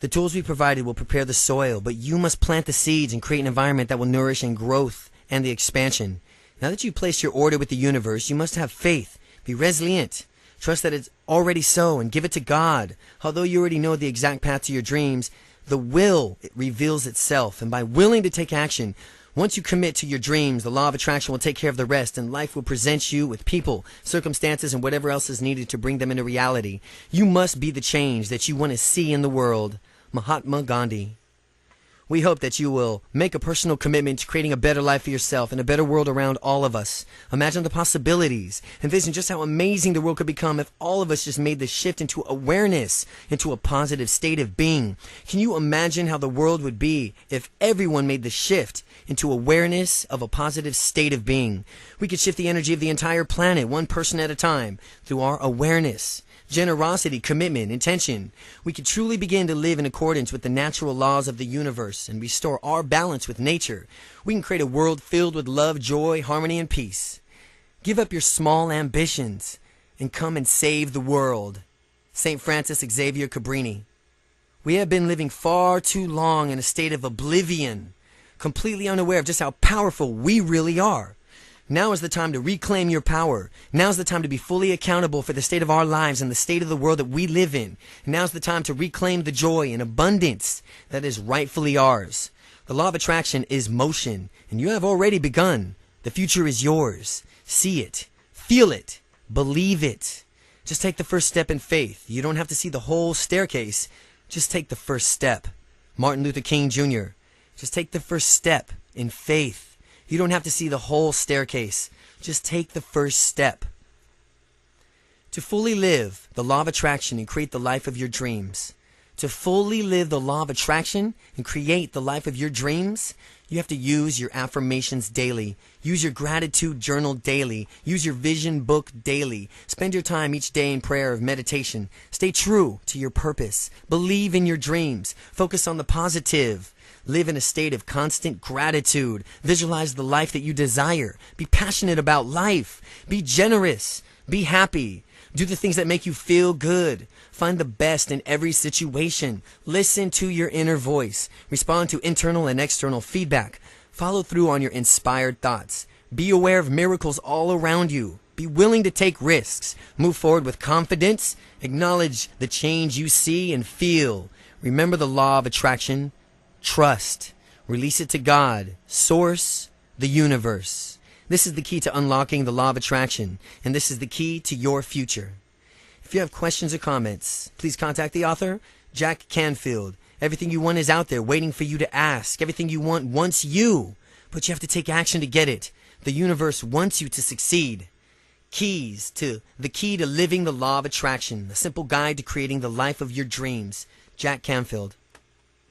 The tools we provided will prepare the soil, but you must plant the seeds and create an environment that will nourish and growth and the expansion. Now that you've placed your order with the universe, you must have faith. Be resilient. Trust that it's already so and give it to God. Although you already know the exact path to your dreams, the will, it reveals itself. And by willing to take action, once you commit to your dreams, the law of attraction will take care of the rest, and life will present you with people, circumstances, and whatever else is needed to bring them into reality. You must be the change that you want to see in the world. Mahatma Gandhi. We hope that you will make a personal commitment to creating a better life for yourself and a better world around all of us. Imagine the possibilities. Envision just how amazing the world could become if all of us just made the shift into awareness, into a positive state of being. Can you imagine how the world would be if everyone made the shift into awareness of a positive state of being? We could shift the energy of the entire planet, one person at a time, through our awareness. Generosity, commitment, intention. We could truly begin to live in accordance with the natural laws of the universe and restore our balance with nature. We can create a world filled with love, joy, harmony, and peace. Give up your small ambitions and come and save the world. St. Francis Xavier Cabrini. We have been living far too long in a state of oblivion, completely unaware of just how powerful we really are. Now is the time to reclaim your power. Now is the time to be fully accountable for the state of our lives and the state of the world that we live in. Now is the time to reclaim the joy and abundance that is rightfully ours. The law of attraction is motion, and you have already begun. The future is yours. See it. Feel it. Believe it. Just take the first step in faith. You don't have to see the whole staircase. Just take the first step. Martin Luther King Jr. Just take the first step in faith. You don't have to see the whole staircase. Just take the first step. To fully live the law of attraction and create the life of your dreams. To fully live the law of attraction and create the life of your dreams, you have to use your affirmations daily. Use your gratitude journal daily. Use your vision book daily. Spend your time each day in prayer or meditation. Stay true to your purpose. Believe in your dreams. Focus on the positive. Live in a state of constant gratitude. Visualize the life that you desire. Be passionate about life. Be generous. Be happy. Do the things that make you feel good. Find the best in every situation. Listen to your inner voice. Respond to internal and external feedback. Follow through on your inspired thoughts. Be aware of miracles all around you. Be willing to take risks. Move forward with confidence. Acknowledge the change you see and feel. Remember the law of attraction. Trust. Release it to God, Source, the universe. This is the key to unlocking the law of attraction, and this is the key to your future. If you have questions or comments, please contact the author, Jack Canfield. Everything you want is out there waiting for you to ask. Everything you want wants you, but you have to take action to get it. The universe wants you to succeed. The key to living the law of attraction, a simple guide to creating the life of your dreams. Jack Canfield.